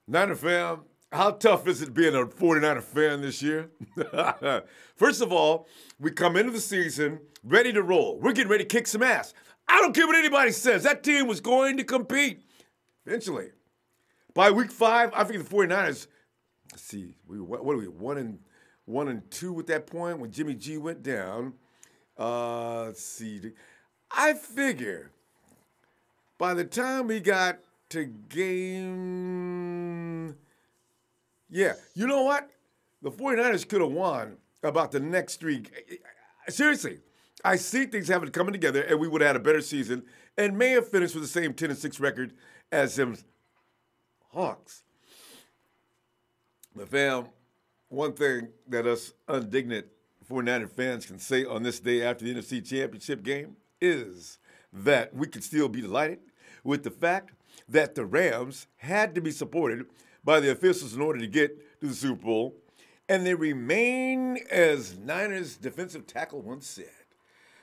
Niner fam, how tough is it being a 49er fan this year? First of all, we come into the season ready to roll. We're getting ready to kick some ass. I don't care what anybody says. That team was going to compete. Eventually. By week 5, I think the 49ers, let's see, what are we, 1-2 at that point when Jimmy G went down. Let's see. I figure by the time we got to game, yeah, you know what? The 49ers could have won about the next 3. Seriously, I see things having coming together, and we would have had a better season and may have finished with the same 10-6 record as them Hawks. But fam, one thing that us indignant 49er fans can say on this day after the NFC Championship game is that we can still be delighted with the fact that the Rams had to be supported by the officials in order to get to the Super Bowl, and they remain, as Niners defensive tackle once said,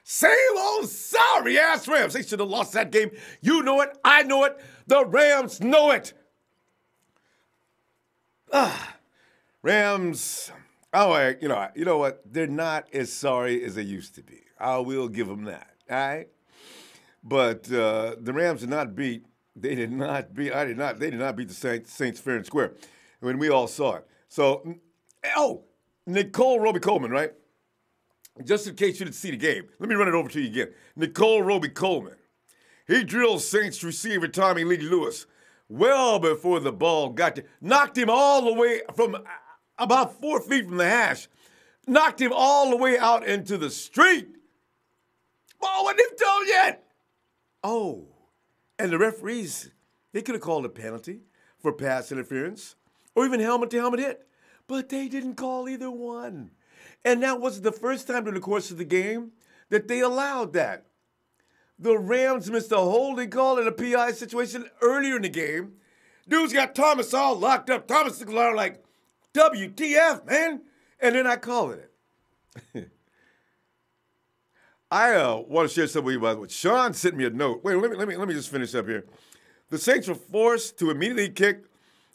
same old sorry-ass Rams. They should have lost that game. You know it. I know it. The Rams know it. Rams, oh, you know what? They're not as sorry as they used to be. I will give them that, all right? But the Rams did not beat, they did not beat the Saints fair and square when we all saw it. So, Nickell Robey-Coleman, right? Just in case you didn't see the game, let me run it over to you again. Nickell Robey-Coleman. He drilled Saints receiver Tommylee Lewis well before the ball got to, knocked him all the way from about 4 feet from the hash, knocked him all the way out into the street. Ball wasn't even told yet. Oh, and the referees, they could have called a penalty for pass interference or even helmet-to-helmet hit, but they didn't call either one. And that wasn't the first time during the course of the game that they allowed that. The Rams missed a holding call in a PI situation earlier in the game. Dudes got Thomas all locked up. Thomas is like, WTF, man? And then I call it. I want to share something with you about what Sean sent me a note. Wait, let me just finish up here. The Saints were forced to immediately kick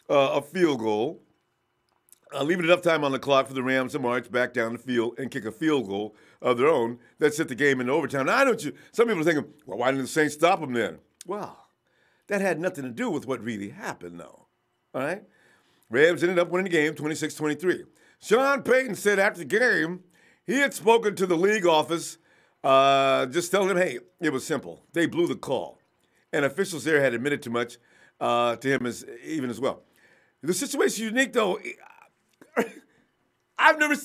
a field goal, leaving enough time on the clock for the Rams to march back down the field and kick a field goal of their own that set the game into overtime. Now, some people are thinking, well, why didn't the Saints stop them then? Well, that had nothing to do with what really happened, though. All right? Rams ended up winning the game 26-23. Sean Payton said after the game he had spoken to the league office, just telling them, hey, it was simple. They blew the call. And officials there had admitted too much to him as well. The situation is unique, though. I've never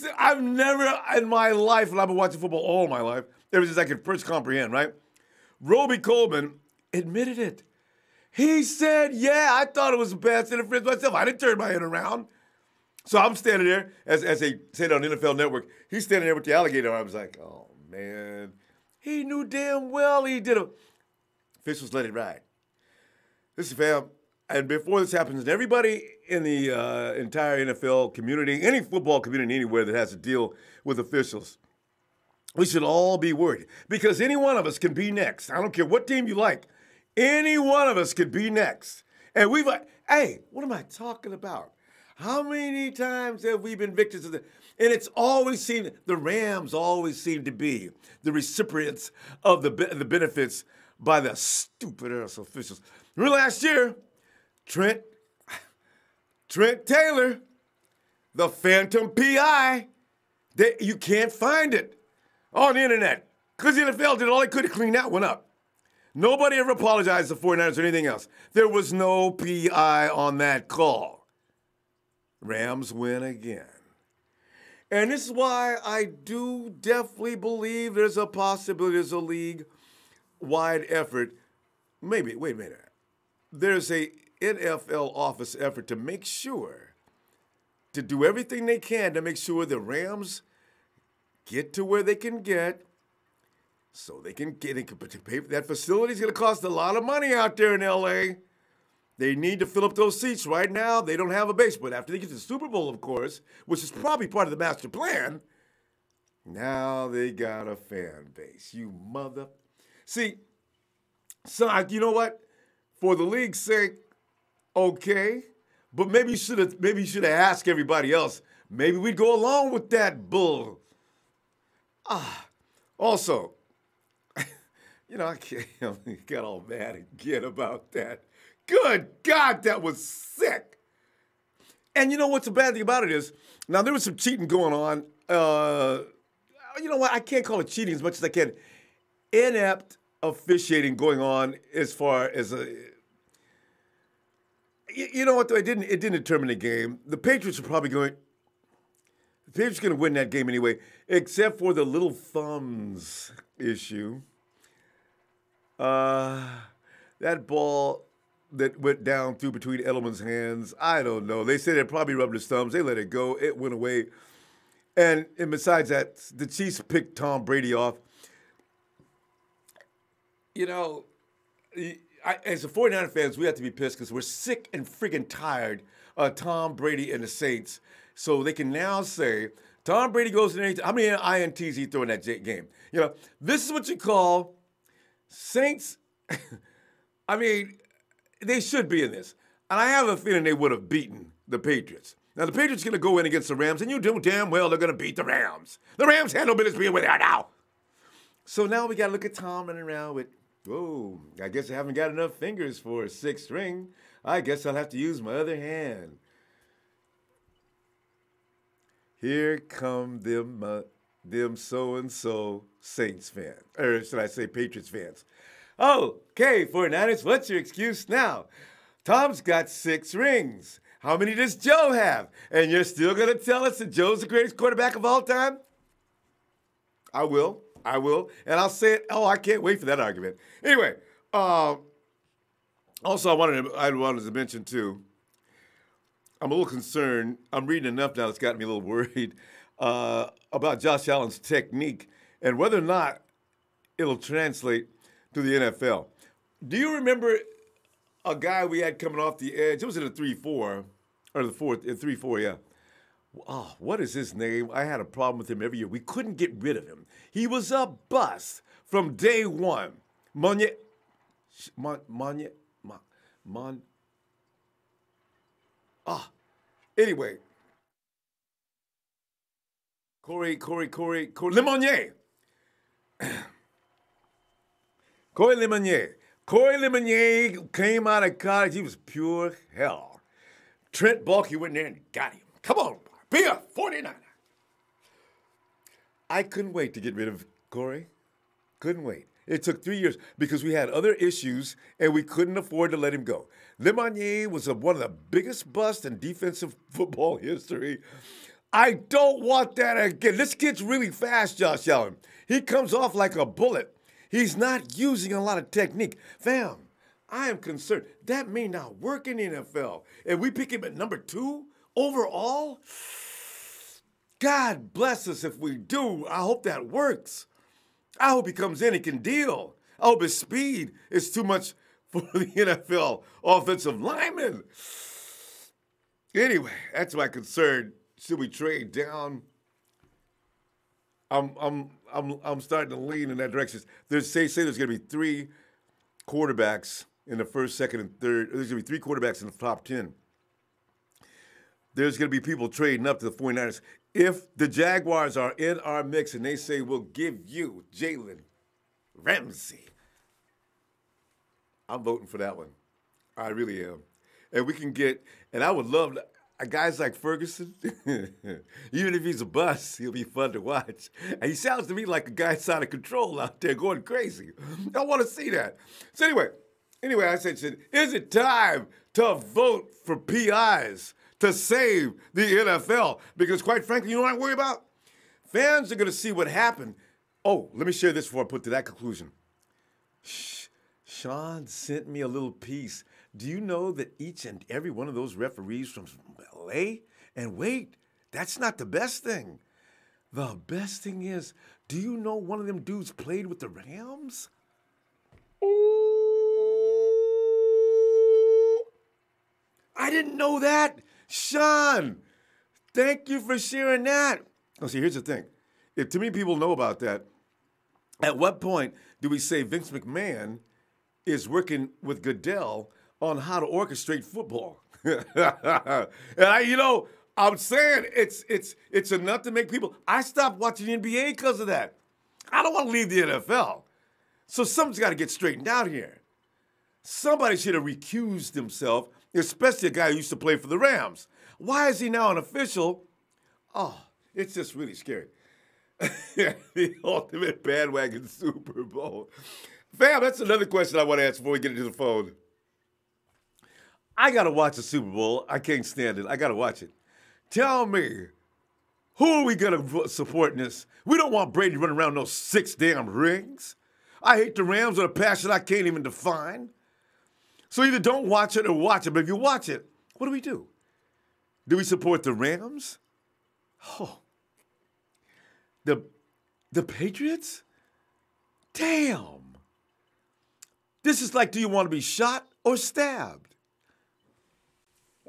in my life, and I've been watching football all my life, ever since I could first comprehend, right? Robey-Coleman admitted it. He said, yeah, I thought it was a pass interference myself. I didn't turn my head around. So I'm standing there, as they said on NFL Network, he's standing there with the alligator. I was like, oh, man. He knew damn well he did it. Officials let it ride. Listen, fam, and before this happens, and everybody in the entire NFL community, any football community anywhere that has to deal with officials, we should all be worried because any one of us can be next. I don't care what team you like. Any one of us could be next. And hey, what am I talking about? How many times have we been victims of this? And it's always seemed, the Rams always seem to be the recipients of the benefits by the stupid-ass officials. Remember last year, Trent Taylor, the phantom PI, you can't find it on the internet because the NFL did all they could to clean that one up. Nobody ever apologized to 49ers or anything else. There was no PI on that call. Rams win again. And this is why I do definitely believe there's a possibility there's a league-wide effort. Maybe, wait a minute. There's a NFL office effort to make sure, to do everything they can to make sure the Rams get to where they can get so they can pay for that facility. Is going to cost a lot of money out there in L.A. They need to fill up those seats right now. They don't have a base. But after they get to the Super Bowl, of course, which is probably part of the master plan, now they got a fan base. You mother. See, so you know what? For the league's sake, okay. But maybe you should have asked everybody else. Maybe we'd go along with that bull. Also, I can't got all mad again about that. Good God, that was sick. And you know what's the bad thing about it is, now there was some cheating going on. You know what? I can't call it cheating as much as I can. Inept officiating going on as far as you know what? Though it didn't determine the game. The Patriots are probably going. The Patriots are going to win that game anyway, except for the little thumbs issue. That ball that went down through between Edelman's hands, I don't know. They said it probably rubbed his thumbs. They let it go. It went away. And besides that, the Chiefs picked Tom Brady off. As the 49er fans, we have to be pissed because we're sick and freaking tired of Tom Brady and the Saints. So they can now say, Tom Brady goes in there. How many INTs he throw in that game? This is what you call Saints. I mean, they should be in this. And I have a feeling they would have beaten the Patriots. Now, the Patriots are going to go in against the Rams, and you know damn well they're going to beat the Rams. The Rams had no business being where they are now. So now we got to look at Tom running around with, whoa, I guess I haven't got enough fingers for a sixth ring. I guess I'll have to use my other hand. Here come them so-and-so Saints fans, or should I say Patriots fans. Okay, 49ers, what's your excuse now? Tom's got 6 rings. How many does Joe have? And you're still going to tell us that Joe's the greatest quarterback of all time? I will. And I'll say it. I can't wait for that argument. Anyway, also I wanted to mention, too, I'm a little concerned. I'm reading enough now that's got me a little worried about Josh Allen's technique and whether or not it'll translate to the NFL. Do you remember a guy we had coming off the edge? It was in a 3-4, or the 3-4, yeah. Oh, what is his name? I had a problem with him every year. We couldn't get rid of him. He was a bust from day one. Anyway. Corey Lemonnier. Corey Lemonnier came out of college. He was pure hell. Trent Baalke went there and got him. Come on, be a 49er. I couldn't wait to get rid of Corey. Couldn't wait. It took 3 years because we had other issues and we couldn't afford to let him go. Lemonnier was one of the biggest busts in defensive football history. I don't want that again. This kid's really fast, Josh Allen. He comes off like a bullet. He's not using a lot of technique. Fam, I am concerned. That may not work in the NFL. And we pick him at number 2 overall? God bless us if we do. I hope that works. I hope he comes in and can deal. I hope his speed is too much for the NFL offensive lineman. Anyway, that's my concern. Should we trade down? I'm starting to lean in that direction. There's there's going to be 3 quarterbacks in the first, second, and third. There's going to be 3 quarterbacks in the top 10. There's going to be people trading up to the 49ers. If the Jaguars are in our mix and they say, we'll give you Jalen Ramsey, I'm voting for that one. I really am. And we can get, and I would love guys like Ferguson, even if he's a bust, he'll be fun to watch. And he sounds to me like a guy that's out of control out there going crazy. I want to see that. So anyway, I said, is it time to vote for PIs to save the NFL? Because quite frankly, you know what I worry about? Fans are going to see what happened. Oh, let me share this before I put to that conclusion. Sean sent me a little piece. Do you know that each and every one of those referees from LA? And wait, that's not the best thing. The best thing is, do you know one of them dudes played with the Rams? Ooh, I didn't know that. Sean, thank you for sharing that. Oh, see, here's the thing. If too many people know about that, at what point do we say Vince McMahon is working with Goodell on how to orchestrate football. And I'm saying it's enough to make people. I stopped watching the NBA because of that. I don't want to leave the NFL. So something's got to get straightened out here. Somebody should have recused himself, especially a guy who used to play for the Rams. Why is he now an official? Oh, it's just really scary. The ultimate bandwagon Super Bowl. Fam, that's another question I want to ask before we get into the phone. I got to watch the Super Bowl. I can't stand it. I got to watch it. Tell me, who are we going to support in this? We don't want Brady running around those 6 damn rings. I hate the Rams with a passion I can't even define. So either don't watch it or watch it. But if you watch it, what do? Do we support the Rams? Oh. The Patriots? Damn. This is like, do you want to be shot or stabbed?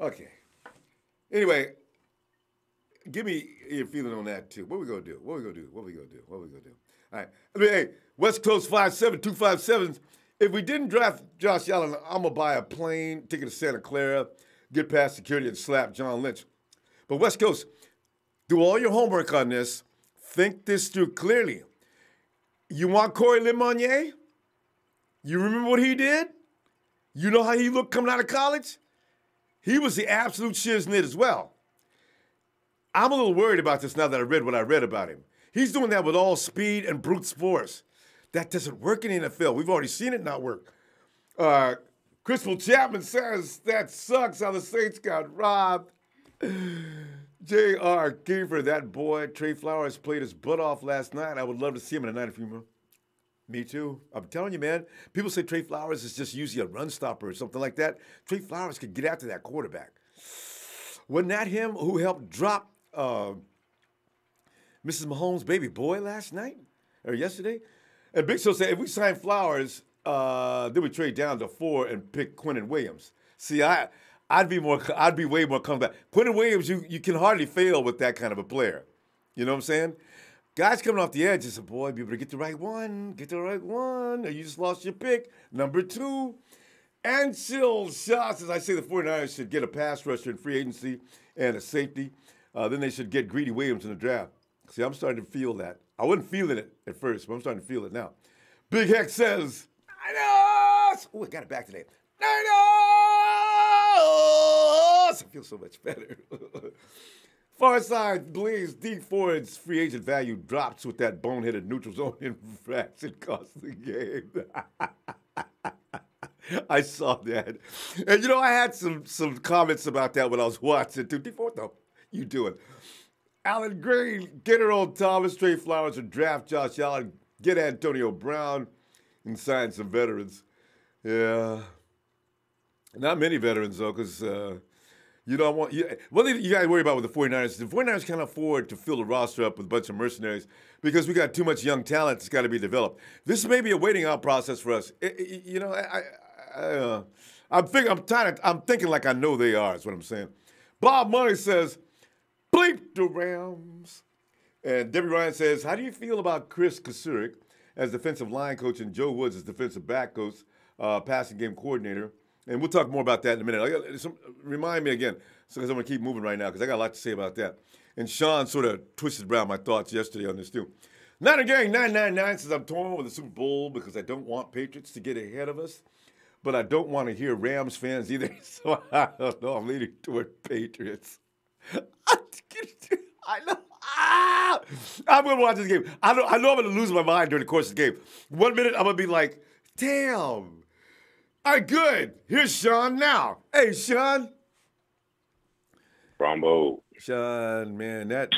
Okay. Anyway, give me your feeling on that, too. What we going to do? What we going to do? All right. Hey, West Coast 57257. If we didn't draft Josh Allen, I'm going to buy a plane ticket to Santa Clara, get past security, and slap John Lynch. But West Coast, do all your homework on this. Think this through clearly. You want Corey Lemonnier? You remember what he did? You know how he looked coming out of college? He was the absolute shiznit as well. I'm a little worried about this now that I read what I read about him. He's doing that with all speed and brute force. That doesn't work in the NFL. We've already seen it not work. Crystal Chapman says that sucks how the Saints got robbed. J.R. Kiefer, that boy, Trey Flowers, played his butt off last night. I would love to see him in a night if you remember. Me too. I'm telling you, man. People say Trey Flowers is just usually a run stopper or something like that. Trey Flowers could get after that quarterback. Wasn't that him who helped drop Mrs. Mahomes' baby boy last night or yesterday? And Big Show said, if we sign Flowers, then we trade down to 4 and pick Quentin Williams. See, I'd be way more comfortable. Quentin Williams, you can hardly fail with that kind of a player. You know what I'm saying? Guys coming off the edge, I said, boy, be able to get the right one. Or you just lost your pick. Number 2. And Chill Shots, as I say, the 49ers should get a pass rusher in free agency and a safety. Then they should get Greedy Williams in the draft. See, I'm starting to feel that. I wasn't feeling it at first, but I'm starting to feel it now. Big Heck says, Niners! Oh, I got it back today. Niners! I feel so much better. Far side believes D Ford's free agent value drops with that boneheaded neutral zone infraction cost the game. I saw that. And, I had some comments about that when I was watching, too. D Ford, though, you doing? Alan Green, get Earl Thomas, Trey Flowers, and draft Josh Allen, get Antonio Brown, and sign some veterans. Yeah. Not many veterans, though, because, one thing you got to worry about with the 49ers, the 49ers can't afford to fill the roster up with a bunch of mercenaries because we got too much young talent that's got to be developed. This may be a waiting out process for us. I'm thinking like I know they are, is what I'm saying. Bob Money says, bleep the Rams. And Debbie Ryan says, how do you feel about Chris Kasurik as defensive line coach and Joe Woods as defensive back coach, passing game coordinator? And we'll talk more about that in a minute. Remind me again, because I'm going to keep moving right now, because I got a lot to say about that. And Sean sort of twisted around my thoughts yesterday on this, too. Niner Gang 999 says, I'm torn with the Super Bowl because I don't want Patriots to get ahead of us, but I don't want to hear Rams fans either. So I don't know. I'm leaning toward Patriots. I know. I'm going to watch this game. I know I'm going to lose my mind during the course of the game. 1 minute, I'm going to be like, damn. All right, good. Here's Sean now. Hey, Sean. Ronbo. Sean, man, that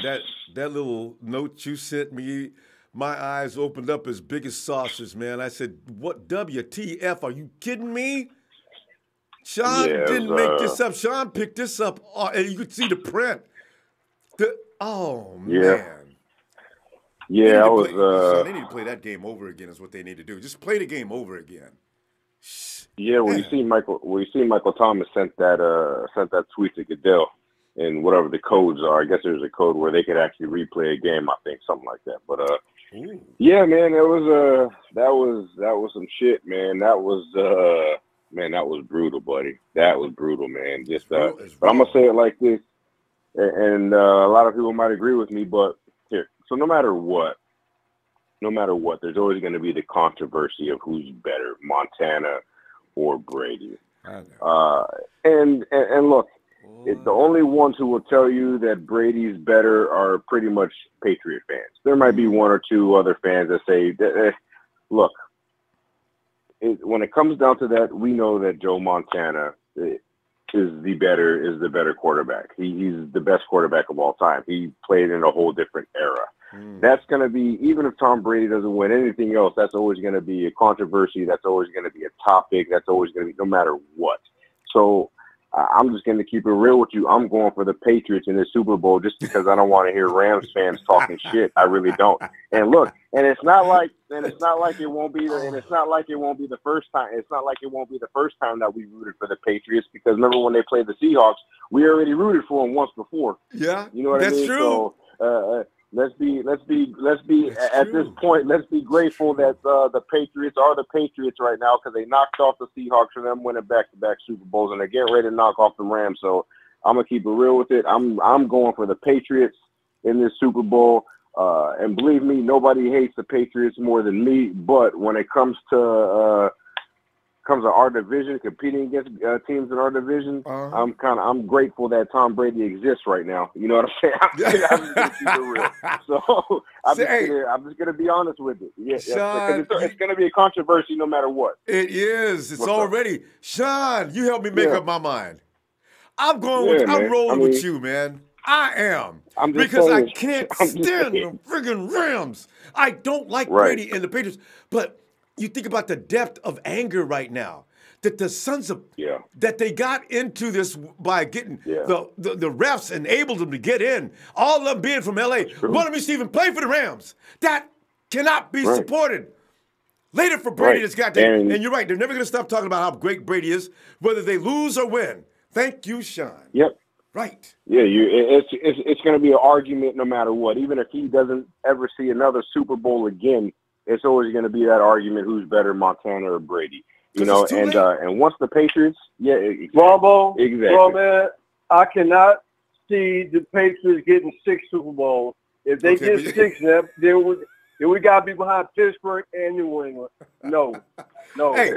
little note you sent me, my eyes opened up as big as saucers, man. I said, what WTF? Are you kidding me? Sean didn't make this up. Sean picked this up, and you could see the print. Man. Yeah, they need to play that game over again is what they need to do. Just play the game over again. Yeah, you see Michael Thomas sent that tweet to Goodell, and whatever the codes are, I guess there's a code where they could actually replay a game. I think something like that. But yeah, man, that was some shit, man. That was Man, that was brutal, buddy. That was brutal, man. Just, It's but I'm gonna say it like this, and a lot of people might agree with me, but here, so no matter what, there's always going to be the controversy of who's better, Montana or Brady. And look, the only ones who will tell you that Brady's better are pretty much Patriot fans. There might be one or two other fans that say, look, when it comes down to that, we know that Joe Montana is the better quarterback. He's the best quarterback of all time. He played in a whole different era. That's going to be, even if Tom Brady doesn't win anything else, that's always going to be a controversy. That's always going to be a topic. That's always going to be no matter what. So I'm just going to keep it real with you. I'm going for the Patriots in the Super Bowl just because I don't want to hear Rams fans talking shit. I really don't. And look, it's not like it won't be the first time. It's not like it won't be the first time that we rooted for the Patriots, because remember when they played the Seahawks, we already rooted for them once before. Yeah, you know what I mean? That's true. So let's be at this point. Let's be grateful that the Patriots are the Patriots right now, because they knocked off the Seahawks and them winning back-to-back Super Bowls, and they're getting ready to knock off the Rams. So I'm gonna keep it real with it. I'm going for the Patriots in this Super Bowl. And believe me, nobody hates the Patriots more than me. But when it comes to our division, competing against teams in our division, I'm grateful that Tom Brady exists right now. You know what I'm saying? I'm just gonna keep it real. So I'm just gonna be honest with it. Yeah, Sean, it's gonna be a controversy no matter what. It is. It's already. Sean, you helped me make up my mind. I'm rolling with you, man. I am. Because I can't stand the friggin' Rams. I don't like Brady and the Patriots. But you think about the depth of anger right now. That the sons of that they got into this by getting the refs enabled them to get in. All of them being from LA. One of them used to even play for the Rams. That cannot be supported. Later for Brady, it's got to. And you're right. They're never going to stop talking about how great Brady is, whether they lose or win. Thank you, Sean. Yep. Right. Yeah, it's going to be an argument no matter what. Even if he doesn't ever see another Super Bowl again, it's always going to be that argument: who's better, Montana or Brady? You know, and once the Patriots, Ronbo, exactly. Bro, man, I cannot see the Patriots getting 6 Super Bowls. If they get 6, then we got to be behind Pittsburgh and New England. No. Hey,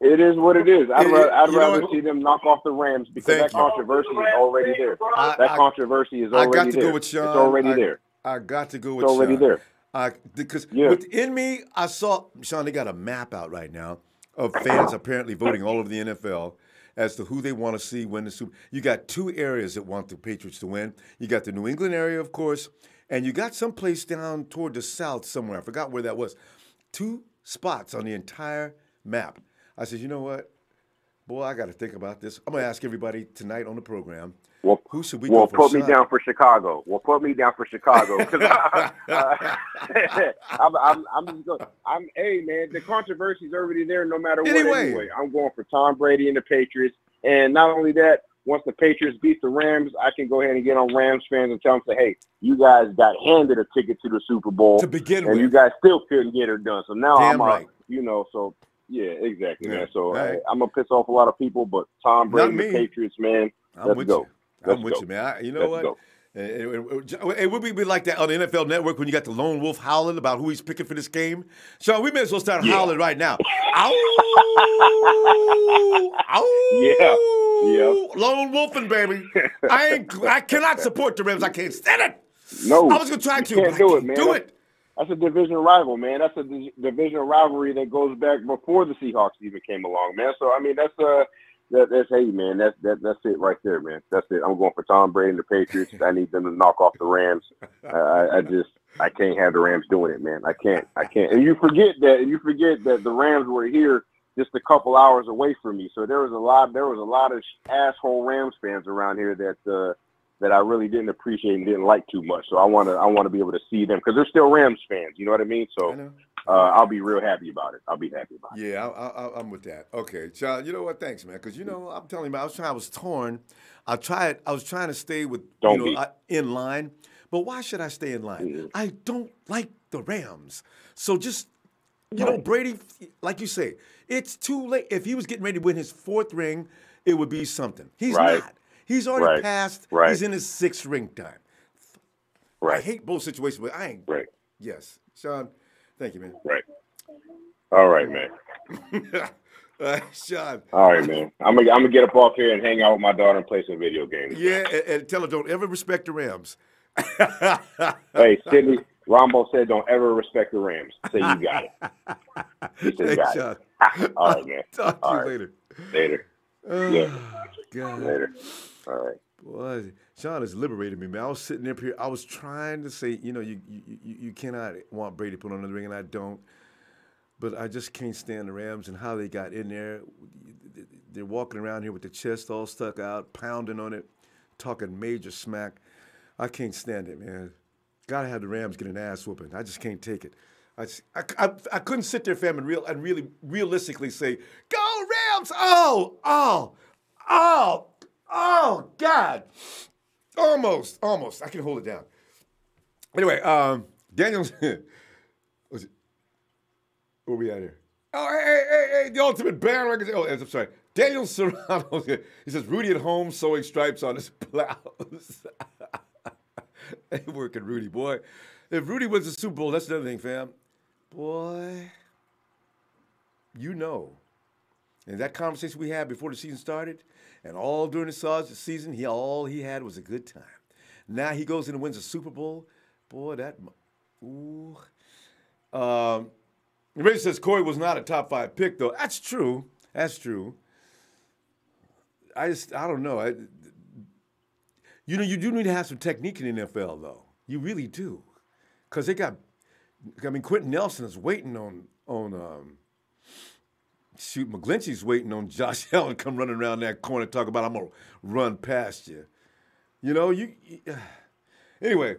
it is what it is. I'd rather see them knock off the Rams, because that controversy is already there. That controversy is already there. I got to go with Sean. It's already there. I got to go with Sean. It's already there. Because within me, I saw, Sean, they got a map out right now of fans apparently voting all over the NFL as to who they want to see win the Super Bowl. You got 2 areas that want the Patriots to win. You got the New England area, of course, and you got someplace down toward the south somewhere. I forgot where that was. 2 spots on the entire map. I said, you know what? Boy, I got to think about this. I'm going to ask everybody tonight on the program, who should we go for? Put me down for Chicago. Put me down for Chicago. Because I'm just going. Hey, man, the controversy's already there no matter what. Anyway, I'm going for Tom Brady and the Patriots. And not only that, once the Patriots beat the Rams, I can go ahead and get on Rams fans and tell them, hey, you guys got handed a ticket to the Super Bowl to begin with, and you guys still couldn't get it done. So now I'm right. So yeah, exactly, man. So I'm gonna piss off a lot of people, but Tom Brady, the Patriots, man. Let's go. I'm with you, man. You know what? It would be like that on the NFL Network when you got the lone wolf howling about who he's picking for this game. Sean, we may as well start howling right now. Ow! Ow! Yeah. Lone wolfing, baby. I cannot support the Rams. I can't stand it. No. I was gonna try to. You can't do it, man. Do it. That's a division rival, man. That's a division rivalry that goes back before the Seahawks even came along, man. So I mean, that's hey, man. That's it right there, man. That's it. I'm going for Tom Brady and the Patriots. I need them to knock off the Rams. I can't have the Rams doing it, man. I can't. And you forget that the Rams were here just a couple hours away from me. So there was a lot of asshole Rams fans around here that I really didn't appreciate and didn't like too much. So I want to be able to see them, because they're still Rams fans. You know what I mean? So I'll be real happy about it. I'll be happy about it. Yeah, I'm with that. Okay, John. You know what? Thanks, man. Because I'm telling you, I was torn. I was trying to stay with in line, but why should I stay in line? I don't like the Rams. So just You know, Brady, like you say, it's too late. If he was getting ready to win his 4th ring, it would be something. He's not. He's already passed. He's in his 6th ring time. I hate both situations, but I ain't. Yes. Sean, thank you, man. All right, man. Sean. All right, man. I'm gonna get up off here and hang out with my daughter and play some video games. Yeah, and tell her don't ever respect the Rams. Hey, Sidney, Ronbo said don't ever respect the Rams. Say you got it. He said got Sean. it. All right, man. Talk to you later. Later. Yeah. God. Later. All right. Boy, Sean has liberated me, man. I was sitting up here. I was trying to say, you know, you cannot want Brady to put on another ring, and I don't. But I just can't stand the Rams and how they got in there. They're walking around here with their chest all stuck out, pounding on it, talking major smack. I can't stand it, man. Gotta have the Rams get an ass whooping. I just can't take it. I couldn't sit there, fam, and really realistically say, "Go Rams!" Oh, God! Almost. I can hold it down. Anyway, Daniels. Where we at here? Oh, hey, the ultimate bandwagon. Oh, I'm sorry. Daniel Serrano. He says, Rudy at home sewing stripes on his blouse. Hey, working Rudy, boy. If Rudy wins the Super Bowl, that's another thing, fam. Boy, you know. And that conversation we had before the season started, and all during the season, all he had was a good time. Now he goes in and wins the Super Bowl. Boy, ooh. Brady says Corey was not a top 5 pick, though. That's true. I don't know. You know, you do need to have some technique in the NFL, though. You really do. Because Quenton Nelson is waiting on McGlinchey's waiting on Josh Allen to come running around that corner and talk about, I'm going to run past you. You know, anyway,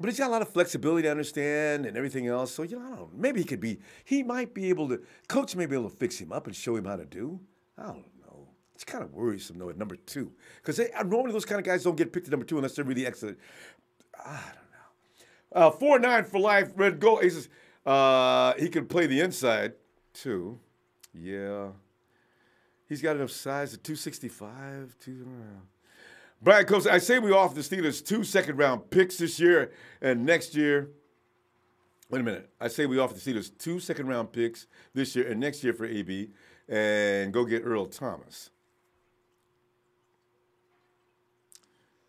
but he's got a lot of flexibility to understand and everything else. So, you know, I don't know. Maybe he might be able to, coach may be able to fix him up and show him how to do. I don't know. It's kind of worrisome, though, at number 2. Because normally those kind of guys don't get picked at number 2 unless they're really excellent. I don't know. 4-9 for life, red gold. He says he can play the inside, too. Yeah. He's got enough size at 265, Brian Coates, I say we offer the Steelers 2 second-round picks this year and next year. Wait a minute. I say we offer the Steelers 2 second-round picks this year and next year for AB and go get Earl Thomas.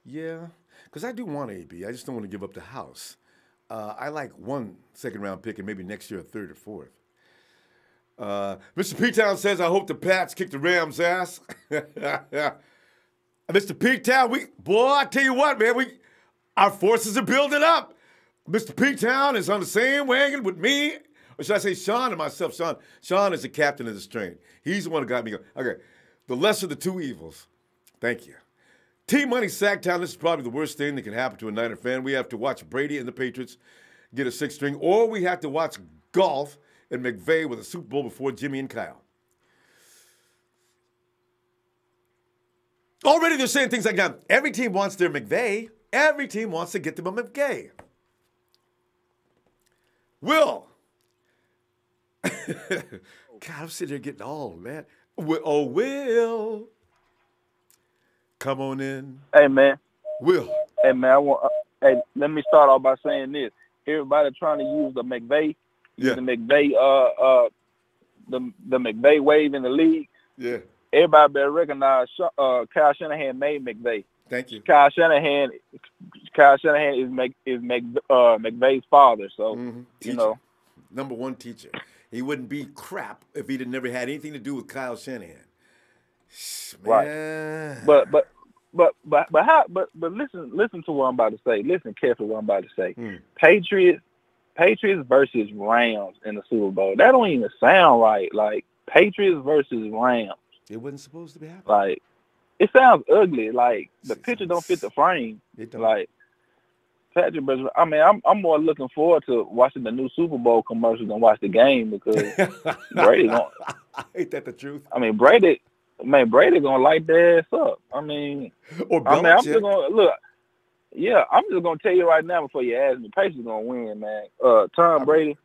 Yeah, because I do want AB. I just don't want to give up the house. I like 1 second-round pick and maybe next year a 3rd or 4th. Mr. P-Town says, I hope the Pats kick the Rams' ass. Mr. P-Town, I tell you what, man, our forces are building up. Mr. P-Town is on the same wagon with me, or should I say Sean and myself? Sean is the captain of this train. He's the one who got me going. Okay, the lesser of the 2 evils. Thank you. T-Money Sacktown, this is probably the worst thing that can happen to a Niner fan. We have to watch Brady and the Patriots get a 6th string, or we have to watch golf and McVay with a Super Bowl before Jimmy and Kyle. Already they're saying things like that. Every team wants their McVay. Every team wants to get them a McVay. Will. God, I'm sitting there getting old, man. Will. Come on in. Hey, man. Will. Hey, man. Let me start off by saying this. Everybody trying to use the McVay, the McVay wave in the league. Yeah. Everybody better recognize Kyle Shanahan made McVay. Thank you. Kyle Shanahan is McVay's father. So you know, number 1 teacher. He wouldn't be crap if he never had anything to do with Kyle Shanahan. Man. Right. But listen to what I'm about to say. Listen carefully to what I'm about to say. Patriots versus Rams in the Super Bowl. That don't even sound right. Like Patriots versus Rams. It wasn't supposed to be happening. Like, it sounds ugly. Like, the picture don't fit the frame. It don't. Like, Patrick, I mean, I'm more looking forward to watching the new Super Bowl commercial than watch the game because Brady gonna. Ain't that the truth? I mean, Brady gonna light their ass up. I mean, I'm just gonna look. Yeah, I'm just gonna tell you right now before you ask me, Patriots gonna win, man. Tom Brady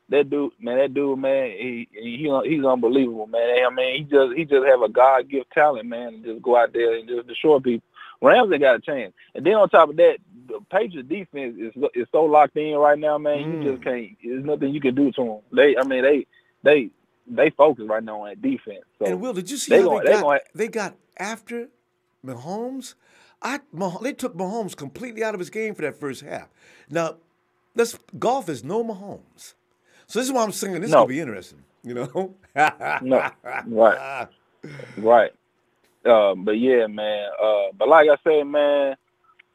That dude, man, he's unbelievable, man. I mean, he just have a God gift talent, man, and just go out there and just destroy people. Rams ain't got a chance. And then on top of that, the Patriots defense is so locked in right now, man. You just can't. There's nothing you can do to them. They focus right now on that defense. So and Will, did you see how they got after Mahomes? They took Mahomes completely out of his game for that first half. Now, golf is no Mahomes. So this is why I'm saying this is going to be interesting, you know? No, right. But yeah, man. But like I said, man,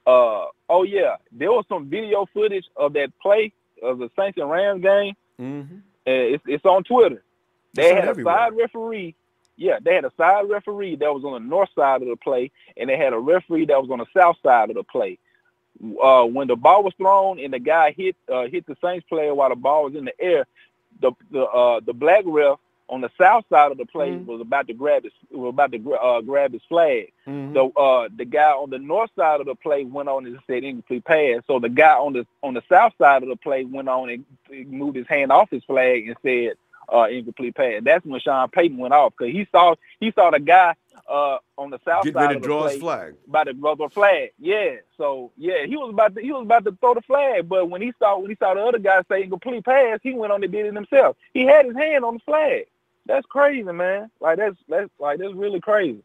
oh yeah, there was some video footage of that play of the Saints and Rams game. Mm-hmm. It's on Twitter. They had everywhere. A side referee. Yeah, they had a side referee that was on the north side of the play, and they had a referee that was on the south side of the play. When the ball was thrown and the guy hit the Saints player while the ball was in the air, the black ref on the south side of the play was about to grab his flag. Mm-hmm. So the guy on the north side of the play went on and said incomplete pass. So the guy on the south side of the play went on and moved his hand off his flag and said incomplete pass. That's when Sean Payton went off because he saw the guy on the south side of the play his flag. About to draw the flag. Yeah. So yeah, he was about to throw the flag, but when he saw the other guy say incomplete pass, he went on and did it himself. He had his hand on the flag. That's crazy, man. Like that's really crazy.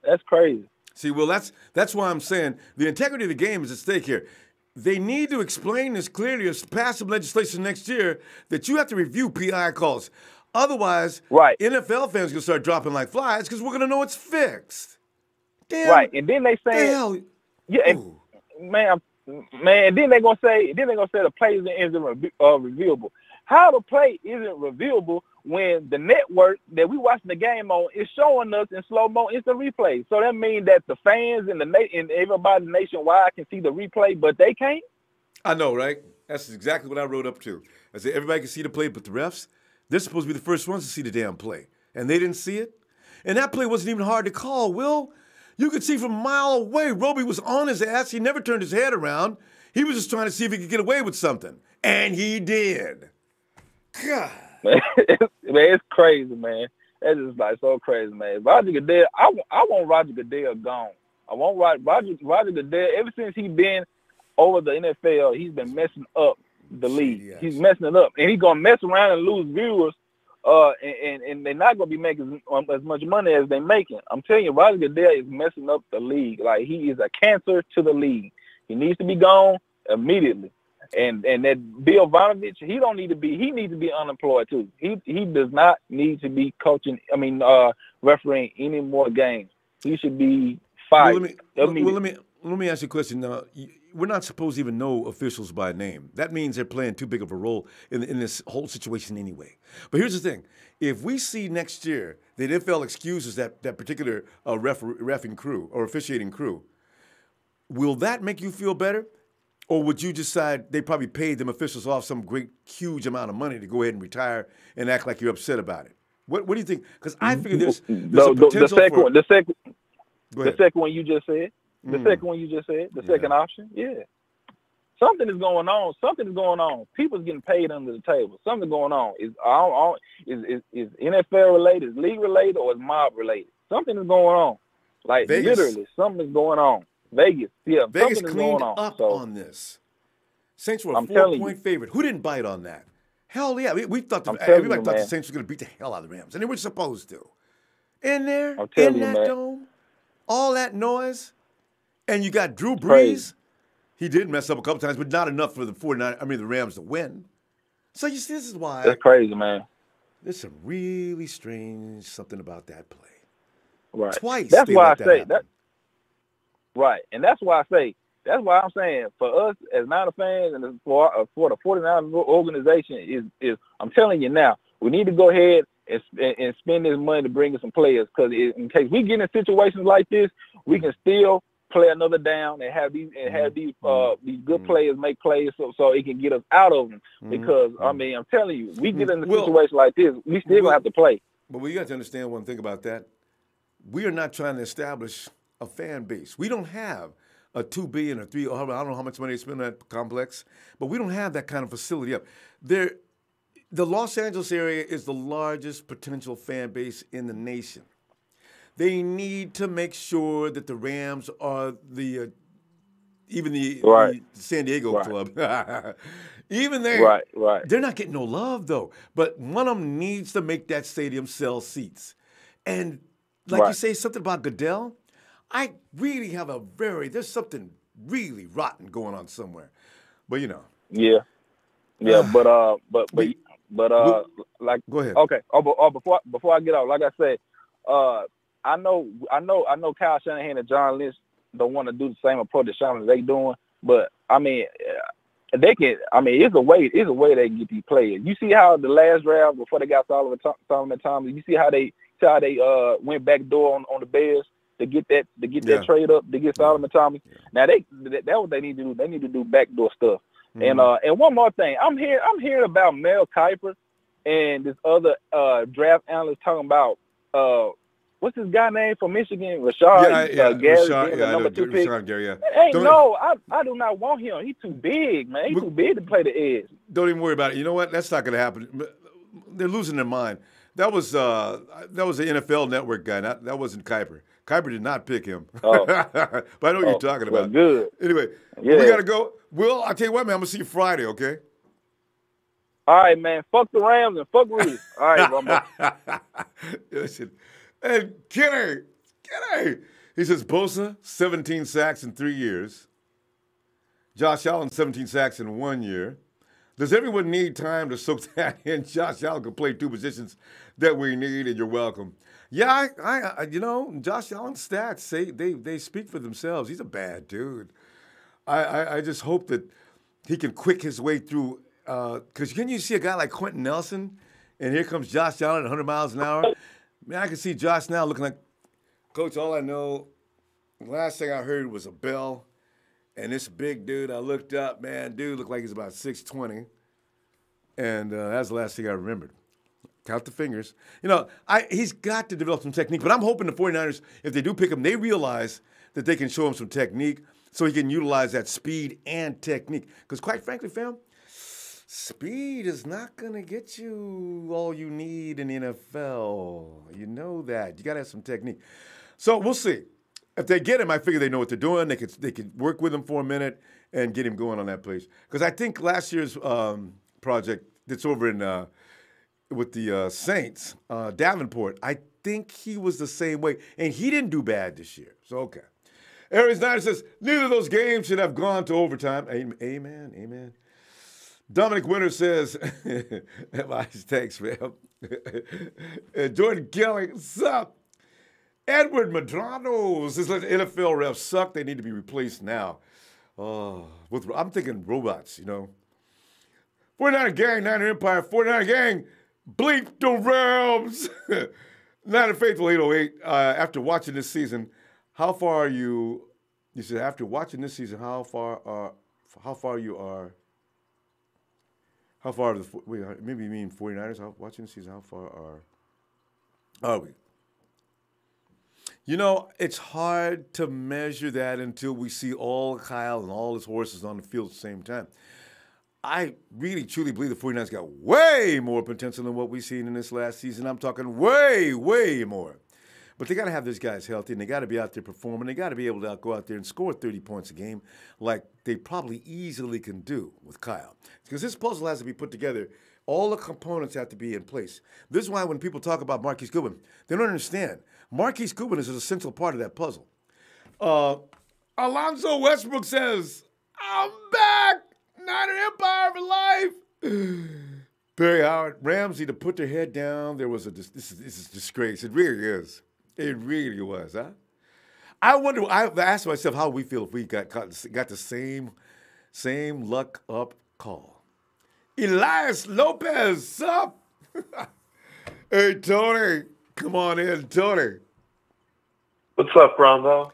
That's crazy. See, well, that's why I'm saying the integrity of the game is at stake here. They need to explain this clearly as pass some legislation next year that you have to review PI calls. Otherwise, NFL fans are gonna start dropping like flies because we're gonna know it's fixed. Damn. Right, and then they say, yeah, and, man, and then they're gonna say the play isn't reviewable. How the play isn't reviewable when the network that we watching the game on is showing us in slow-mo instant replay? So that means that the fans and everybody nationwide can see the replay, but they can't? I know, right? That's exactly what I wrote up to. I said everybody can see the play, but the refs, they're supposed to be the first ones to see the damn play. And they didn't see it? And that play wasn't even hard to call, Will. You could see from a mile away, Robey was on his ass. He never turned his head around. He was just trying to see if he could get away with something. And he did. God. Man, it's crazy, man. That's just like so crazy, man. Roger Goodell, I want Roger Goodell gone. I want Roger Goodell. Ever since he's been over the NFL, he's been messing up the league. Yes. He's messing it up, and he's gonna mess around and lose viewers. And they're not gonna be making as much money as they're making. I'm telling you, Roger Goodell is messing up the league. Like, he is a cancer to the league. He needs to be gone immediately. And that Bill Vonovich, he needs to be unemployed too. He does not need to be refereeing any more games. He should be fired. Let me ask you a question. Now, we're not supposed to even know officials by name. That means they're playing too big of a role in this whole situation anyway. But here's the thing. If we see next year that NFL excuses that particular reffing crew or officiating crew, will that make you feel better? Or would you decide they probably paid them officials off some great, huge amount of money to go ahead and retire and act like you're upset about it? What do you think? Because I figure there's a potential the second one you just said. The second one you just said. The second option. Yeah. Something is going on. Something is going on. People's getting paid under the table. Something going on. Is NFL related? Is league related? Or is mob related? Something is going on. Like, Vegas. Literally, something is going on. Vegas cleaned up on this. Saints were a 4-point favorite. Who didn't bite on that? Hell yeah. We thought everybody thought the Saints were going to beat the hell out of the Rams, and they were supposed to. In there, in that dome, all that noise, and you got Drew Brees. Crazy. He did mess up a couple times, but not enough for the Rams to win. So you see, this is why. That's crazy, man. There's some really strange something about that play. Right. Twice. That's why I say that. Right, and that's why I'm saying for us as Niner fans and for the 49ers organization is I'm telling you now, we need to go ahead and spend this money to bring in some players, because in case we get in situations like this, we can still play another down and have these good players make plays so it can get us out of them. Because I mean, I'm telling you, we get in a situation like this, we still gonna have to play. But we got to understand one thing about that: we are not trying to establish a fan base. We don't have a $2 billion or $3 billion. I don't know how much money they spend on that complex, but we don't have that kind of facility up there. the Los Angeles area is the largest potential fan base in the nation. They need to make sure that the Rams are the San Diego club. Even there, they're not getting no love, though. But one of them needs to make that stadium sell seats. And like you say, something about Goodell, I really have there's something really rotten going on somewhere. But, you know. Yeah. Yeah, but like, go ahead. Okay. Before I get out, like I said, I know Kyle Shanahan and John Lynch don't want to do the same approach that Sean they doing, but I mean, they can. I mean, it's a way they can get these players. You see how the last draft before they got Solomon Thomas, you see how they went back door on the Bears to get that trade up to get Solomon Thomas. Yeah. Now that's what they need to do. They need to do backdoor stuff. Mm-hmm. And one more thing, I'm hearing about Mel Kiper and this other draft analyst talking about what's this guy name from Michigan? Rashad Gary, number 2 pick. Rashad Gary, yeah. I do not want him. He's too big, man. He's too big to play the edge. Don't even worry about it. You know what? That's not going to happen. They're losing their mind. That was the NFL Network guy. That wasn't Kiper. Kiper did not pick him. Oh. But I know what you're talking about. Good. Anyway, we got to go. Will, I'll tell you what, man. I'm going to see you Friday, okay? All right, man. Fuck the Rams and fuck Rudy. All right, Ronbo. Listen. And Kenny, he says, Bosa, 17 sacks in 3 years. Josh Allen, 17 sacks in 1 year. Does everyone need time to soak that in? Josh Allen can play 2 positions that we need, and you're welcome. Yeah, I Josh Allen's stats say they speak for themselves. He's a bad dude. I just hope that he can quick his way through. Because can you see a guy like Quenton Nelson, and here comes Josh Allen at 100 miles an hour? Man, I can see Josh now looking like, Coach, all I know, the last thing I heard was a bell. And this big dude, I looked up, man, dude looked like he's about 6'20". And that's the last thing I remembered. Count the fingers. You know, he's got to develop some technique. But I'm hoping the 49ers, if they do pick him, they realize that they can show him some technique so he can utilize that speed and technique. Because quite frankly, fam, speed is not going to get you all you need in the NFL. You know that. You got to have some technique. So we'll see. If they get him, I figure they know what they're doing. They could work with him for a minute and get him going on that place. Because I think last year's project that's over in with the Saints, Davenport, I think he was the same way. And he didn't do bad this year. So, okay. Aries Niner says, neither of those games should have gone to overtime. Amen, amen. Dominic Winter says, thanks, man. Jordan Kelly, what's up? Edward Madrano says, let the NFL refs suck. They need to be replaced now. I'm thinking robots, you know. 49er gang, Niner Empire, 49er gang, bleep the Rams. Niner Faithful 808, after watching this season, how far are you? You said, after watching this season, how far are maybe you mean 49ers watching the season, how far are we? You know, it's hard to measure that until we see all Kyle and all his horses on the field at the same time. I really, truly believe the 49ers got way more potential than what we've seen in this last season. I'm talking way, way more. But they got to have these guys healthy, and they got to be out there performing. They got to be able to go out there and score 30 points a game like they probably easily can do with Kyle. Because this puzzle has to be put together. All the components have to be in place. This is why when people talk about Marquise Goodwin, they don't understand. Marquise Goodwin is an essential part of that puzzle. Alonzo Westbrook says, I'm back! Niner Empire for life! Barry Howard, Rams need to put their head down. This is disgrace. It really is. It really was, huh? I asked myself how we feel if we got the same luck up call. Elias Lopez, up? Hey, Tony. Come on in, Tony. What's up, Ronbo?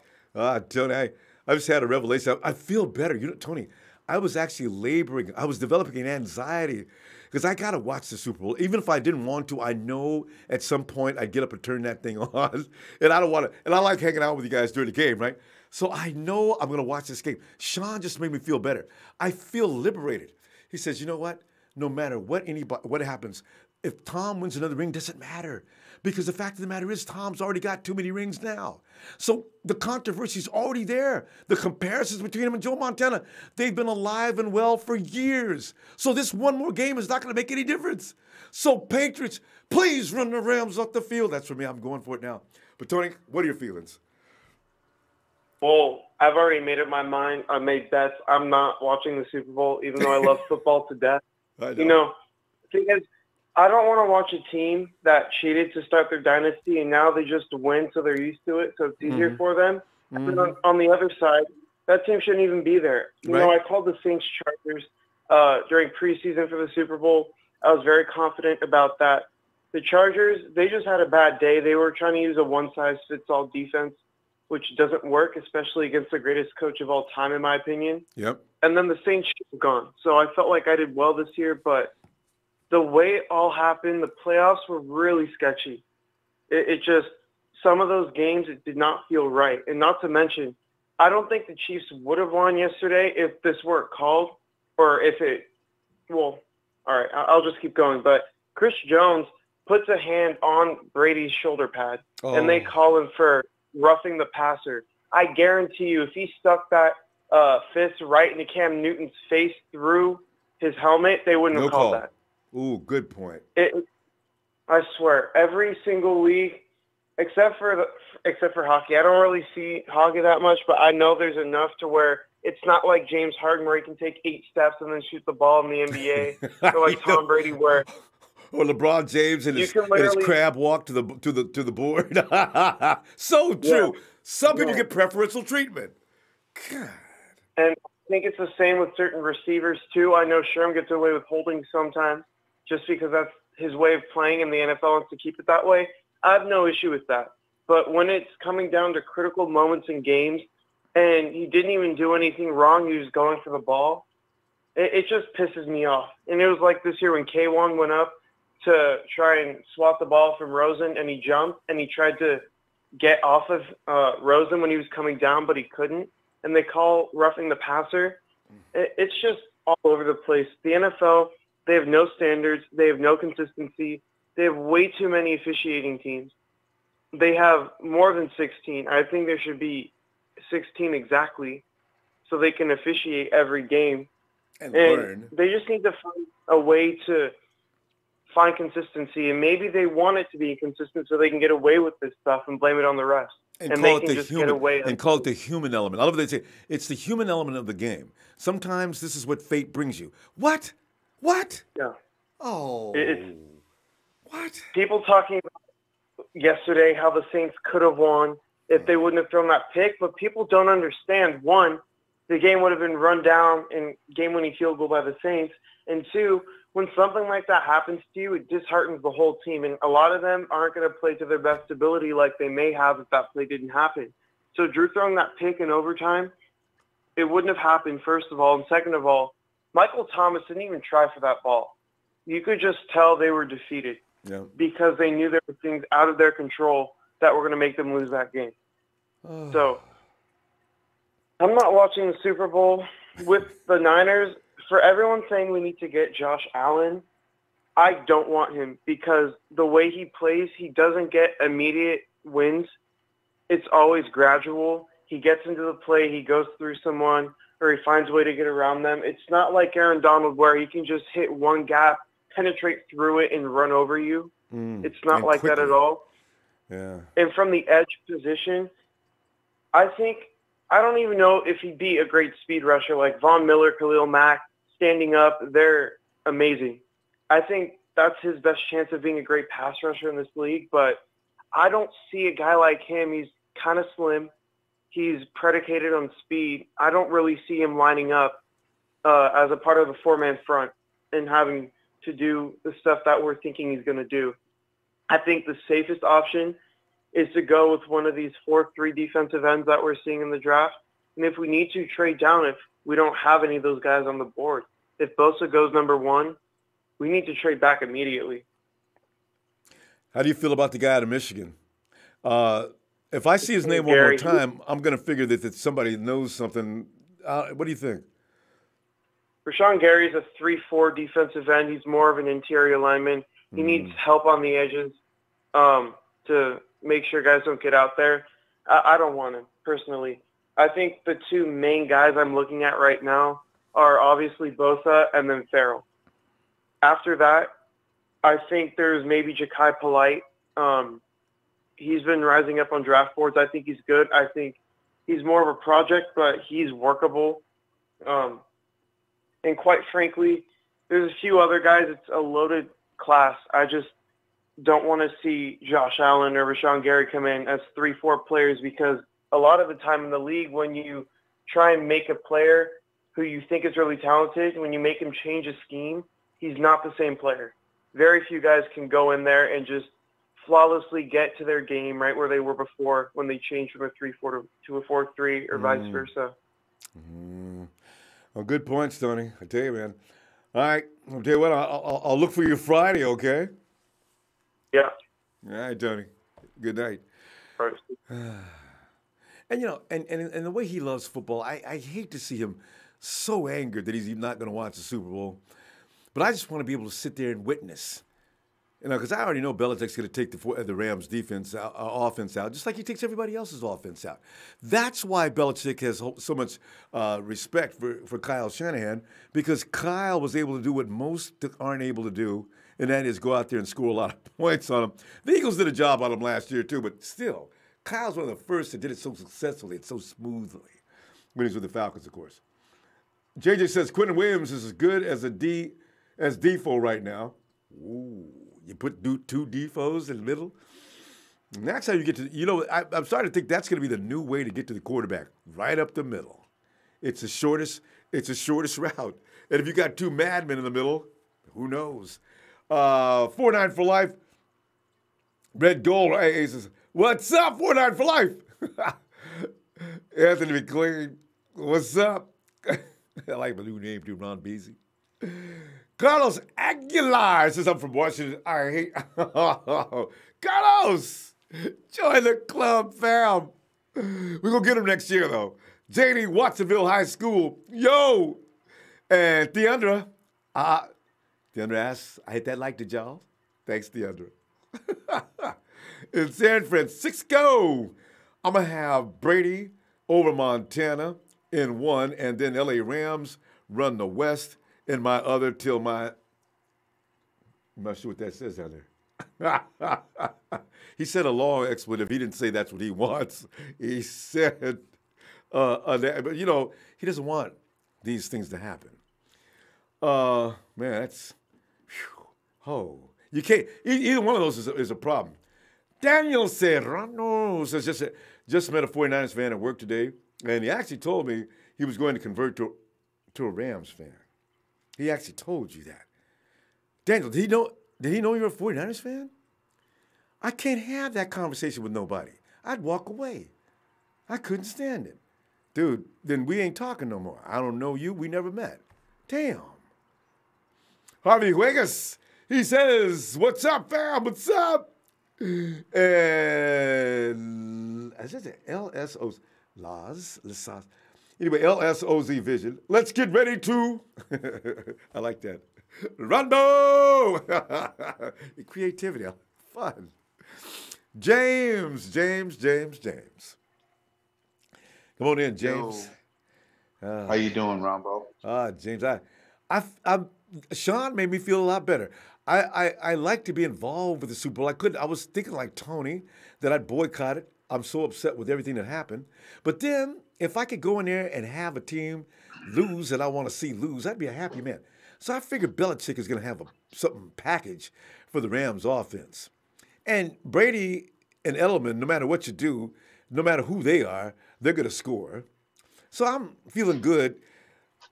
Tony, I just had a revelation. I feel better. You know, Tony, I was actually laboring. I was developing an anxiety because I got to watch the Super Bowl. Even if I didn't want to, I know at some point I'd get up and turn that thing on. And I don't want to. And I like hanging out with you guys during the game, right? So I know I'm going to watch this game. Sean just made me feel better. I feel liberated. He says, you know what? no matter what happens. If Tom wins another ring, doesn't matter. Because the fact of the matter is Tom's already got too many rings now. So the controversy's already there. The comparisons between him and Joe Montana, they've been alive and well for years. So this one more game is not going to make any difference. So Patriots, please run the Rams off the field. That's for me. I'm going for it now. But Tony, what are your feelings? Well, I've already made up my mind. I made bets. I'm not watching the Super Bowl, even though I love football to death. I know. You know, the thing is, I don't want to watch a team that cheated to start their dynasty and now they just win, so they're used to it, so it's easier for them. And on the other side, that team shouldn't even be there. You know, I called the Saints Chargers during preseason for the Super Bowl. I was very confident about that. The Chargers, they just had a bad day. They were trying to use a one-size-fits-all defense, which doesn't work, especially against the greatest coach of all time, in my opinion. Yep. And then the Saints should have gone. So I felt like I did well this year, but the way it all happened, the playoffs were really sketchy. It just, some of those games, it did not feel right. And not to mention, I don't think the Chiefs would have won yesterday if this weren't called, or if it, well, all right, I'll just keep going. But Chris Jones puts a hand on Brady's shoulder pad, and they call him for roughing the passer. I guarantee you, if he stuck that fist right into Cam Newton's face through his helmet, they wouldn't have called that. Ooh, good point. I swear, every single league, except for hockey. I don't really see hockey that much, but I know there's enough to where it's not like James Harden where he can take 8 steps and then shoot the ball in the NBA, or like Tom Brady where. Or LeBron James and his crab walk to the board. So true. Yeah. Some people get preferential treatment. God. And I think it's the same with certain receivers too. I know Sherm gets away with holding sometimes, just because that's his way of playing, and the NFL wants to keep it that way. I have no issue with that. But when it's coming down to critical moments in games, and he didn't even do anything wrong, he was going for the ball, it just pisses me off. And it was like this year when K1 went up to try and swat the ball from Rosen, and he jumped, and he tried to get off of Rosen when he was coming down, but he couldn't. And they call roughing the passer. It's just all over the place. The NFL, they have no standards. They have no consistency. They have way too many officiating teams. They have more than 16. I think there should be 16 exactly, so they can officiate every game. And learn. They just need to find a way to find consistency, and maybe they want it to be consistent so they can get away with this stuff and blame it on the refs. And call it the human element. I love what they say. It's the human element of the game. Sometimes this is what fate brings you. What? Yeah. Oh. What? People talking about yesterday how the Saints could have won if they wouldn't have thrown that pick, but people don't understand. One, the game would have been run down in game-winning field goal by the Saints, and two, when something like that happens to you, it disheartens the whole team. And a lot of them aren't going to play to their best ability like they may have if that play didn't happen. So Drew throwing that pick in overtime, it wouldn't have happened, first of all. And second of all, Nickell Thomas didn't even try for that ball. You could just tell they were defeated because they knew there were things out of their control that were going to make them lose that game. So I'm not watching the Super Bowl with the Niners. For everyone saying we need to get Josh Allen, I don't want him because the way he plays, he doesn't get immediate wins. It's always gradual. He gets into the play, he goes through someone, or he finds a way to get around them. It's not like Aaron Donald where he can just hit one gap, penetrate through it, and run over you. It's not like quickly. That at all. Yeah. And from the edge position, I don't even know if he'd be a great speed rusher like Von Miller, Khalil Mack, standing up. They're amazing. I think that's his best chance of being a great pass rusher in this league, but I don't see a guy like him. He's kind of slim. He's predicated on speed. I don't really see him lining up as a part of the four-man front and having to do the stuff that we're thinking he's going to do. I think the safest option is to go with one of these 4-3 defensive ends that we're seeing in the draft. And if we need to trade down, if we don't have any of those guys on the board, if Bosa goes number 1, we need to trade back immediately. How do you feel about the guy out of Michigan? If I see his name one more time, I'm going to figure that somebody knows something. What do you think? Rashawn Gary's a 3-4 defensive end. He's more of an interior lineman. He needs help on the edges to make sure guys don't get out there. I don't want him, personally. I think the two main guys I'm looking at right now are obviously Bosa and then Farrell. After that, I think there's maybe Ja'Kai Polite. He's been rising up on draft boards. I think he's good. I think he's more of a project, but he's workable. And quite frankly, there's a few other guys. It's a loaded class. I just don't want to see Josh Allen or Rashawn Gary come in as 3-4 players, because a lot of the time in the league, when you try and make a player who you think is really talented, when you make him change a scheme, he's not the same player. Very few guys can go in there and just flawlessly get to their game right where they were before when they changed from a 3-4 to a 4-3 or vice versa. Well, good points, Tony. I tell you, man. All right. I'll tell you what, I'll look for you Friday, okay? Yeah. All right, Tony. Good night. Right. And, you know, and the way he loves football, I hate to see him so angered that he's not going to watch the Super Bowl. But I just want to be able to sit there and witness. You know, because I already know Belichick's going to take the Rams' offense out, just like he takes everybody else's offense out. That's why Belichick has so much respect for Kyle Shanahan, because Kyle was able to do what most aren't able to do, and that is go out there and score a lot of points on them. The Eagles did a job on him last year, too, but still, Kyle's one of the first that did it so successfully and so smoothly when he was with the Falcons, of course. JJ says Quentin Williams is as good as Defoe right now. Ooh. You put two Defoes in the middle. And that's how you get to, you know, I'm starting to think that's going to be the new way to get to the quarterback, right up the middle. It's the shortest route. And if you got two madmen in the middle, who knows? 4-9 for life. Red Gold he says, what's up, 4-9 for life? Anthony McLean, what's up? I like my new name too, Ron Beasy. Carlos Aguilar says, I'm from Washington. I hate Carlos! Join the club, fam. We're going to get him next year, though. JD, Watsonville High School. Yo! And Deandra. Deandra asks, I hit that like, did y'all? Thanks, Deandra. In San Francisco, I'm going to have Brady over Montana in one, and then LA Rams run the West in my other till my, I'm not sure what that says down there. He said a long expletive. He didn't say that's what he wants. He said, but you know, he doesn't want these things to happen. Man, that's, you can't, either one of those is a problem. Daniel Serrano says, just met a 49ers fan at work today, and he actually told me he was going to convert to a Rams fan. He actually told you that. Daniel, did he know you're a 49ers fan? I can't have that conversation with nobody. I'd walk away. I couldn't stand it. Dude, then we ain't talking no more. I don't know you. We never met. Damn. Harvey Vegas, he says, what's up, fam? What's up? And I said LSOs. Anyway, LSOZ Vision. Let's get ready to, I like that. Ronbo! Creativity, fun. James. Come on in, James. How you doing, Ronbo? James, Sean made me feel a lot better. I like to be involved with the Super Bowl. I was thinking like Tony that I'd boycott it. I'm so upset with everything that happened. But then, if I could go in there and have a team lose that I want to see lose, I'd be a happy man. So I figured Belichick is going to have something package for the Rams offense. And Brady and Edelman, no matter what you do, no matter who they are, they're going to score. So I'm feeling good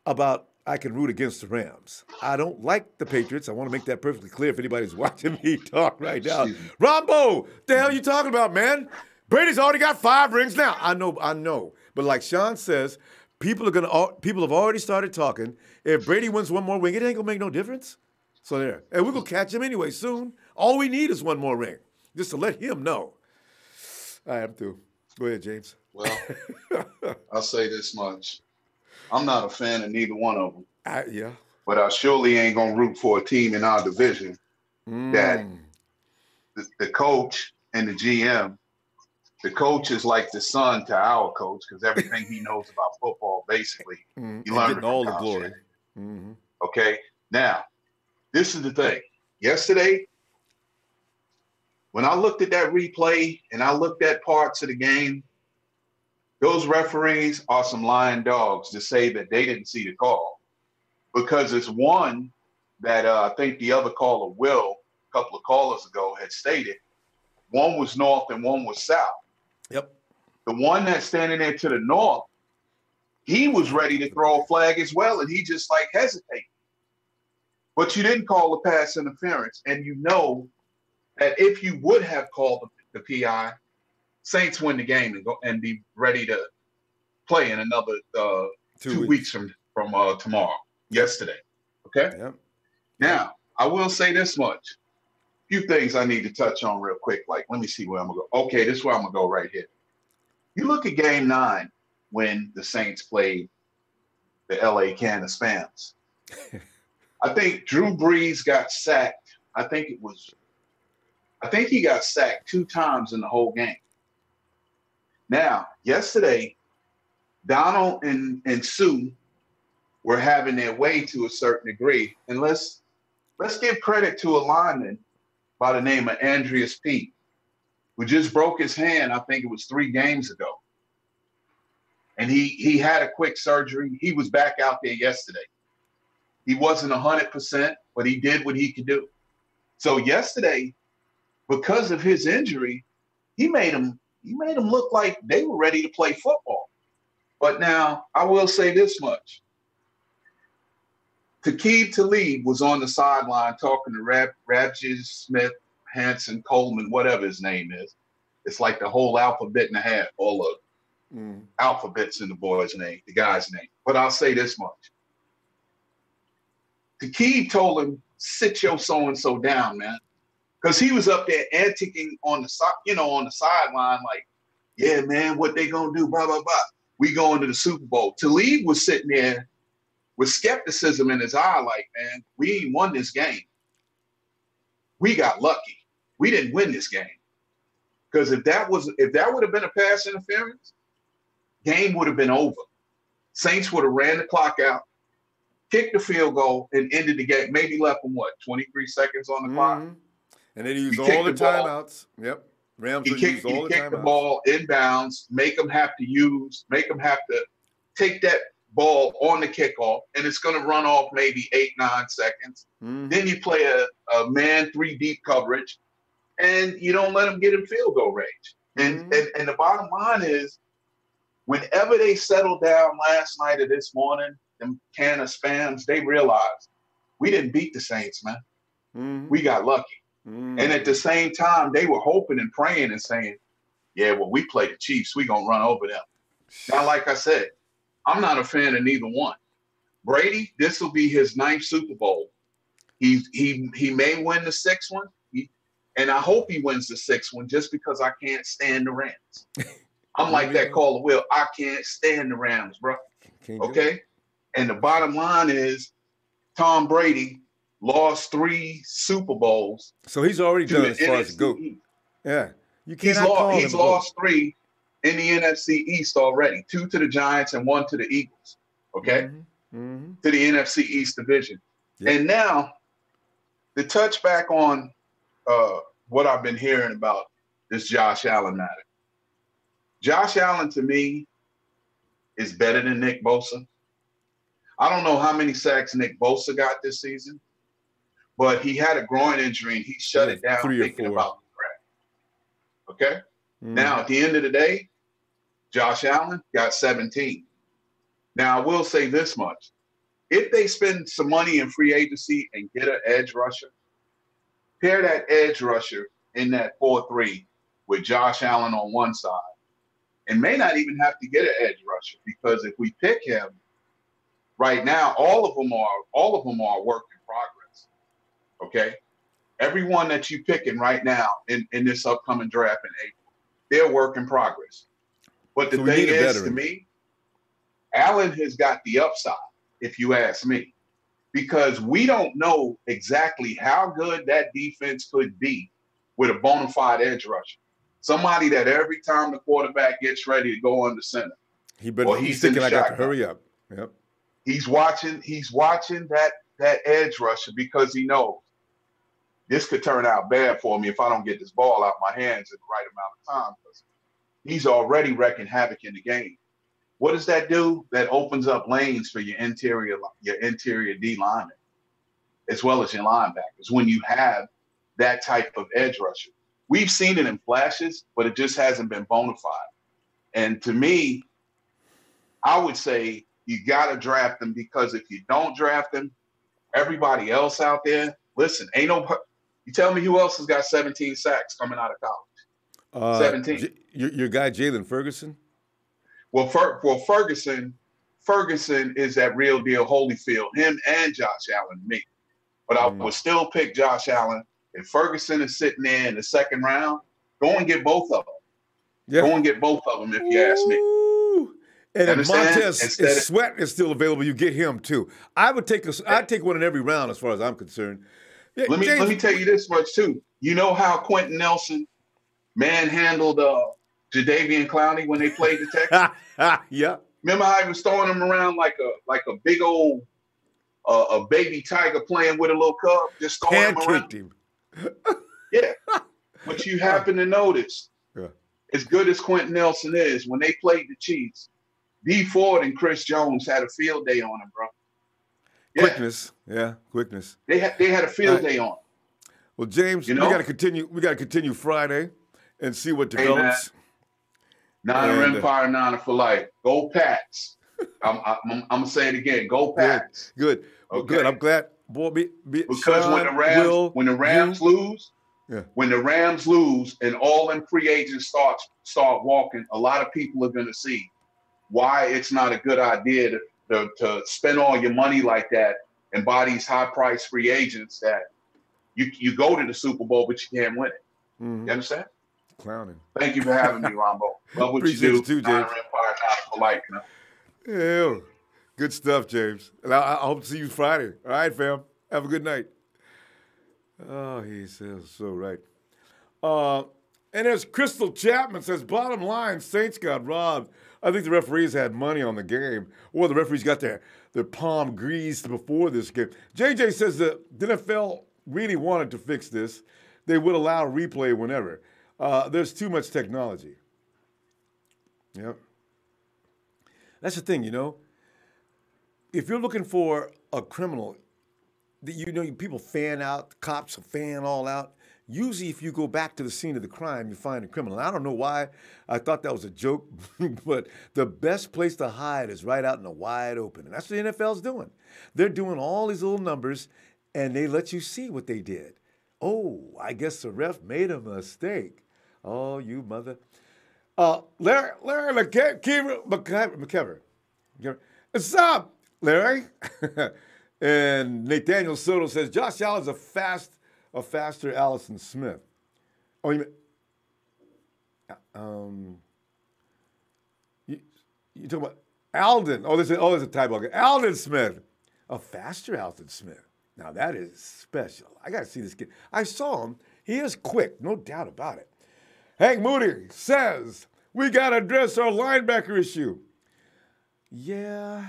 about I can root against the Rams. I don't like the Patriots. I want to make that perfectly clear if anybody's watching me talk right now. Rombo, the hell you talking about, man? Brady's already got 5 rings now. I know. But like Sean says, people have already started talking. If Brady wins one more ring, it ain't gonna make no difference. So there. And we're gonna catch him anyway soon. All we need is one more ring. Just to let him know. All right, I'm through. Go ahead, James. Well, I'll say this much. I'm not a fan of neither one of them. Yeah. But I surely ain't going to root for a team in our division that the coach and the GM, the coach is like the son to our coach because everything he knows about football, basically, he learned getting all the glory. Okay? Now, this is the thing. Yesterday, when I looked at that replay and I looked at parts of the game, those referees are some lying dogs to say that they didn't see the call. Because it's one that I think the other caller, Will, a couple of callers ago, had stated. One was north and one was south. Yep. The one that's standing there to the north, he was ready to throw a flag as well, and he just like hesitated. But you didn't call the pass interference, and you know that if you would have called the PI, Saints win the game and be ready to play in another 2 weeks from tomorrow. Yesterday. Okay? Yep. Now, I will say this much. A few things I need to touch on real quick. Like, let me see where I'm going to go. Okay, this is where I'm going to go right here. You look at Game 9 when the Saints played the LA Canvas Spams. I think Drew Brees got sacked. I think he got sacked 2 times in the whole game. Now, yesterday, Donald and Sue were having their way to a certain degree. And let's give credit to a lineman by the name of Andreas Pete, who just broke his hand, I think it was 3 games ago. And he had a quick surgery. He was back out there yesterday. He wasn't 100%, but he did what he could do. So yesterday, because of his injury, he made them look like they were ready to play football. But now I will say this much. Nickell Talib was on the sideline talking to Rabjes, Smith, Hanson, Coleman, whatever his name is. It's like the whole alphabet and a half, all of alphabets in the boy's name, the guy's name. But I'll say this much. Nickell told him, sit your so-and-so down, man. Because he was up there anticing on the sideline, like, yeah, man, what they gonna do, blah, blah, blah. We going to the Super Bowl. Talib was sitting there with skepticism in his eye, like, man, we ain't won this game. We got lucky. We didn't win this game. Because if that would have been a pass interference, game would have been over. Saints would have ran the clock out, kicked the field goal, and ended the game. Maybe left them, 23 seconds on the clock? And then he used all the timeouts. Yep. Rams would use all the timeouts. Kick the ball inbounds, make them have to take that ball on the kickoff, and it's going to run off maybe 8-9 seconds. Then you play a man 3 deep coverage, and you don't let them get in field goal range. And the bottom line is, whenever they settled down last night or this morning, them can of spams, they realized we didn't beat the Saints, man. We got lucky. And at the same time, they were hoping and praying and saying, yeah, well, we play the Chiefs. We're going to run over them. Now, like I said, I'm not a fan of neither one. Brady, this will be his 9th Super Bowl. He may win the 6th one, and I hope he wins the 6th one just because I can't stand the Rams. I'm like that caller Will. I can't stand the Rams, bro. Okay? And the bottom line is Tom Brady lost 3 Super Bowls. So he's already done as far as the GOAT. Yeah. You can't He's lost 3 in the NFC East already. 2 to the Giants and 1 to the Eagles. Okay? To the NFC East division. Yep. And now, to touch back on what I've been hearing about this Josh Allen matter. Josh Allen, to me, is better than Nick Bosa. I don't know how many sacks Nick Bosa got this season, but he had a groin injury and he shut it down thinking about the draft. Okay? Now, at the end of the day, Josh Allen got 17. Now, I will say this much. If they spend some money in free agency and get an edge rusher, pair that edge rusher in that 4-3 with Josh Allen on one side, and may not even have to get an edge rusher, because if we pick him right now, all of them are work in progress. Okay? Everyone that you picking right now in this upcoming draft in April, they're work in progress. But the thing is, to me, Allen has got the upside, if you ask me. because we don't know exactly how good that defense could be with a bona fide edge rusher. Somebody that every time the quarterback gets ready to go under center, he's thinking I got to hurry up. Yep. He's watching that edge rusher because he knows this could turn out bad for me if I don't get this ball out my hands in the right amount of time, because he's already wreaking havoc in the game. What does that do? That opens up lanes for your interior D linemen, as well as your linebackers, when you have that type of edge rusher. We've seen it in flashes, but it just hasn't been bona fide. And to me, I would say you got to draft them, because if you don't draft them, everybody else out there, listen, you tell me who else has got 17 sacks coming out of college? 17. Your guy, Jalen Ferguson? Well, Ferguson is that real deal Holyfield, him and Josh Allen, me. But I would still pick Josh Allen. If Ferguson is sitting there in the second round, go and get both of them. Yeah. Go and get both of them, if you ask me. And if Montez Sweat is still available, you get him too. I'd take one in every round as far as I'm concerned. Yeah, let me tell you this much too. You know how Quenton Nelson manhandled Jadeveon Clowney when they played the Texans? Yeah. Remember how he was throwing him around like a big old a baby tiger playing with a little cub, just throwing him around. Him. Yeah. But you happen to notice, as good as Quenton Nelson is, when they played the Chiefs, D Ford and Chris Jones had a field day on him, bro. Yeah. Quickness. They had a field day on. Well, James, we got to continue Friday and see what develops. Niner Empire, Niner for life. Go Pats. I'm gonna say it again. Go Pats. Good. Well, okay. Good. I'm glad. Boy, because Sean, when the Rams lose, and all them free agents start walking, a lot of people are gonna see why it's not a good idea to spend all your money like that and buy these high-priced free agents that you go to the Super Bowl, but you can't win it. Mm-hmm. You understand? Clowning. Thank you for having me, Ronbo. Love what Appreciate you do. Too, James. Empire, for life, Yeah, good stuff, James. And I hope to see you Friday. All right, fam. Have a good night. Oh, he says so right. And as Crystal Chapman says, bottom line, Saints got robbed. I think the referees had money on the game, or the referees got their palm greased before this game. JJ says that the NFL really wanted to fix this. They would allow replay whenever. There's too much technology. Yep. That's the thing, If you're looking for a criminal, people fan out, cops fan all out. Usually, if you go back to the scene of the crime, you find a criminal. And I don't know why I thought that was a joke, but the best place to hide is right out in the wide open. And that's what the NFL's doing. They're doing all these little numbers, and they let you see what they did. Oh, I guess the ref made a mistake. Oh, you mother. Larry McKever. What's up, Larry? And Nathaniel Soto says, Josh Allen's a faster Allison Smith. Oh, you talking about Alden? Oh, there's a typo. Alden Smith, a faster Alden Smith. Now that is special. I got to see this kid. I saw him. He is quick, no doubt about it. Hank Moody says, we got to address our linebacker issue. Yeah.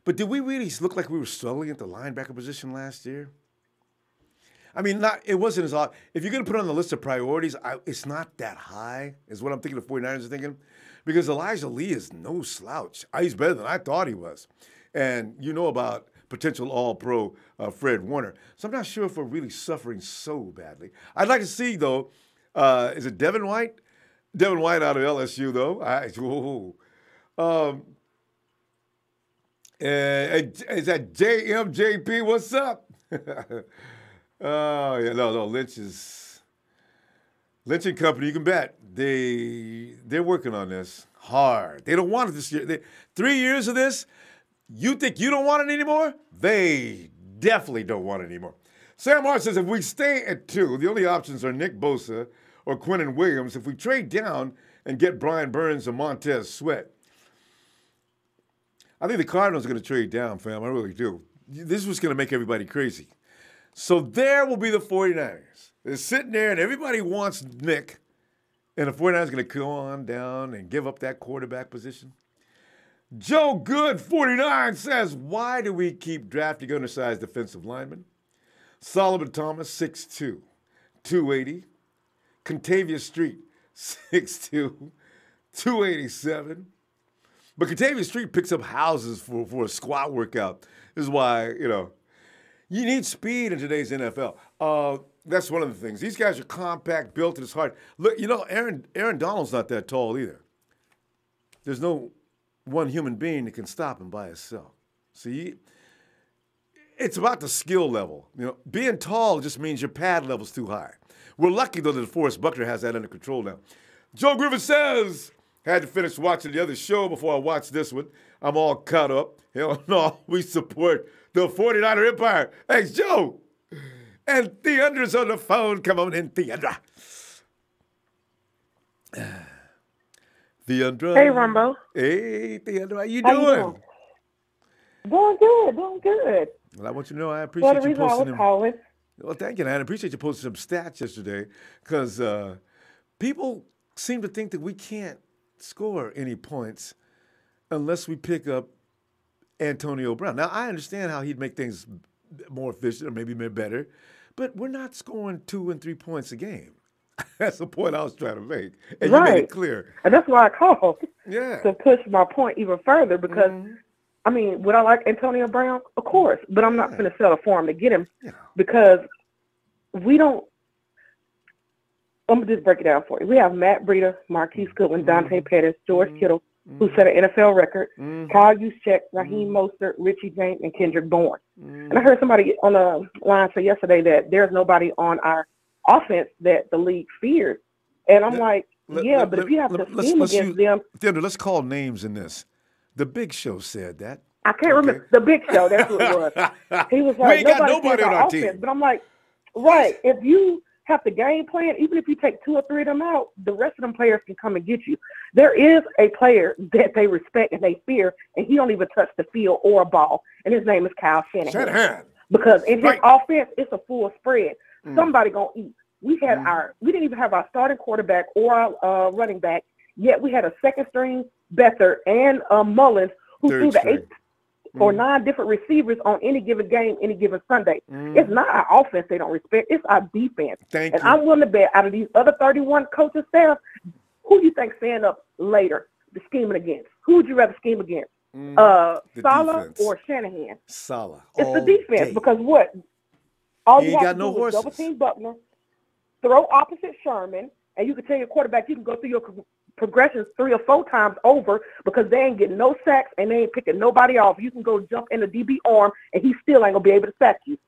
But did we really look like we were struggling at the linebacker position last year? I mean, it wasn't as odd. If you're going to put it on the list of priorities, it's not that high, is what I'm thinking the 49ers are thinking. Because Elijah Lee is no slouch. He's better than I thought he was. And you know about potential all-pro Fred Warner. So I'm not sure if we're really suffering so badly. I'd like to see, though, is it Devin White? Devin White out of LSU, though. Is that JMJP? What's up? Oh, yeah, no, Lynch and company, you can bet. They're working on this hard. They don't want it this year. 3 years of this, you think you don't want it anymore? They definitely don't want it anymore. Sam Hart says, if we stay at 2, the only options are Nick Bosa or Quentin Williams. If we trade down and get Brian Burns and Montez Sweat, I think the Cardinals are going to trade down, fam. I really do. this was going to make everybody crazy. So there will be the 49ers. They're sitting there, and everybody wants Nick, and the 49ers are going to go on down and give up that quarterback position. Joe Good, 49, says, why do we keep drafting undersized defensive linemen? Solomon Thomas, 6'2", 280. Contavious Street, 6'2", 287. But Contavious Street picks up houses for a squat workout. This is why, you need speed in today's NFL. That's one of the things. These guys are compact, built, and it's hard. Look, Aaron Donald's not that tall either. There's no one human being that can stop him by himself. See, it's about the skill level. Being tall just means your pad level's too high. We're lucky, though, that DeForest Buckner has that under control now. Joe Griffin says, had to finish watching the other show before I watched this one. I'm all caught up. Hell no, we support the 49er Empire. Thanks, Joe. And Theandra's on the phone. Come on in, Theandra. Theandra. Hey, Ronbo. Hey, Theandra. How you doing? Doing good. Well, I want you to know I appreciate you posting them. Calling. Well, thank you, and I appreciate you posting some stats yesterday because people seem to think that we can't score any points unless we pick up Antonio Brown. Now, I understand how he'd make things more efficient or maybe better, but we're not scoring 2 and 3 points a game. That's the point I was trying to make, and you made it clear. And that's why I called to push my point even further because, I mean, would I like Antonio Brown? Of course, but I'm not going to settle for him to get him because we don't. I'm going to just break it down for you. We have Matt Breida, Marquise Goodwin, Dante Pettis, George Kittle, who set an NFL record, Kyle Juszczyk, Raheem Mostert, Richie James, and Kendrick Bourne. And I heard somebody on the line say yesterday that there's nobody on our offense that the league fears. And I'm but if you have to scheme against them. Theater, let's call names in this. The Big Show said that. I can't remember. The Big Show, that's what it was. He was like, we ain't got nobody on our team. But I'm like, right, if you have the game plan, even if you take 2 or 3 of them out, the rest of them players can come and get you. There is a player that they respect and they fear, and he don't even touch the field or a ball, and his name is Kyle Shanahan. Because in his offense, it's a full spread. Somebody gonna eat. We didn't even have our starting quarterback or our running back, yet we had a second string Beathard and Mullins who threw the 8 or 9 different receivers on any given game, any given Sunday. It's not our offense they don't respect, it's our defense. And I'm willing to bet out of these other 31 coaching staff, who do you think stand up later to scheming against? Who would you rather scheme against? Saleh or Shanahan? Saleh. It's the defense because what? All you have to do is double team Buckner, throw opposite Sherman, and you can tell your quarterback you can go through your progressions 3 or 4 times over because they ain't getting no sacks and they ain't picking nobody off. You can go jump in the DB arm and he still ain't gonna be able to sack you.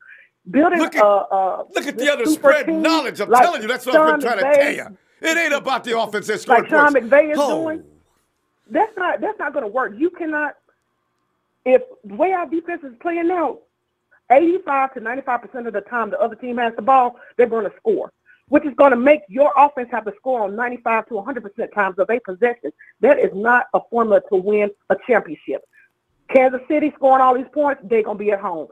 Building look at the other spread team, knowledge. I'm telling you, that's what I've been trying to tell you. It ain't about the offense that scored like Sean McVay is doing. That's not gonna work. You cannot. If the way our defense is playing now, 85 to 95% of the time the other team has the ball, they're going to score, which is going to make your offense have to score on 95 to 100% times of their possession. That is not a formula to win a championship. Kansas City scoring all these points, they're going to be at home.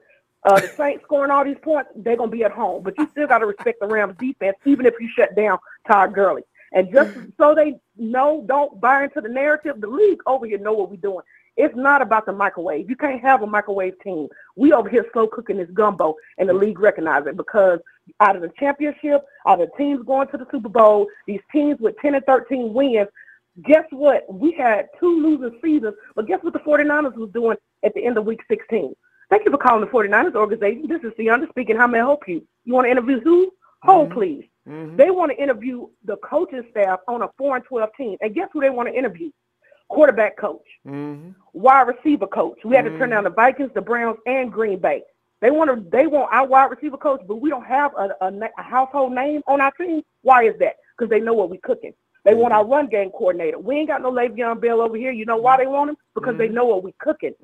The Saints scoring all these points, they're going to be at home. But you still got to respect the Rams defense, even if you shut down Todd Gurley. And just so they know, don't buy into the narrative, the league over here know what we're doing. It's not about the microwave. You can't have a microwave team. We over here slow cooking this gumbo, and the league recognize it because out of the championship, out of the teams going to the Super Bowl, these teams with 10 and 13 wins, guess what? We had 2 losing seasons, but guess what the 49ers was doing at the end of week 16? Thank you for calling the 49ers organization. This is Theandra speaking. How may I help you? You want to interview who? Hold, please. They want to interview the coaching staff on a 4-12 team. And guess who they want to interview? Quarterback coach, wide receiver coach. We had to turn down the Vikings, the Browns, and Green Bay. They want our wide receiver coach, but we don't have a household name on our team. Why is that? Because they know what we're cooking. They want our run game coordinator. We ain't got no Le'Veon Bell over here. You know why they want him? Because they know what we're cooking.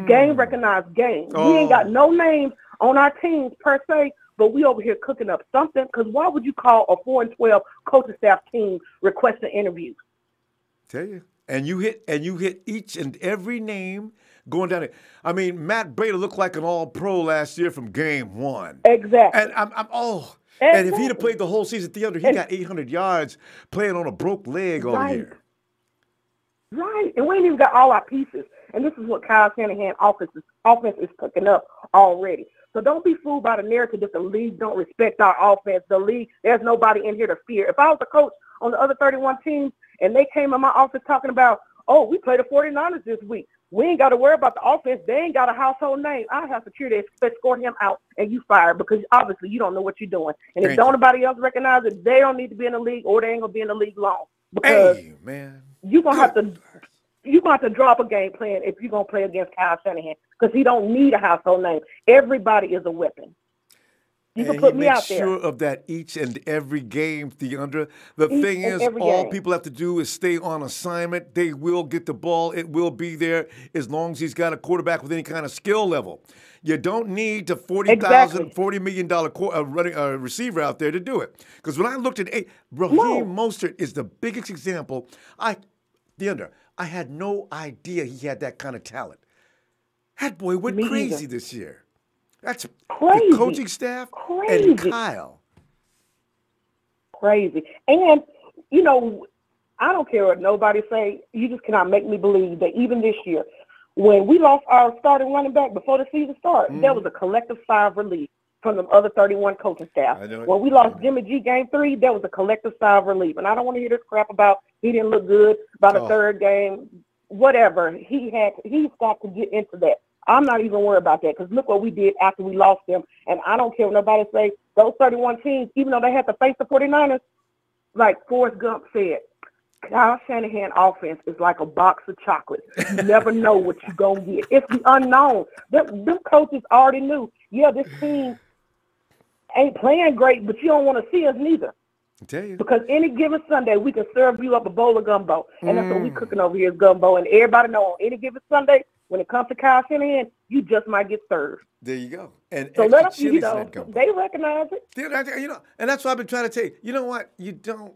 Game recognized game. We ain't got no names on our teams per se, but we over here cooking up something. Because why would you call a 4-12 coaching staff team requesting interviews? Tell you. And you hit each and every name going down there. I mean, Matt Brady looked like an all-pro last year from game 1. Exactly. And and if he'd have played the whole season, he got 800 yards playing on a broke leg all year. Right. And we ain't even got all our pieces. And this is what Kyle Shanahan offense is cooking up already. So don't be fooled by the narrative that the league don't respect our offense. The league, there's nobody in here to fear. If I was a coach on the other 31 teams and they came in my office talking about, oh, we played the 49ers this week, we ain't got to worry about the offense. They ain't got a household name. I have security escort him out and you fired because obviously you don't know what you're doing. And if nobody else recognize it, they don't need to be in the league or they ain't going to be in the league long. Because you're going to have to drop a game plan if you're going to play against Kyle Shanahan because he don't need a household name. Everybody is a weapon. You can put me out there. Sure of that each and every game, Theandra. The thing is, all people have to do is stay on assignment. They will get the ball. It will be there as long as he's got a quarterback with any kind of skill level. You don't need a $40 million running receiver out there to do it. Because when I looked at Raheem Mostert is the biggest example. Theandra, I had no idea he had that kind of talent. That boy went crazy this year. That's crazy. The coaching staff and Kyle. Crazy. And, I don't care what nobody say. You just cannot make me believe that even this year, when we lost our starting running back before the season started, there was a collective sigh of relief from the other 31 coaching staff. When we lost Jimmy G game 3, there was a collective sigh of relief. And I don't want to hear this crap about he didn't look good about the third game, whatever. He's got to get into that. I'm not even worried about that because look what we did after we lost them. And I don't care what nobody say. Those 31 teams, even though they had to face the 49ers, like Forrest Gump said, Kyle Shanahan offense is like a box of chocolates. You never know what you're going to get. It's the unknown. Them coaches already knew, this team ain't playing great, but you don't want to see us neither. I tell you. Because any given Sunday, we can serve you up a bowl of gumbo. And that's what we cooking over here is gumbo. And everybody know on any given Sunday, when it comes to Kyle Shanahan, you just might get served. There you go. And so let them, they recognize it. And that's what I've been trying to tell you. You know what? You don't.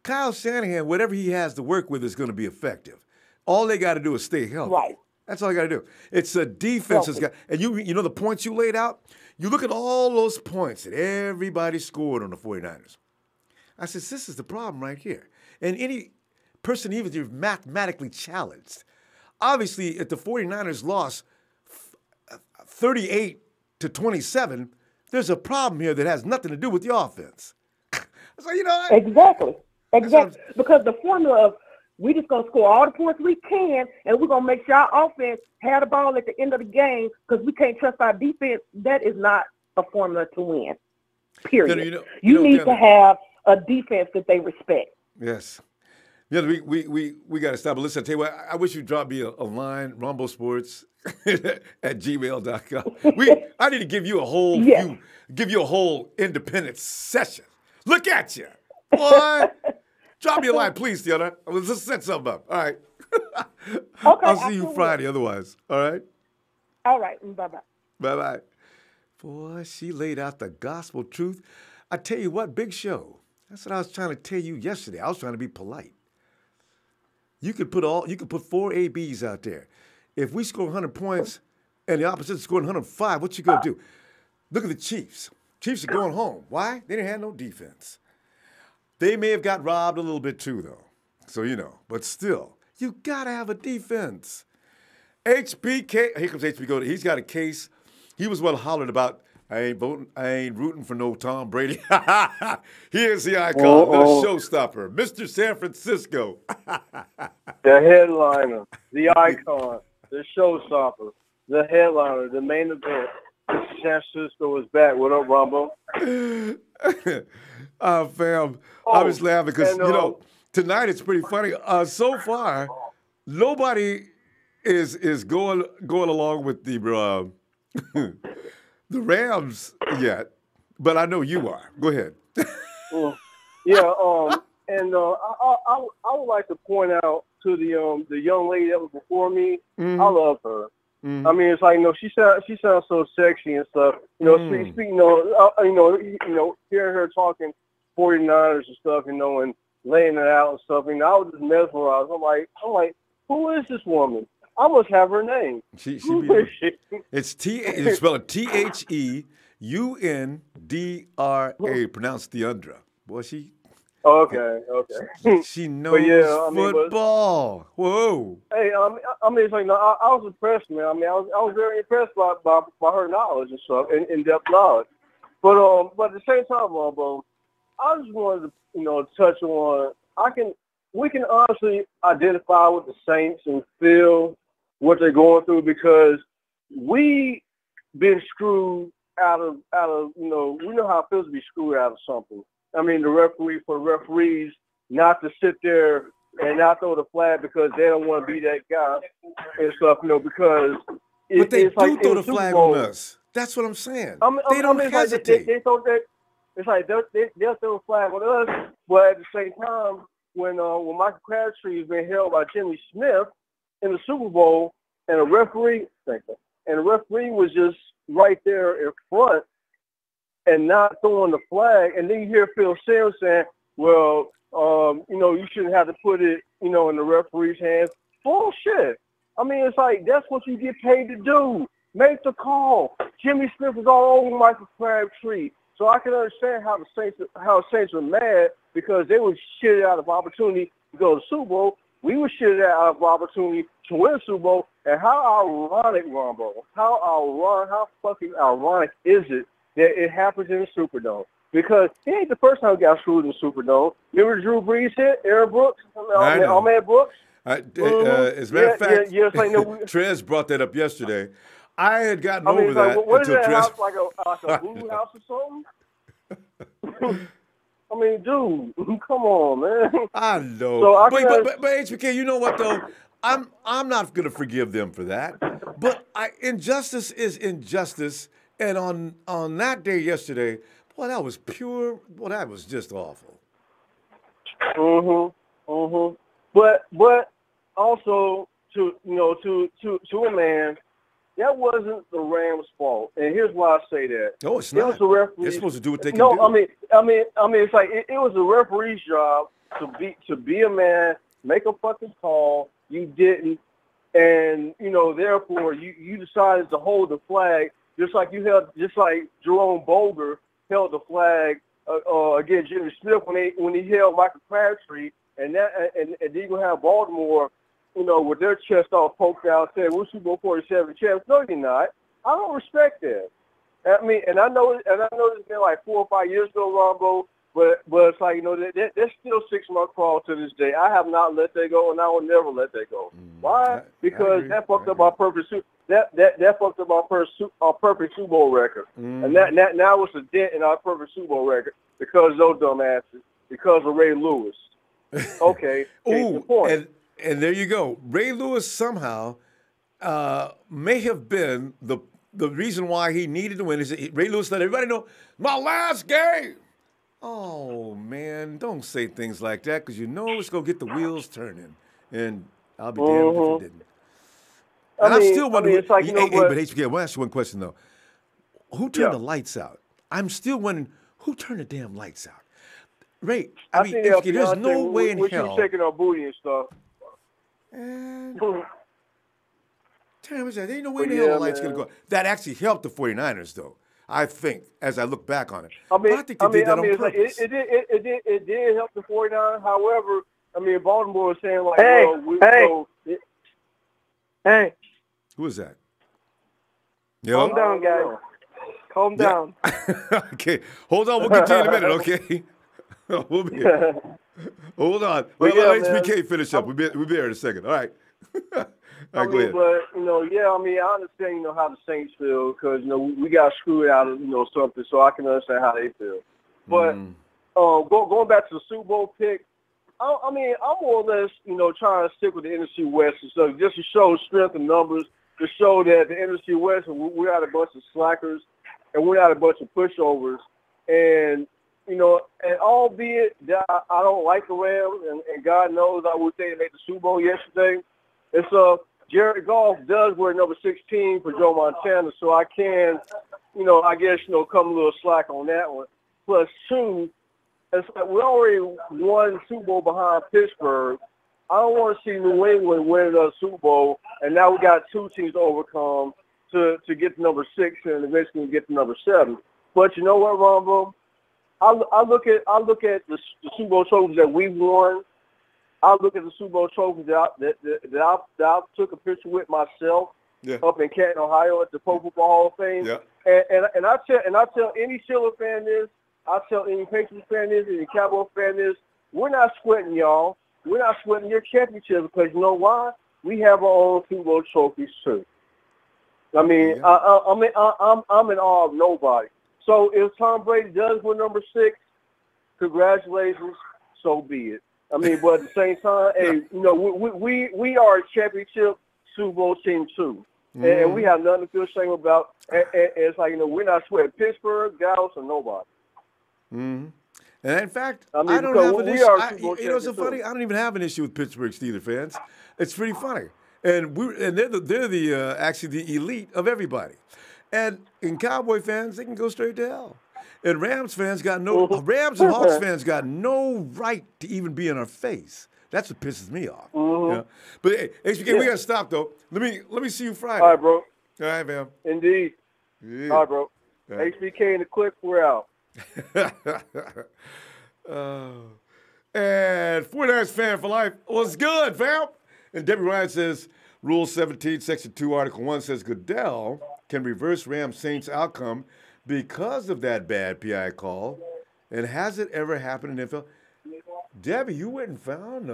Kyle Shanahan, whatever he has to work with is going to be effective. All they got to do is stay healthy. Right. That's all they got to do. It's a defense that's got. And you know the points you laid out? You look at all those points that everybody scored on the 49ers. I said, this is the problem right here. And any person, even if you're mathematically challenged, obviously, if the 49ers lost 38-27, there's a problem here that has nothing to do with the offense. So, Exactly. Because the formula of we just going to score all the points we can, and we're going to make sure our offense had the ball at the end of the game because we can't trust our defense, that is not a formula to win, period. You need to have a defense that they respect. Yes. Yeah, we got to stop. But listen, I tell you what, I wish you'd drop me a line, Ronbo Sports at gmail.com. I need to give you a whole give you a whole independent session. Look at you. Boy. Drop me a line, please, Theodore. Let's just set something up. All right. Okay. I'll see you Friday otherwise. All right? All right. Bye-bye. Bye-bye. Boy, she laid out the gospel truth. I tell you what, big show. That's what I was trying to tell you yesterday. I was trying to be polite. You could put 4 ABs out there. If we score 100 points and the opposition scored 105, what you gonna do? Look at the Chiefs. Chiefs are going home. Why? They didn't have no defense. They may have got robbed a little bit too, though. So, but still, you gotta have a defense. HBK, here comes HBK. He's got a case. He was well hollered about. I ain't rooting for no Tom Brady. Here's the icon, the showstopper, Mr. San Francisco. The headliner, the icon, the showstopper, the headliner, the main event. Mr. San Francisco is back. What up, Ronbo? Fam, I was laughing because, tonight it's pretty funny. So far, nobody is going along with the the Rams yet, but I know you are. Go ahead. And I would like to point out to the young lady that was before me. I love her. I mean, it's like she sounds so sexy and stuff. Speaking, hearing her talking 49ers and stuff, and laying it out and stuff. And I was just mesmerized. I'm like, who is this woman? I must have her name. It's you spell it THEUNDRA. Pronounced Deandra. Boy, she. Okay. She knows football. Whoa. Hey, I mean, it's like, no, I was impressed, man. I mean, I was very impressed by her knowledge and stuff, in-depth knowledge. But at the same time, Ronbo, I just wanted to, touch on. We can honestly identify with the Saints and feel what they're going through because we been screwed out of we know how it feels to be screwed out of something. I mean, for the referees not to sit there and not throw the flag because they don't want to be that guy and stuff, because but they it's like throw the flag on us. That's what I'm saying. They don't hesitate. They throw that. It's like they'll throw a flag on us, but at the same time, when Michael Crabtree has been held by Jimmy Smith in the Super Bowl, and a referee was just right there in front and not throwing the flag, and then you hear Phil Simms saying, "Well, you shouldn't have to put it, in the referee's hands." Bullshit. I mean, it's like that's what you get paid to do. Make the call. Jimmy Smith was all over Michael Crabtree. So I can understand how the Saints were mad because they were shitted out of opportunity to go to the Super Bowl. We were shitted out of opportunity to win the Super Bowl. And how ironic, Ronbo, how fucking ironic is it that it happens in the Superdome? Because it ain't the first time we got screwed in the Superdome. Remember Drew Brees hit Aaron Brooks? Ahmed Brooks? As a matter of fact, Trez brought that up yesterday. I had gotten over that. What is that house, like a voodoo house or something? I mean, dude, come on, man. I know. So but HBK, you know what though? I'm not gonna forgive them for that. But injustice is injustice, and on that day yesterday, boy, that was pure. Boy, that was just awful. But also to a man. That wasn't the Rams' fault, and here's why I say that. No, it's not. It was the referee. They're supposed to do what they can do. No, I mean, it's like it was the referee's job to be a man, make a fucking call. You didn't, and therefore you decided to hold the flag, just like Jerome Boger held the flag against Jimmy Smith when he held Michael Crabtree, and then you gonna have Baltimore. With their chest all poked out, saying we're Super Bowl 47 champs. No, you're not. I don't respect that. I mean, and I know this been like 4 or 5 years ago, Ronbo, but it's like there's still 6 month crawl to this day. I have not let that go, and I will never let that go. Why? Because that fucked up our perfect that fucked up our perfect Super Bowl record, and now it's a dent in our perfect Super Bowl record because of those dumbasses, because of Ray Lewis. Okay, case in point. And there you go. Ray Lewis somehow may have been the reason why he needed to win. Is Ray Lewis let everybody know, my last game. Oh, man, don't say things like that because it's going to get the wheels turning. And I'll be damned if it didn't. And I'm still wondering. It's like, but HBK, I want to ask you one question, though. Who turned the lights out? I'm still wondering, who turned the damn lights out? Ray, I mean, HBK, there's no way in hell. We're taking our booty and stuff. And there ain't no way the hell the light's going to go. That actually helped the 49ers, though, I think, as I look back on it. I think they did that on purpose. It did help the 49ers. However, Baltimore was saying, like, hey. Who is that? Calm down, guys. Calm down. Okay. Hold on. We'll continue in a minute, okay? We'll be here. Hold on. Let HBK finish up. We'll be here in a second. All right. All right, go ahead. But, I understand, how the Saints feel because, we got screwed out of, something, so I can understand how they feel. But going back to the Super Bowl pick, I'm more or less, trying to stick with the NFC West and stuff just to show strength in numbers, to show that the NFC West, we're not a bunch of slackers and we're not a bunch of pushovers. And, and albeit that I don't like the Rams, and God knows I would say they made the Super Bowl yesterday. And so Jared Goff does wear number 16 for Joe Montana, so I can, come a little slack on that one. Plus, two, it's like we already won the Super Bowl behind Pittsburgh. I don't want to see New England win another Super Bowl, and now we got two teams to overcome to get to number 6 and eventually get to number 7. But you know what, Ronbo? I look at the Super Bowl trophies that we won. I look at the Super Bowl trophies that I took a picture with myself up in Canton, Ohio, at the Pro Football Hall of Fame. Yeah. And I tell any Steelers fan this, I tell any Patriots fan this, any Cowboys fan this, we're not sweating y'all. We're not sweating your championship because you know why? We have our own Super Bowl trophies too. I mean, I'm in awe of nobody. So if Tom Brady does win number 6, congratulations. So be it. I mean, but at the same time, hey, you know, we are a championship Super Bowl team too, and we have nothing to feel ashamed about. And it's like, you know, we're not sweating Pittsburgh, Dallas, or nobody. Mm-hmm. And in fact, I mean, don't have an issue. You know, it's so too. funny. I don't even have an issue with Pittsburgh Steelers fans. It's pretty funny, and they're actually the elite of everybody. And in Cowboy fans, they can go straight to hell. And Rams fans got Rams and Hawks fans got no right to even be in our face. That's what pisses me off. You know? But hey, HBK, we gotta stop though. Let me see you Friday. All right, bro. All right, man. Indeed. Yeah. All right, bro. All right. HBK and the Click, we're out. And 49ers fan for life. What's good, fam? And Debbie Ryan says, Rule 17, Section 2, Article 1 says Goodell can reverse Rams Saints outcome because of that bad PI call. And has it ever happened in NFL? Debbie, you went and found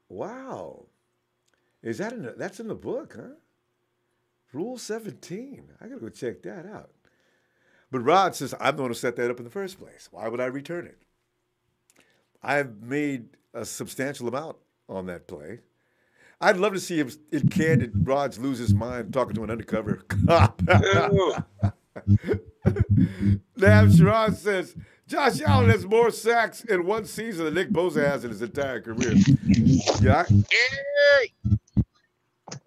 wow. Is that that's in the book, huh? Rule 17. I gotta go check that out. But Rod says, I'm the one who set that up in the first place. Why would I return it? I've made a substantial amount on that play. I'd love to see if it candid Rod's lose his mind talking to an undercover cop. Damn, Sharon says, Josh Allen has more sacks in one season than Nick Bosa has in his entire career. Yeah.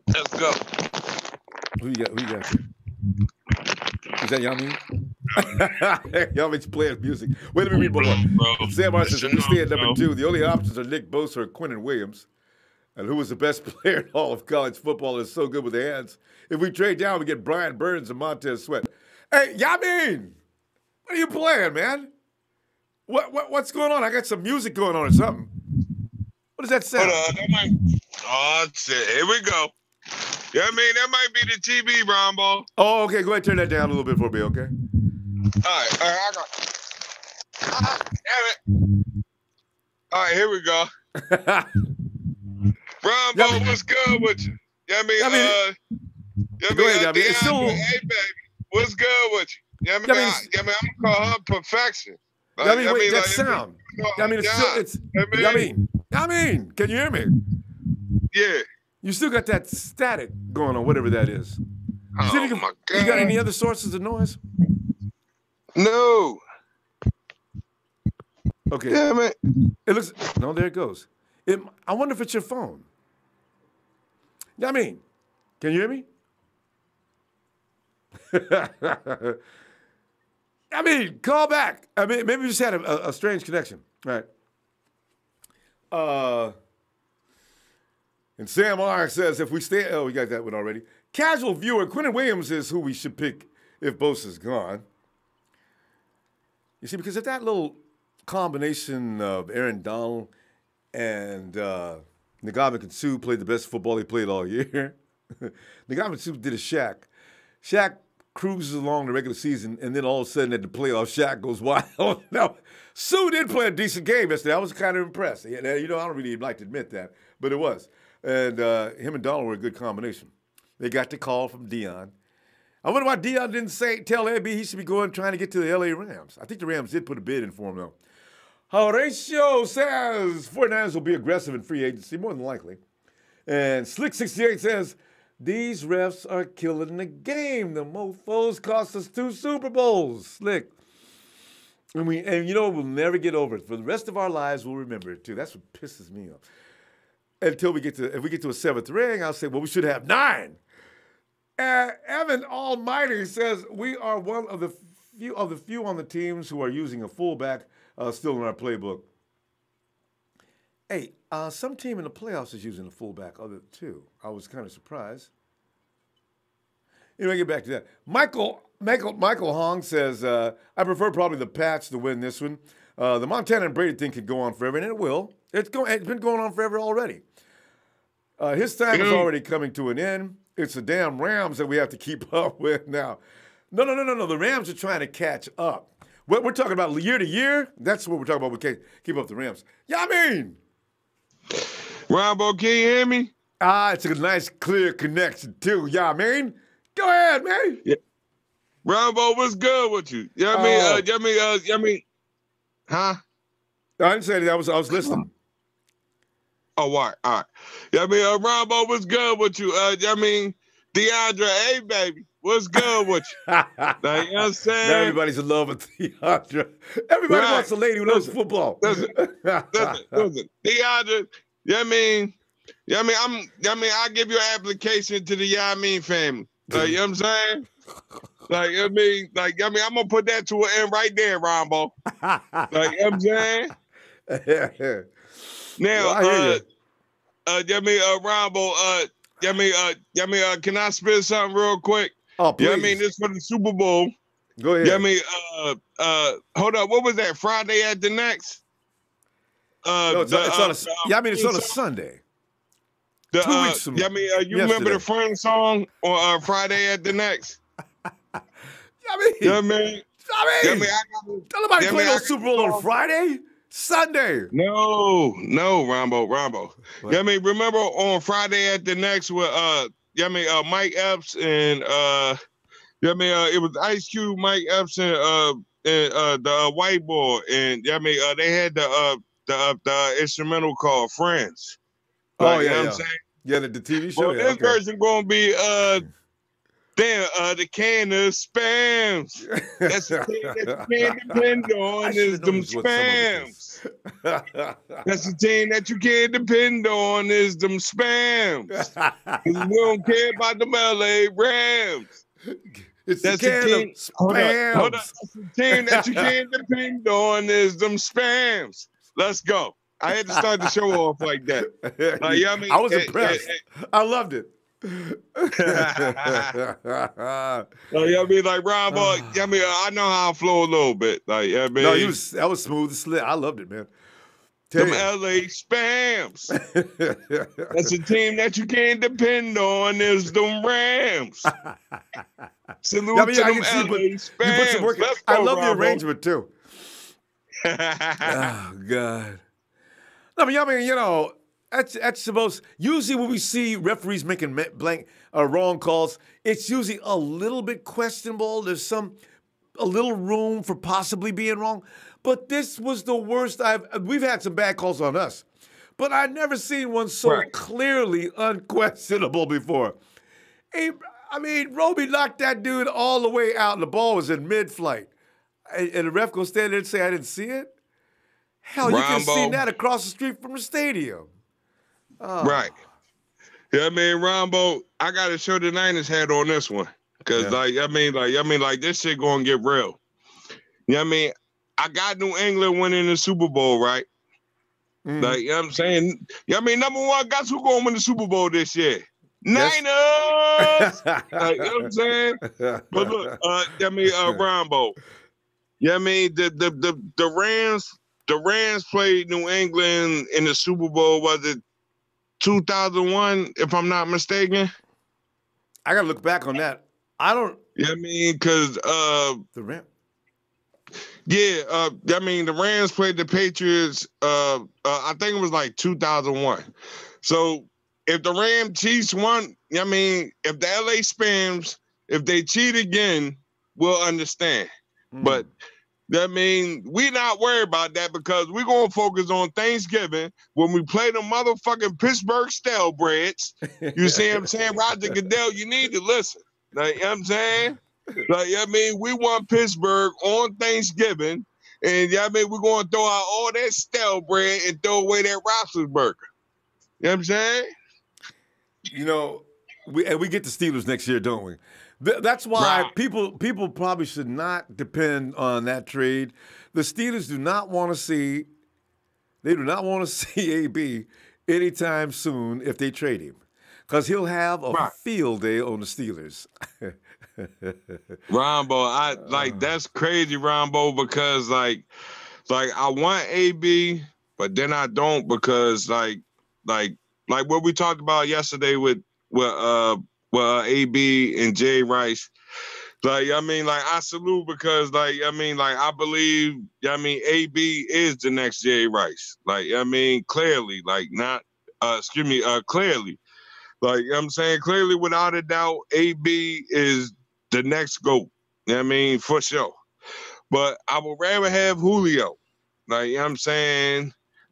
Let's go. Who you got here? Is that Yami? Yami's playing music. Wait, let me read one more. Sam Martin says, if we stay at number 2, the only options are Nick Bosa or Quentin Williams. And who was the best player in all of college football is so good with the hands. If we trade down, we get Brian Burns and Montez Sweat. Hey, Yamin, what are you playing, man? What's going on? I got some music going on or something. What does that sound? Oh, shit. Here we go. Yeah, I mean, that might be the TV, Ronbo. Oh, okay. Go ahead and turn that down a little bit for me, okay? All right, I got damn it. All right, here we go. Ronbo, what's good with you? Yeah, I mean, go ahead, it's still... Hey, baby, what's good with you? Yeah, I mean, I'm gonna call her perfection. Like, I mean, that sound. I mean, I mean, can you hear me? Yeah. You still got that static going on, whatever that is. Oh, my God. You got any other sources of noise? No. Okay. Yeah, man. It looks. No, there it goes. I wonder if it's your phone. I mean, can you hear me? I mean, call back. I mean, maybe we just had a strange connection. All right. And Sam R. says, if we stay... Oh, we got that one already. Casual viewer, Quentin Williams is who we should pick if Bosa's gone. You see, because if that little combination of Aaron Donald and Ndamukong Suh played the best football he played all year. Ndamukong Suh did a Shaq. Shaq cruises along the regular season, and then all of a sudden at the playoffs, Shaq goes wild. Now, Suh did play a decent game yesterday. I was kind of impressed. You know, I don't really like to admit that, but it was. And him and Donald were a good combination. They got the call from Dion. I wonder why Dion didn't tell AB he should be trying to get to the L.A. Rams. I think the Rams did put a bid in for him, though. Horatio says 49ers will be aggressive in free agency, more than likely. And Slick68 says, these refs are killing the game. The mofos cost us 2 Super Bowls. Slick. And you know, we'll never get over it. For the rest of our lives, we'll remember it, too. That's what pisses me off. Until if we get to a 7th ring, I'll say, well, we should have 9. Evan Almighty says, we are one of the few on the teams who are using a fullback still in our playbook. Hey, some team in the playoffs is using a fullback too. I was kind of surprised. Anyway, get back to that. Michael Hong says, I prefer probably the Pats to win this one. The Montana and Brady thing could go on forever, and it will. It's been going on forever already. His time is already coming to an end. It's the damn Rams that we have to keep up with now. No. The Rams are trying to catch up. What we're talking about year to year, that's what we're talking about. We can't keep up the Rams. Yeah, I mean. Ronbo, can you hear me? It's a nice, clear connection, too. Yeah, I mean. Go ahead, man. Yeah. Ronbo, what's good with you? Yeah, I mean, huh? I didn't say that. I was listening. Oh, all right. Yeah, I mean, Ronbo, what's good with you? I mean, DeAndre, hey, baby, what's good with you? Like, you know what I'm saying? Now everybody's in love with DeAndre. Everybody wants a lady who knows football. Listen, DeAndre, I give you an application to the Yamin family. Like, you know what I'm saying? Like, I'm gonna put that to an end right there, Ronbo. Like, you know what I'm saying? Now, Ronbo, can I spit something real quick? Oh, please. Yeah, I mean, this for the Super Bowl. Go ahead. Yeah, I mean, hold up, what was that? Friday at the next? No, it's on a Sunday. 2 weeks from you remember the Friends song on Friday at the next? Don't nobody play no Super Bowl on Friday? Sunday. No, Ronbo. Yeah, I mean, remember on Friday at the next with Mike Epps and it was Ice Cube, Mike Epps, and the white boy, and they had the instrumental called Friends. Oh, you know what I'm saying? Yeah, the TV show. Well, this version gonna be the can of spams. That's the thing that you can't depend on is them spams. That's the thing that you can't depend on is them spams. 'Cause we don't care about them LA Rams. It's the can of spams. Hold on. That's the thing that you can't depend on is them spams. Let's go. I had to start the show off like that. I was impressed. I loved it. Like Ronbo, I know how I flow a little bit. Like, no, that was smooth and slick. I loved it, man. Them LA Spams. That's a team that you can't depend on is them Rams. Salute to them LA Spams. You put some work. I love the arrangement too. Oh God. I mean, that's the most. Usually, when we see referees making wrong calls, it's usually a little bit questionable. There's a little room for possibly being wrong. But this was the worst we've had some bad calls on us, but I've never seen one so clearly unquestionable before. Hey, I mean, Robey knocked that dude all the way out, and the ball was in mid-flight. And the ref gonna stand there and say, I didn't see it? Hell, you can see that across the street from the stadium. Oh. Right. Yeah, I mean, Ronbo, I got to show the Niners hat on this one. Because, this shit going to get real. You know what I mean? I got New England winning the Super Bowl, right? Mm. Like, you know what I'm saying? Yeah, I mean, number one, guess who going to win the Super Bowl this year? Yes. Niners! Like, you know what I'm saying? But look, Ronbo. Yeah, I mean, the Rams played New England in the Super Bowl, was it 2001, if I'm not mistaken? I got to look back on that. I don't. Yeah, I mean, because the Rams. Yeah, I mean, the Rams played the Patriots, I think it was like 2001. So if the Chiefs won, I mean, if the LA Spams, if they cheat again, we'll understand. But I mean, we not worried about that because we're going to focus on Thanksgiving when we play the motherfucking Pittsburgh Stalebreds. You see what I'm saying? Roger Goodell, you need to listen. Like, you know what I'm saying? Like, I mean, we want Pittsburgh on Thanksgiving, and I mean, we're going to throw out all that stale bread and throw away that Roethlisberger. You know what I'm saying? We get the Steelers next year, don't we? That's why Right. people probably should not depend on that trade. The Steelers do not want to see AB anytime soon if they trade him, because he'll have a Right. field day on the Steelers. Ronbo, that's crazy, Ronbo, because like I want AB, but then I don't because like what we talked about yesterday with AB and Jay Rice. I salute because I believe AB is the next Jay Rice. Clearly, clearly. Clearly without a doubt, AB is the next GOAT. For sure. But I would rather have Julio.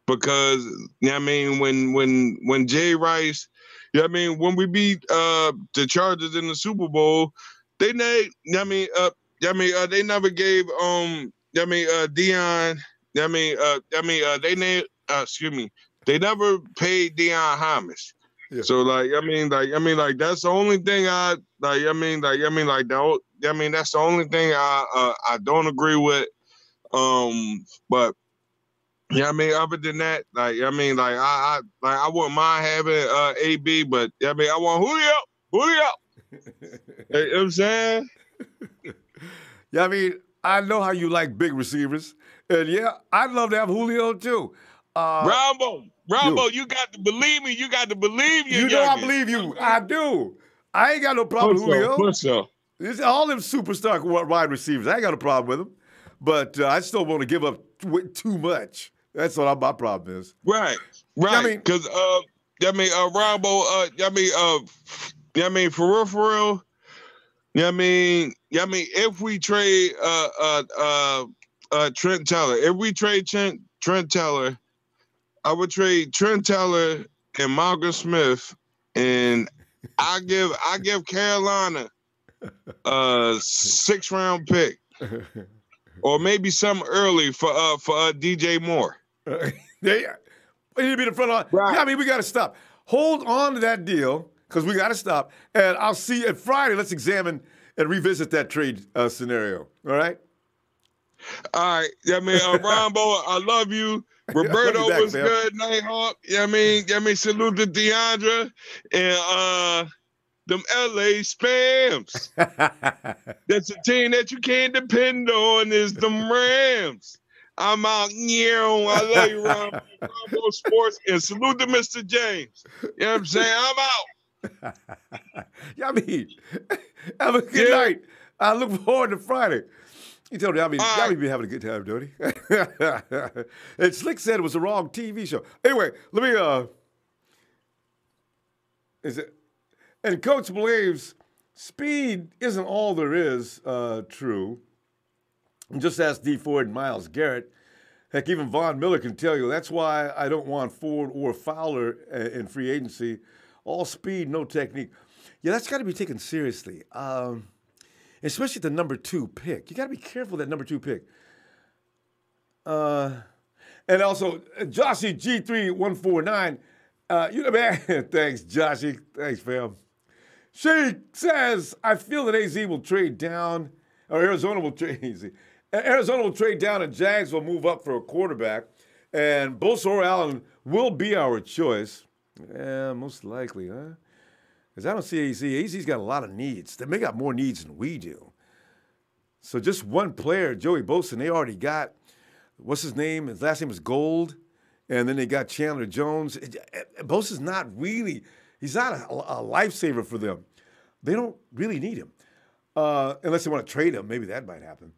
Because when Jay Rice, when we beat the Chargers in the Super Bowl, they never gave Dion. They never paid Dion homage. Yeah. So that's the only thing that's the only thing I don't agree with. But other than that, I wouldn't mind having AB, but I want Julio. You know what I'm saying? Yeah, I know how you like big receivers, and yeah, I'd love to have Julio too. Ronbo, you got to believe me. You got to believe you. You know I believe you. I do. I ain't got no problem with Julio. It's all them superstar wide receivers. I ain't got a problem with them, but I still want to give up too much. That's what my problem is. Right. Because Ronbo, for real. If we trade Trent Taylor, I would trade Trent Taylor and Marcus Smith, and I give Carolina a 6th-round pick, or maybe some early for DJ Moore. We need to be the front line. Right. Yeah, we got to stop. Hold on to that deal because we got to stop. And I'll see you at Friday. Let's examine and revisit that trade scenario. All right? All right. Ronbo, I love you. Roberto back, was fam. good. Nighthawk. Salute to Deandra and them LA Spams. That's a team that you can't depend on is them Rams. I'm out. I love you, Ronbo Sports, and salute to Mr. James. You know what I'm saying? I'm out. Have a good night. I look forward to Friday. He told me, y'all be having a good time, don't he? And Slick said it was the wrong TV show. Anyway, let me, and Coach believes speed isn't all there is true. Just ask D. Ford and Myles Garrett. Heck, even Von Miller can tell you that's why I don't want Ford or Fowler in free agency. All speed, no technique. Yeah, that's got to be taken seriously, especially the number 2 pick. You got to be careful with that number 2 pick. And also, Joshy G3149. Man, thanks, Joshy. Thanks, fam. She says, I feel that AZ will trade down, or Arizona will trade down, and Jags will move up for a quarterback, and Bosa or Allen will be our choice. Yeah, most likely, huh? Because I don't see AZ. AZ's got a lot of needs. They may got more needs than we do. So just one player, Joey Bosa, they already got, what's his name? His last name is Gold. And then they got Chandler Jones. Bosa's not really, he's not a lifesaver for them. They don't really need him. Unless they want to trade him. Maybe that might happen.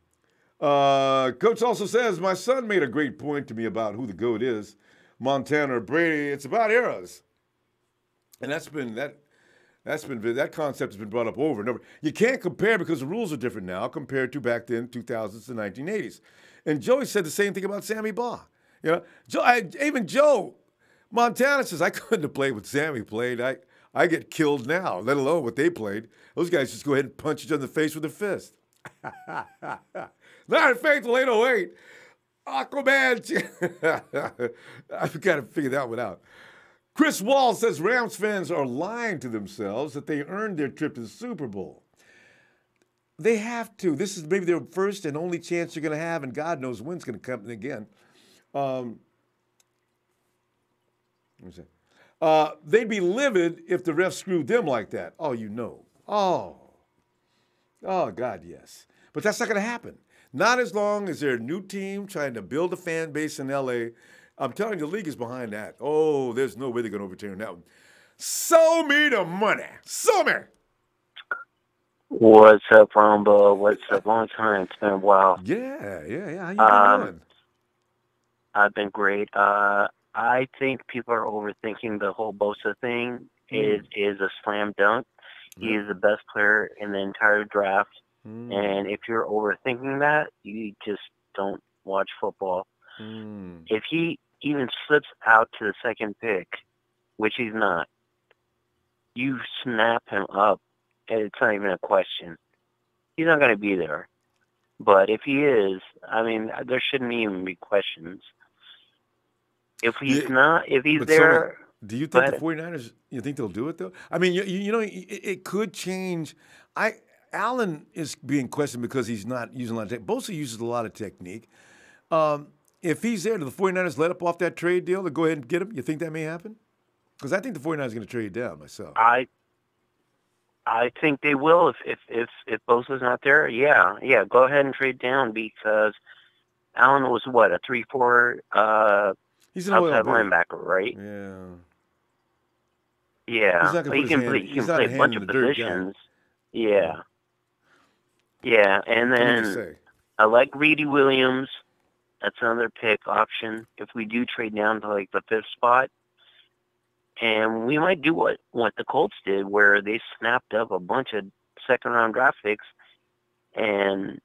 Coach also says, my son made a great point to me about who the GOAT is. Montana or Brady. It's about eras. And that concept has been brought up over and over. You can't compare because the rules are different now compared to back then, 2000s to 1980s. And Joey said the same thing about Sammy Baugh. Even Joe Montana says, I couldn't have played what Sammy played. I get killed now, let alone what they played. Those guys just go ahead and punch each other in the face with their fist. Not in faithful 808. Aquaman. I've got to figure that one out. Chris Wall says Rams fans are lying to themselves that they earned their trip to the Super Bowl. They have to. This is maybe their first and only chance they're going to have, and God knows when it's going to come again. They'd be livid if the refs screwed them like that. Oh, you know. Oh, God, yes. But that's not going to happen. Not as long as they're a new team trying to build a fan base in L.A. I'm telling you, the league is behind that. Oh, there's no way they're going to overturn that one. Sow me the money. Sow me. What's up, Ronbo? What's up? Long time. It's been a while. Yeah. How you been doing? I've been great. I think people are overthinking the whole Bosa thing. It is a slam dunk. He is the best player in the entire draft. And if you're overthinking that, you just don't watch football. If he even slips out to the second pick, which he's not, you snap him up, and it's not even a question. He's not going to be there. But if he is, I mean, there shouldn't even be questions. If he's not, if he's there. Do you think the 49ers, you think they'll do it, though? I mean, you know, it could change. Allen is being questioned because he's not using a lot of technique. Bosa uses a lot of technique. If he's there, do the 49ers let up off that trade deal to go ahead and get him? You think that may happen? Because I think the 49ers are going to trade down myself. I think they will if Bosa's not there. Yeah, go ahead and trade down because Allen was what, a 3-4 he's an outside linebacker, right? Yeah. He can play a bunch of positions. Yeah, and then I like Greedy Williams. That's another pick option if we do trade down to like the 5th spot. And we might do what the Colts did, where they snapped up a bunch of second-round draft picks. And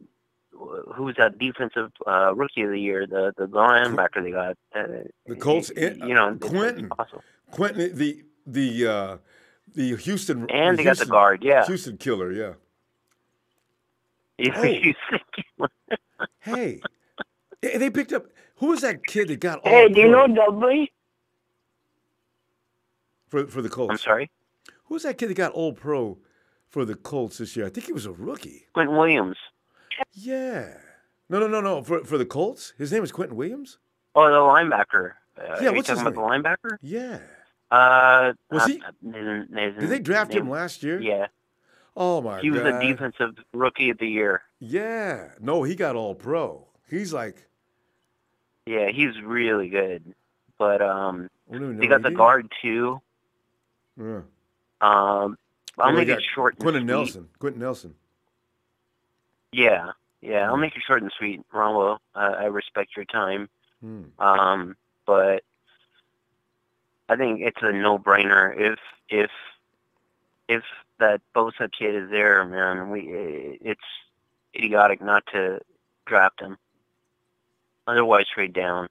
who's that defensive rookie of the year? The linebacker they got. The Colts, Quenton. Awesome. Quenton, the Houston. And they got the guard, yeah. Houston killer, yeah. Houston killer. Hey, they picked up. Who was that kid that got all? Hey, do you know Dudley? For the Colts. I'm sorry? Who was that kid that got all pro for the Colts this year? I think he was a rookie. Quentin Williams. Yeah. No. For the Colts? His name is Quentin Williams? Oh, the linebacker. Yeah, are what's you his talking about name? the linebacker? Yeah. Was he? Did they draft him last year? Yeah. Oh, my God. He was the defensive rookie of the year. Yeah. No, he got all pro. He's like. Yeah, he's really good. But they got the guard, too. Yeah. I'll make it short and Quenton sweet. Nelson. Yeah, I'll make it short and sweet, Ronbo. I respect your time. But I think it's a no-brainer. If that Bosa kid is there, man, it's idiotic not to draft him. Otherwise, trade down.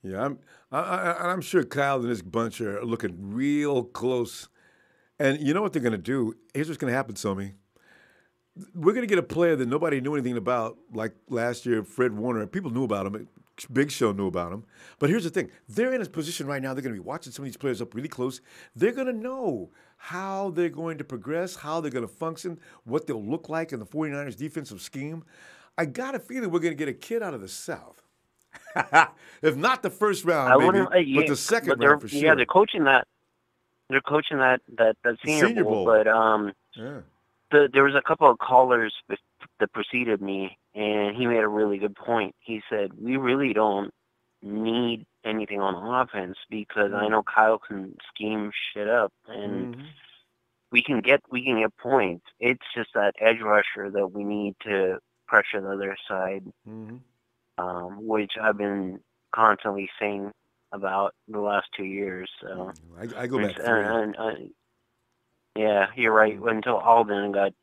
Yeah, I'm sure Kyle and this bunch are looking real close. And you know what they're going to do? Here's what's going to happen, Somi. We're going to get a player that nobody knew anything about, like last year, Fred Warner. People knew about him. Big Show knew about him. But here's the thing. They're in a position right now, they're going to be watching some of these players up really close. They're going to know how they're going to progress, how they're going to function, what they'll look like in the 49ers defensive scheme. I got a feeling we're going to get a kid out of the South. If not the first round, but the second round for sure. Yeah, they're coaching that. They're coaching that Senior Bowl. But there was a couple of callers that preceded me, and he made a really good point. He said, we really don't need anything on offense because I know Kyle can scheme shit up, and we can get points. It's just that edge rusher that we need to pressure the other side, which I've been constantly saying about the last 2 years. So I go back 3. Yeah, you're right. Until Alden got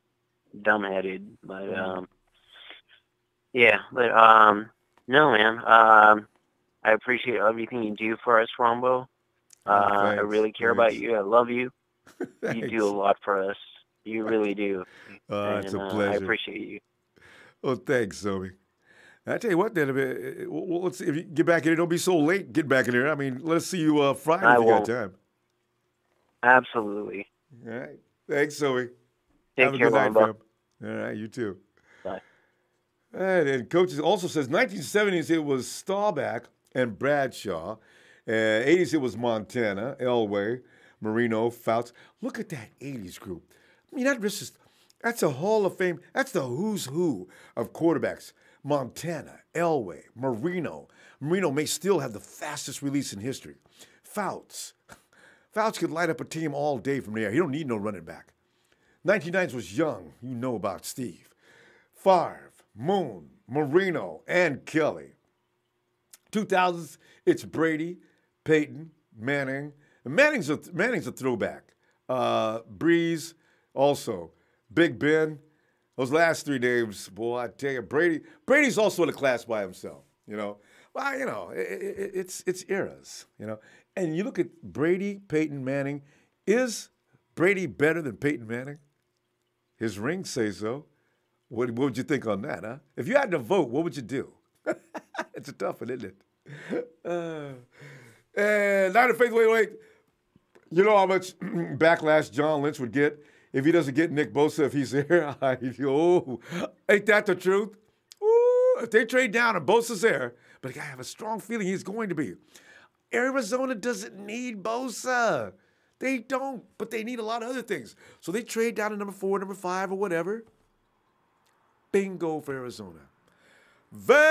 dumbheaded, but no, man. I appreciate everything you do for us, Ronbo. I really care about you. I love you. You do a lot for us. You really do. It's a pleasure. I appreciate you. Well, thanks, Somi. I tell you what, then, if you get back in here, don't be so late. Get back in here. I mean, let's see you Friday if you got time. Absolutely. All right. Thanks, Zoe. Take care, good night, Ronbo. fam. All right, you too. Bye. All right, and coach also says 1970s it was Staubach and Bradshaw. 80s it was Montana, Elway, Marino, Fouts. Look at that 80s group. I mean, that's a Hall of Fame. That's the who's who of quarterbacks. Montana, Elway, Marino. Marino may still have the fastest release in history. Fouts. Fouts could light up a team all day from the air. He don't need no running back. 1990s was Young. You know about Steve. Favre, Moon, Marino, and Kelly. 2000s, it's Brady, Peyton, Manning. And Manning's a throwback. Breeze, also. Big Ben. Those last three names, boy, I tell you, Brady's also in a class by himself, you know. Well, you know, it's eras, you know. And you look at Brady, Peyton, Manning. Is Brady better than Peyton Manning? His rings say so. What would you think on that, huh? If you had to vote, what would you do? It's a tough one, isn't it? And Niner Faith, wait. You know how much backlash John Lynch would get if he doesn't get Nick Bosa if he's there? Oh, ain't that the truth? Ooh, if they trade down and Bosa's there, but I have a strong feeling he's going to be. Arizona doesn't need Bosa. They don't, but they need a lot of other things. So they trade down to number 4, number 5, or whatever. Bingo for Arizona. Vader!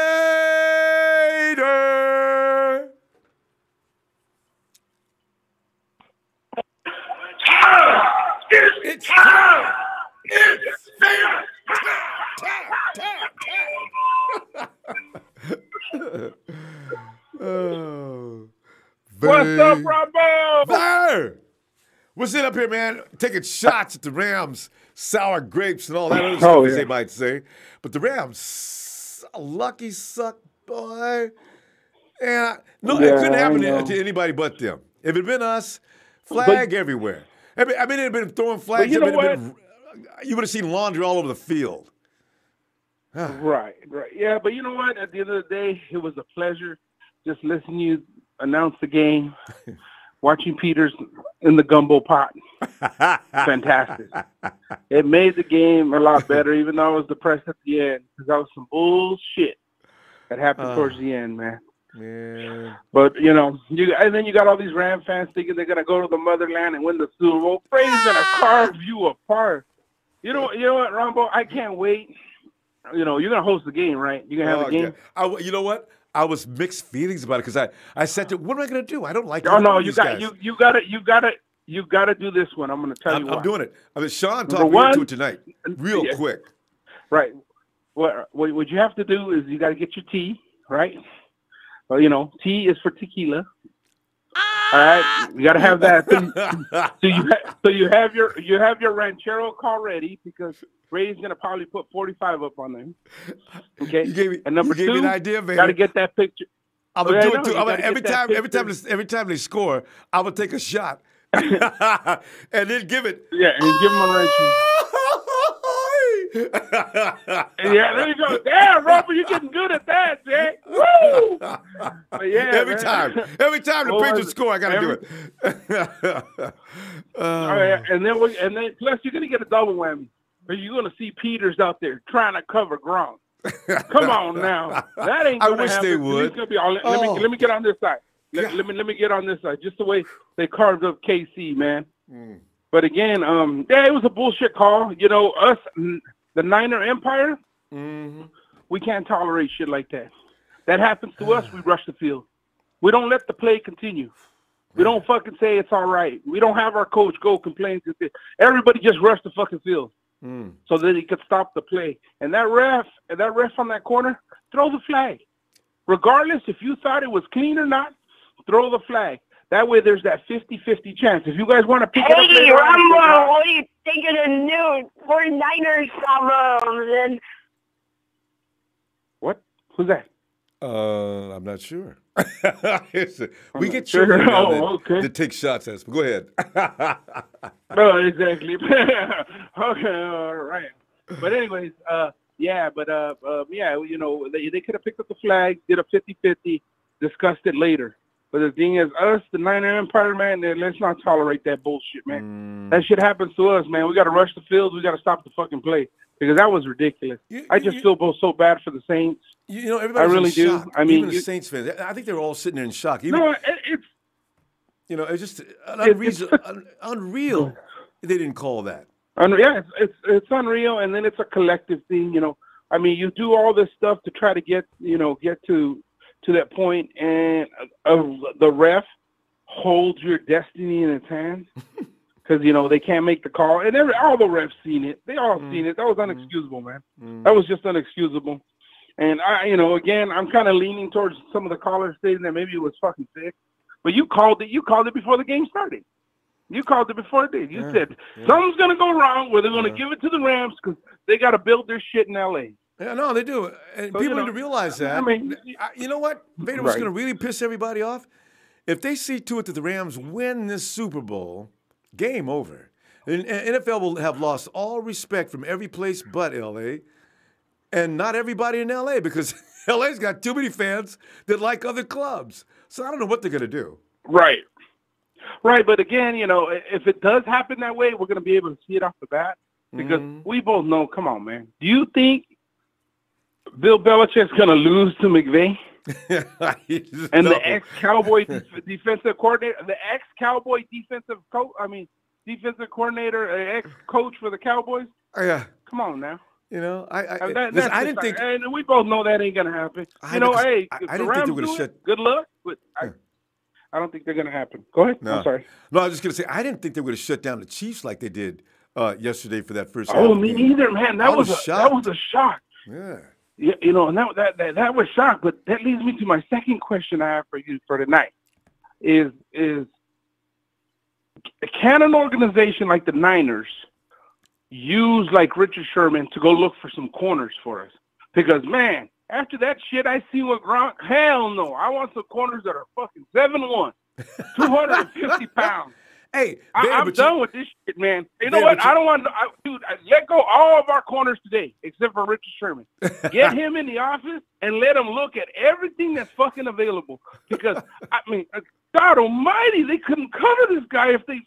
It's time! It's Vader! Time! Oh. What's up, Ronbo? There! We're sitting up here, man, taking shots at the Rams, sour grapes and all that other stuff, as they might say. But the Rams, lucky suck, boy. And it couldn't happen to anybody but them. If it had been us, flag everywhere. I mean, it had been throwing flags. You would have seen laundry all over the field. Right. Yeah, but you know what? At the end of the day, it was a pleasure just listening to you announce the game, watching Peters in the gumbo pot. Fantastic. It made the game a lot better, even though I was depressed at the end, because that was some bullshit that happened towards the end, man. Yeah. But, you know, and then you got all these Ram fans thinking they're going to go to the motherland and win the Super Bowl. Brady's going to carve you apart. You know what, Ronbo? I can't wait. You know, you're going to host the game, right? You're going to have a game? Yeah. You know what? I was mixed feelings about it because I said to, what am I going to do? I don't like it. Oh, no, you got to do this one. I'm going to tell you why. I'm doing it. I mean, Sean talked me into it tonight real quick. Right. What you have to do is you got to get your tea, right? Well, you know, T is for tequila. All right, you got to have that. So you have your ranchero call ready because Brady's going to probably put 45 up on them. Okay. And number 2, me an idea, got to get that picture. I'm gonna do it too. Every time they score, I would take a shot and then give it. Yeah, and give them a ranchero. Yeah, there you go. Damn, Robert, you're getting good at that, Jay. Woo! But yeah, every time the Patriots score, I gotta do it. And then plus you're gonna get a double whammy. You're gonna see Peters out there trying to cover Gronk. Come on now, that ain't gonna happen. I wish they would. He's gonna be all, let me get on this side. Let me get on this side. Just the way they carved up KC, man. But again, it was a bullshit call. You know, us. The Niner Empire, we can't tolerate shit like that. That happens to us, we rush the field. We don't let the play continue. We don't fucking say it's all right. We don't have our coach go complain to the everybody just rush the fucking field so that he could stop the play. And that ref on that corner, throw the flag. Regardless if you thought it was clean or not, throw the flag. That way there's that 50-50 chance. If you guys want to pick it up later Ronbo, what do you think of the new 49ers problem? What? Who's that? I'm not sure. We get children that take shots at us. But go ahead. No, exactly. Okay, all right. But anyways, you know, they could have picked up the flag, did a 50-50, discussed it later. But the thing is, us, the Niner Empire, man, let's not tolerate that bullshit, man. That shit happens to us, man. We got to rush the field. We got to stop the fucking play because that was ridiculous. I just feel so bad for the Saints. You know, everybody's I really in shock. do. I mean, even the Saints fans, I think they were all sitting there in shock. Even, no, it's you know, it's just unreal. They didn't call that. Yeah, it's unreal, and then it's a collective thing. You know, I mean, you do all this stuff to try to get to that point, and the ref holds your destiny in its hands because they can't make the call, and all the refs seen it. They all seen it. That was unexcusable, man. That was just unexcusable. And again, I'm kind of leaning towards some of the callers stating that maybe it was fucking sick, but you called it. You called it before the game started. You called it before it did. You said something's gonna go wrong where they're gonna give it to the Rams because they got to build their shit in L.A. Yeah, no, they do. And people need to realize that. I mean, you know what? Vader was going to really piss everybody off. If they see to it that the Rams win this Super Bowl, game over. And NFL will have lost all respect from every place but L.A. And not everybody in L.A. because L.A.'s got too many fans that like other clubs. So I don't know what they're going to do. Right. But again, if it does happen that way, we're going to be able to see it off the bat because we both know, come on, man. Do you think Bill Belichick's going to lose to McVay? And the ex-Cowboy defensive coordinator, defensive coordinator, ex-coach for the Cowboys? Yeah. Come on now. I didn't think, and we both know that ain't going to happen. I didn't think they were going to shut. Good luck, but I don't think they're going to happen. Go ahead. No. I'm sorry. No, I was just going to say, I didn't think they were going to shut down the Chiefs like they did yesterday for that first half. Oh, me neither, man. That was a shock. Yeah. Yeah, and that was shock. But that leads me to my second question I have for you for tonight: is can an organization like the Niners use like Richard Sherman to go look for some corners for us? Because man, after that shit I see with Gronk, hell no, I want some corners that are fucking 7'1", 250 pounds. Hey, I'm done with this shit, man. You know what? I don't want to, dude. Let go all of our corners today, except for Richard Sherman. Get him in the office and let him look at everything that's fucking available. Because I mean, God Almighty, they couldn't cover this guy if they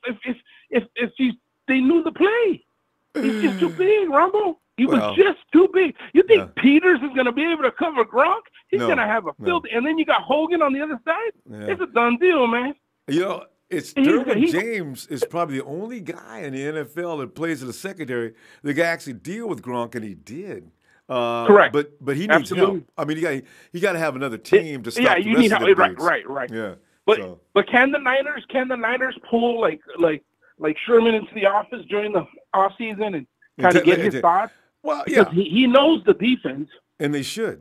knew the play. He's just too big, Ronbo. He was just too big. You think Peters is going to be able to cover Gronk? He's going to have a field. And then you got Hogan on the other side. Yeah. It's a done deal, man. Derwin James is probably the only guy in the NFL that plays in the secondary that can actually deal with Gronk, and he did. Correct. But he needs help. I mean, you got to have another team to stop the rest of the dudes. Right. Yeah. But can the Niners pull like Sherman into the office during the off season and kind of get his thoughts? Well, yeah. Because he knows the defense. And they should.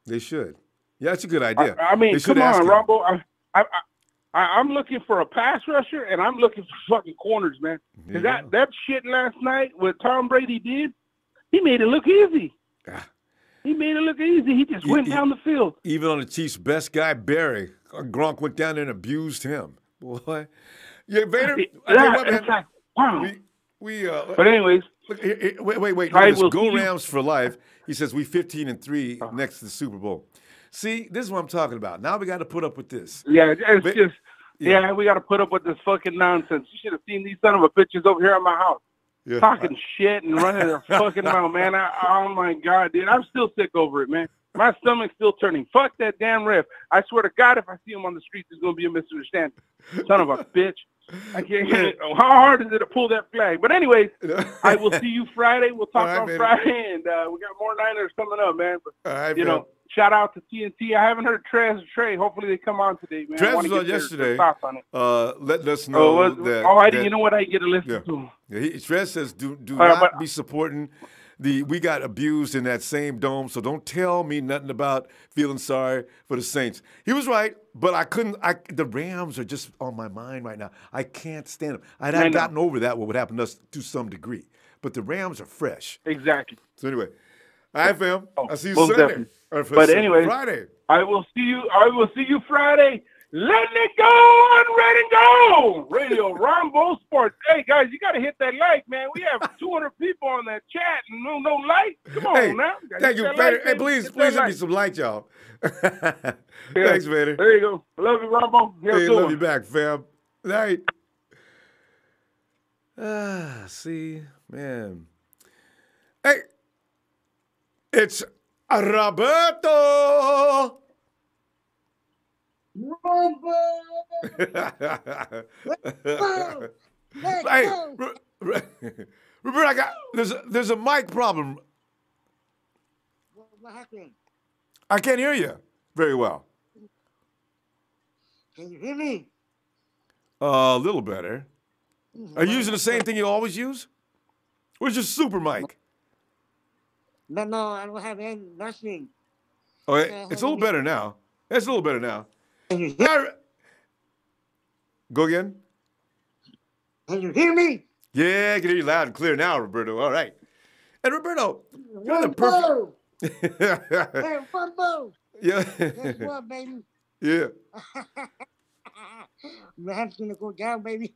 They should. Yeah, that's a good idea. I mean, come on, Ronbo. I'm looking for a pass rusher, and I'm looking for fucking corners, man. Because that shit last night, what Tom Brady did, he made it look easy. He made it look easy. He just went down the field. Even on the Chiefs' best guy, Barry, Gronk went down there and abused him. Boy. Yeah, Vader. Wow. But anyways. Wait. Go Rams for life. He says we 15-3 next to the Super Bowl. See, this is what I'm talking about. Now we got to put up with this. Yeah, we got to put up with this fucking nonsense. You should have seen these son of a bitches over here at my house. Yeah. Talking shit and running their fucking mouth, man. Oh, my God, dude. I'm still sick over it, man. My stomach's still turning. Fuck that damn ref. I swear to God, if I see him on the street, there's going to be a misunderstanding. Son of a bitch. I can't hear it. How hard is it to pull that flag? But anyways, I will see you Friday. We'll talk on Friday, and we got more Niners coming up, man. But, shout out to TNT. I haven't heard Trez or Trey. Hopefully they come on today, man. Trez was on yesterday. Letting us know that. You know what? I get to listen to him. Yeah, Trez says, do not be supporting we got abused in that same dome, so don't tell me nothing about feeling sorry for the Saints. He was right, but the Rams are just on my mind right now. I can't stand them. I'd gotten over that, what would happen to us to some degree. But the Rams are fresh. Exactly. So anyway, all right, fam. I'll see you Sunday. But anyway, Friday. I will see you Friday. Letting it go and ready to go. Radio Ronbo Sports. Hey, guys, you got to hit that like, man. We have 200 people on that chat and no like. Come on now. Thank you, Vader. Hey, please hit me some like, y'all. Thanks, Vader. There you go. Love you, Ronbo. Hey, love you back, fam. Night. See, man. Hey, it's Roberto. Ronbo. Hey, Roberto, I got there's a mic problem. What happened? I can't hear you very well. Can you hear me? A little better. Are you using the same thing you always use? Where's your super mic? No, I don't have nothing. Oh, it's a little better now. It's a little better now. Go again. Can you hear me? Yeah, I can hear you loud and clear now, Roberto. All right. And Roberto, you're the perfect. Hey, Ronbo. Yeah. Guess what, baby? Yeah. Rams gonna go down, baby.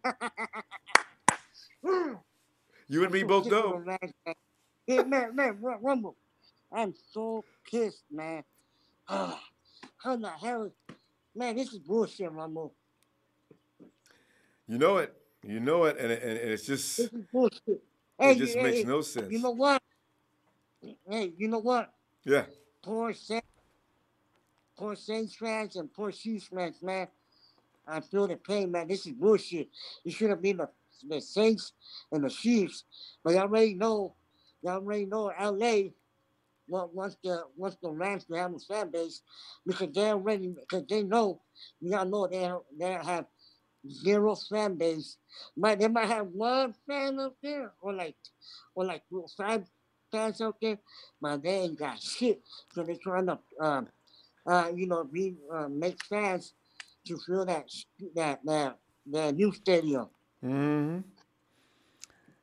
You and me both know. Hey, man, Ronbo. I'm so pissed, man. How the hell? Man, this is bullshit, Ronbo. You know it. You know it, and it's just. This is bullshit. It just makes no sense. You know what? Hey, you know what? Yeah. Poor Saints fans and poor Chiefs fans, man. I feel the pain, man. This is bullshit. It should have been the Saints and the Chiefs, but y'all already know LA. Once the Rams have a fan base, because they know, y'all know they have zero fan base. They might have one fan up there, or like 5 fans out there, but they ain't got shit. So they're trying to make fans to fill that new stadium. Mm-hmm.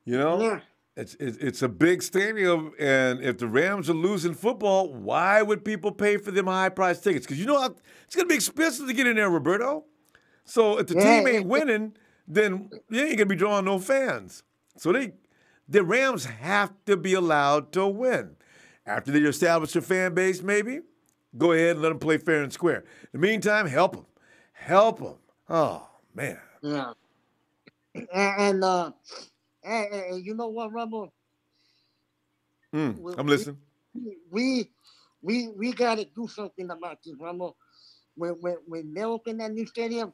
You know. Yeah. It's a big stadium, and if the Rams are losing football, why would people pay for them high-priced tickets? Because you know it's going to be expensive to get in there, Roberto. So if the team ain't winning, then you ain't going to be drawing no fans. So the Rams have to be allowed to win. After they establish their fan base, maybe, go ahead and let them play fair and square. In the meantime, help them. Help them. Oh, man. Yeah. And you know what, Ronbo? I'm listening. We gotta do something about this, Ronbo. When they open that new stadium,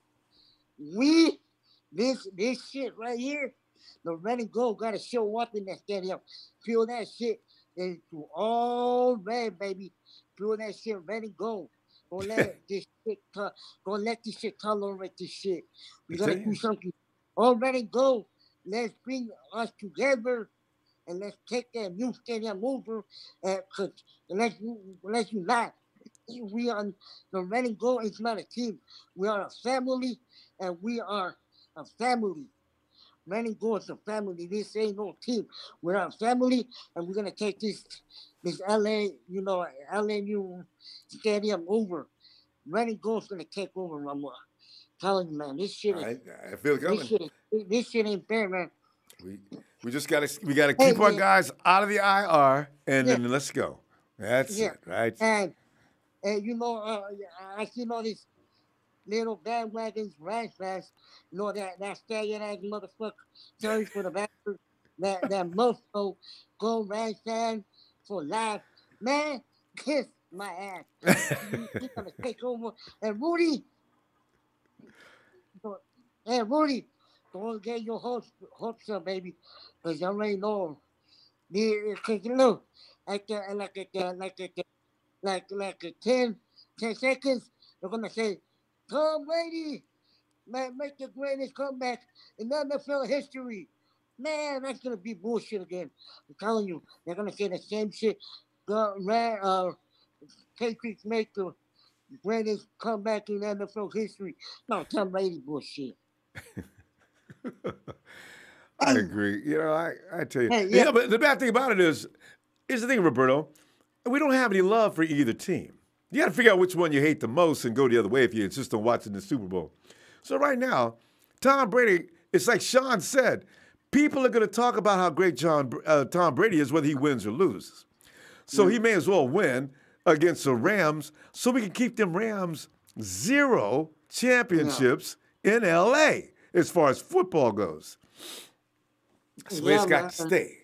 this shit right here, the red and gold gotta show up in that stadium. Fill that shit into all red, baby. Fill that shit red and gold. Don't let this shit tolerate this shit. We gotta do something all red and gold. Let's bring us together and let's take that new stadium over. Cause let's not. We are the red and gold. It's not a team. We are a family, and we are a family. Red and gold is a family. This ain't no team. We're a family, and we're gonna take this LA new stadium over. Red and gold's gonna take over. I'm telling you, man. This shit is. I feel it coming. This shit ain't fair, man. We just gotta keep our guys out of the IR, and then let's go. That's it, right? And you know, I see all these little bandwagons, Rams fans. You know that stallion ass motherfucker. Sorry for the bastard. That mofo go Rams fan for life, man. Kiss my ass. He's gonna take over. And Rudy. Hey, Rudy, don't get your hopes up, baby, because you already know. Because you know, like 10 seconds, they're gonna say, "Tom Brady, man, make the greatest comeback in NFL history." Man, that's gonna be bullshit again. I'm telling you, they're gonna say the same shit. Patriots make the greatest comeback in NFL history. No, Tom Brady bullshit. I agree. You know, I tell you. Hey, but the bad thing about it is the thing, Roberto, we don't have any love for either team. You got to figure out which one you hate the most and go the other way if you insist on watching the Super Bowl. So right now, Tom Brady, it's like Sean said, people are going to talk about how great Tom Brady is whether he wins or loses. So he may as well win against the Rams so we can keep them Rams 0 championships in L.A. as far as football goes. That's the way it's got to stay.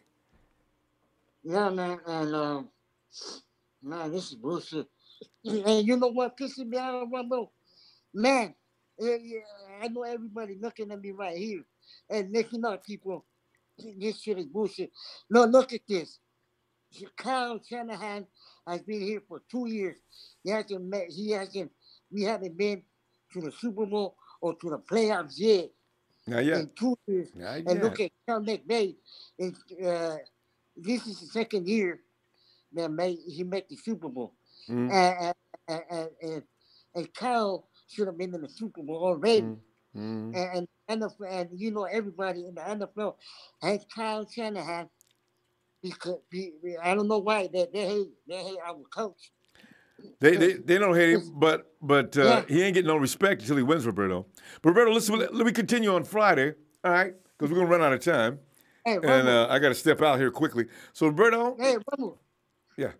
Yeah, man, and man, this is bullshit. And you know what pisses me out, Ronbo? Man, I know everybody looking at me right here and looking at people. This shit is bullshit. No, look at this. Kyle Shanahan has been here for 2 years. We haven't been to the Super Bowl or to the playoffs yet. Not yet. In 2 years. Not and yet. look at Kyle McVay. This is the second year that he made the Super Bowl. And Kyle should have been in the Super Bowl already. And you know, everybody in the NFL hates Kyle Shanahan because I don't know why they hate our coach. They don't hate him, but he ain't getting no respect until he wins, Roberto. Roberto, listen, let me continue on Friday, all right? Because we're gonna run out of time, and I got to step out here quickly. So Roberto, yeah.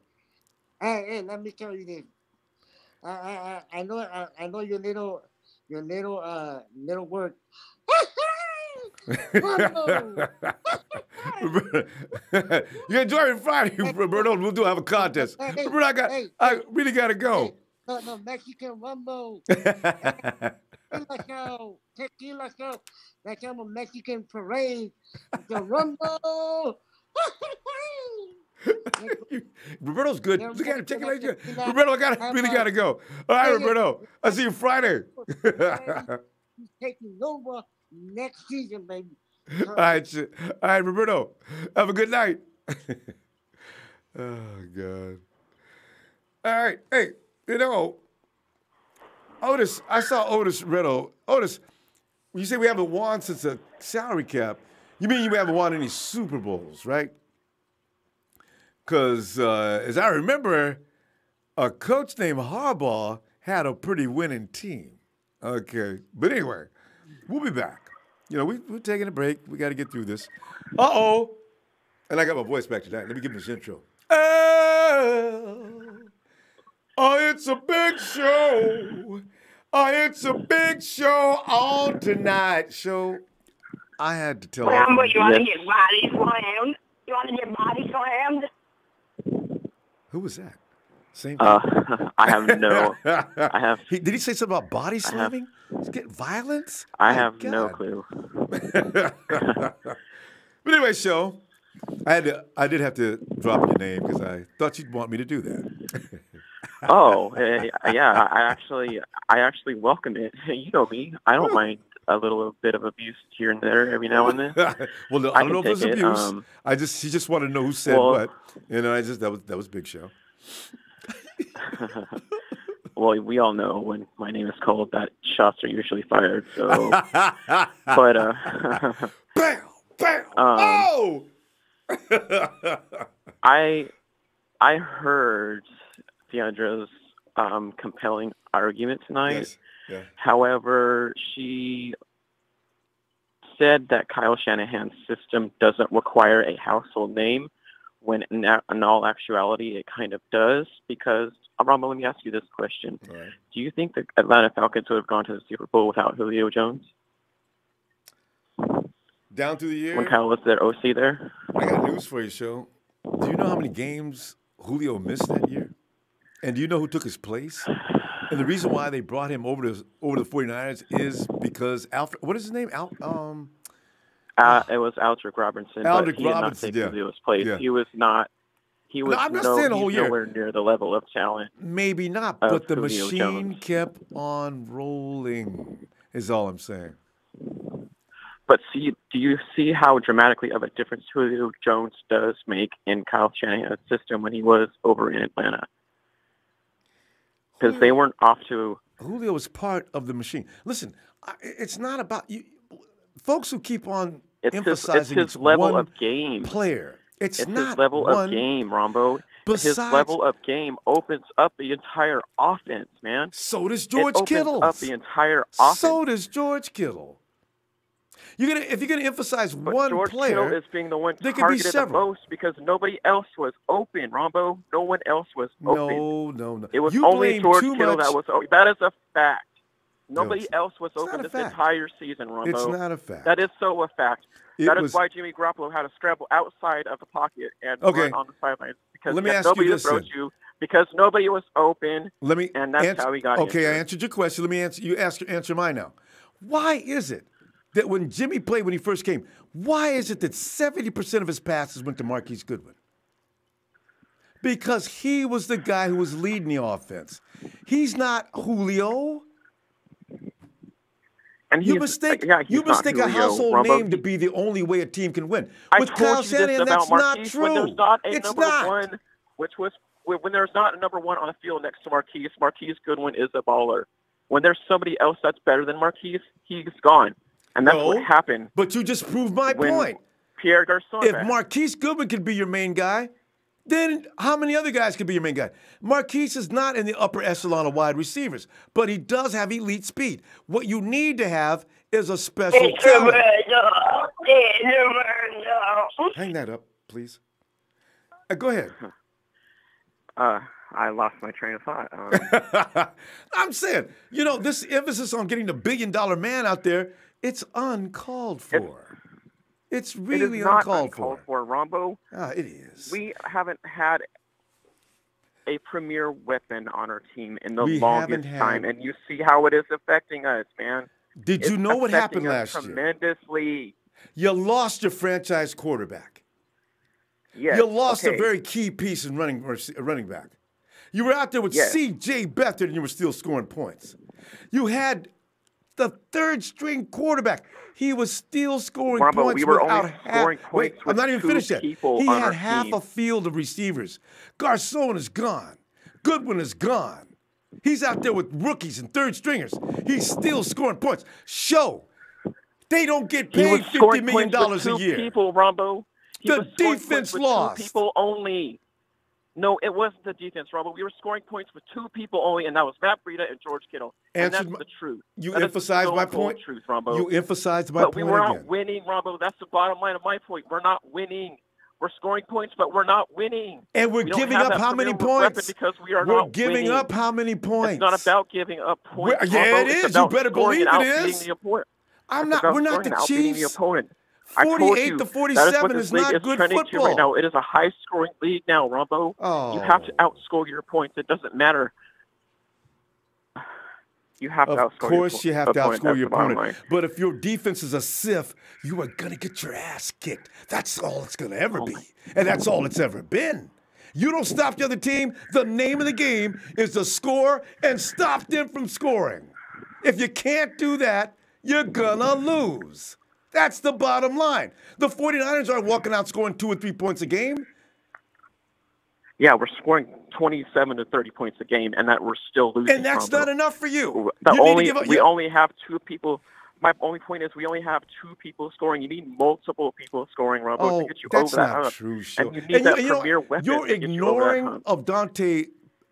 Hey, let me tell you this. I know your little word. You enjoy it Friday, Roberto. We'll have a contest. Roberto, I really got to go. No, Mexican Ronbo. Tequila show. Let's have a Mexican parade. The Ronbo. Roberto's good. Look at him. Take it later. Roberto, I really got to go. All right, Roberto. I'll see you Friday. He's taking over next season, baby. All right, Roberto. Have a good night. Oh, God. All right. Hey, you know, Otis, I saw Otis Riddle. Otis, when you say we haven't won since a salary cap, you mean you haven't won any Super Bowls, right? Because as I remember, a coach named Harbaugh had a pretty winning team. Okay. But anyway, we'll be back. You know, we're taking a break. We got to get through this. Uh-oh. And I got my voice back tonight. Let me give him this intro. Oh, it's a big show. Oh, it's a big show on Tonight Show. I had to tell you. Ronbo, you want to get body slammed? You want to get body slammed? Who was that? Same. I have no. Did he say something about body slamming? He's getting violence. I have no clue. But anyway, show. I did have to drop your name because I thought you'd want me to do that. Oh, yeah. I actually welcome it. You know me. I don't mind a little bit of abuse here and there every now and then. Well, no, I don't know if it's abuse. She just wanted to know who said what. You know, that was Big Show. Well, we all know when my name is called that shots are usually fired. So, but bam, bam, oh! I heard Deandra's compelling argument tonight. Yes. Yeah. However, she said that Kyle Shanahan's system doesn't require a household name, when in all actuality it kind of does. Because, Ronbo, let me ask you this question. Right. Do you think the Atlanta Falcons would have gone to the Super Bowl without Julio Jones? Down through the year? When Kyle was their OC there? I got news for you, Show. Do you know how many games Julio missed that year? And do you know who took his place? And the reason why they brought him over the 49ers is because Alfred, what is his name? It was Aldrick Robinson. Aldrick but he Robinson, did not take Julio's place. Yeah. He was not. He was I'm not saying the whole year. Nowhere near the level of talent. Maybe not, but the Julio machine Jones. kept on rolling. Is all I'm saying. But do you see how dramatically of a difference Julio Jones does make in Kyle Shanahan's system when he was over in Atlanta? Because they weren't off to. Julio was part of the machine. Listen, it's not about you. Folks who keep on emphasizing it's his level one of game player. It's not his level one of game, Ronbo. his level of game opens up the entire offense, man. So does George Kittle. It opens up the entire offense. So does George Kittle. If you're gonna emphasize one George player, Kittle is being the one there could be targeted the several. most because nobody else was open, Ronbo. No one else was open. No. It was You only blame George too Kittle much- that was open. That is a fact. No, Nobody else was open not a this fact. entire season, Ronbo. It's not a fact. That is so a fact. It That is was- why Jimmy Garoppolo had to scramble outside of the pocket and Okay. run on the sidelines because Let me he had ask you nobody this to throw then. to because nobody was open. And that's how he got Okay, injured. I answered your question. Let me answer mine now. Why is it that when Jimmy played when he first came, why is it that 70% of his passes went to Marquise Goodwin? Because he was the guy who was leading the offense. He's not Julio. And you he's mistake not a Julio, household Ronbo. name to be the only way a team can win. I With told Kyle you this Shanahan, about that's not Marquise true. when there's not a It's number not. one, when there's not a number one on the field next to Marquise. Marquise Goodwin is a baller. When there's somebody else that's better than Marquise, he's gone, and that's what happened. But you just proved my point. Pierre Garçon. If Marquise Goodwin could be your main guy, then how many other guys could be your main guy? Marquise is not in the upper echelon of wide receivers, but he does have elite speed. What you need to have is a special talent. Hang that up, please. Go ahead. I lost my train of thought. I'm saying, this emphasis on getting the billion-dollar man out there, it's uncalled for. It's really it is not uncalled for. Ronbo. It is. We haven't had a premier weapon on our team in the We longest haven't had- time, and you see how it is affecting us, man. Did you It's know what affecting happened us last year? tremendously. You lost your franchise quarterback. Yes, You lost a okay. very key piece in running back. You were out there with Yes. C.J. Beathard, and you were still scoring points. You had the third-string quarterback. He was still scoring Ronbo, points we were without only scoring points Wait, I'm with not even two finished yet. people He on had our half team. a field of receivers. Garcon is gone. Goodwin is gone. He's out there with rookies and third stringers. He's still scoring points. They don't get He was paid $50 scoring million points with a two year. people, Ronbo. He The was scoring defense points with lost. 2 people only. No, it wasn't the defense, Ronbo. We were scoring points with 2 people only, and that was Matt Breida and George Kittle. And that's the truth. You That is emphasized the my so-called point. Truth, Ronbo. You emphasized my But we point were again. not winning, Ronbo. That's the bottom line of my point. We're not winning. We're scoring points, but we're not winning. And we're We don't giving have up that how many premier weapon points? Because we are We're not giving winning. up how many points? It's not about giving up points. Yeah, Ronbo. it It's is. You about better scoring believe and it outbeating is. the opponent. I'm It's not. about We're not scoring the and outbeating Chiefs. the opponent. I told 48 you, to that 47 is what is this league not is good trending to football. right now. It is a high-scoring league now, Ronbo. You have to outscore your points. It doesn't matter. You have to outscore Of course, you have to opponent. outscore That's your the bottom opponent. line. But if your defense is a sieve, you are going to get your ass kicked. That's all it's going to ever be. And that's all it's ever been. You don't stop the other team. The name of the game is to score and stop them from scoring. If you can't do that, you're going to lose. That's the bottom line. The 49ers aren't walking out scoring 2 or 3 points a game. Yeah, we're scoring 27 to 30 points a game, and that we're still losing. And that's Ronbo. not enough for you. We only have 2 people. My only point is we only have 2 people scoring. You need multiple people scoring, Ronbo, to get you that's over that not hump. true, And you need that premier weapon You're to get you over that ignoring hump. of Dante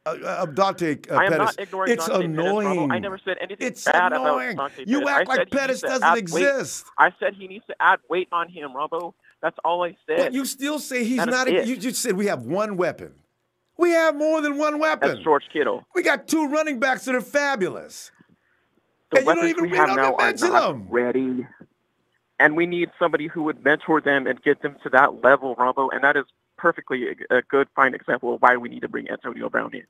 Pettis. I am not ignoring It's Dante annoying. Pettis, Ronbo. I never said anything It's bad annoying. about Dante You Pettis. act I like said he Pettis needs to doesn't add weight. exist. I said he needs to add weight on him, Ronbo. That's all I said. But you still say he's That is not. it. You just said we have one weapon. We have more than one weapon. That's George Kittle. We got 2 running backs that are fabulous. The And you don't weapons even we have read now them, are mention not them. ready. And we need somebody who would mentor them and get them to that level, Ronbo. And that is perfectly a good, fine example of why we need to bring Antonio Brown in.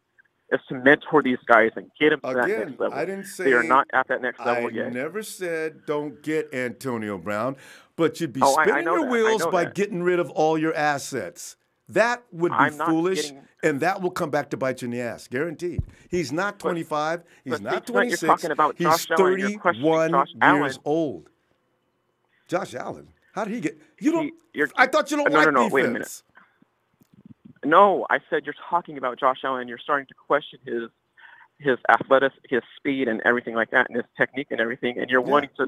Is to mentor these guys and get them to that Again, next level. I didn't say they are not at that next level I yet. never said don't get Antonio Brown, but you'd be Oh, I spinning know your that. I wheels know by that. getting rid of all your assets. That would be I'm not foolish, getting- and that will come back to bite you in the ass, guaranteed. He's not 25. He's but not tonight 26. you're talking about He's Josh Allen, you're questioning 31 Josh years Allen. old. Josh Allen, how did he get? You don't. You're- I thought you don't No, like no, defense. wait a minute. No, I said you're talking about Josh Allen. You're starting to question his athleticism, his speed, and everything like that, and his technique and everything. And you're wanting to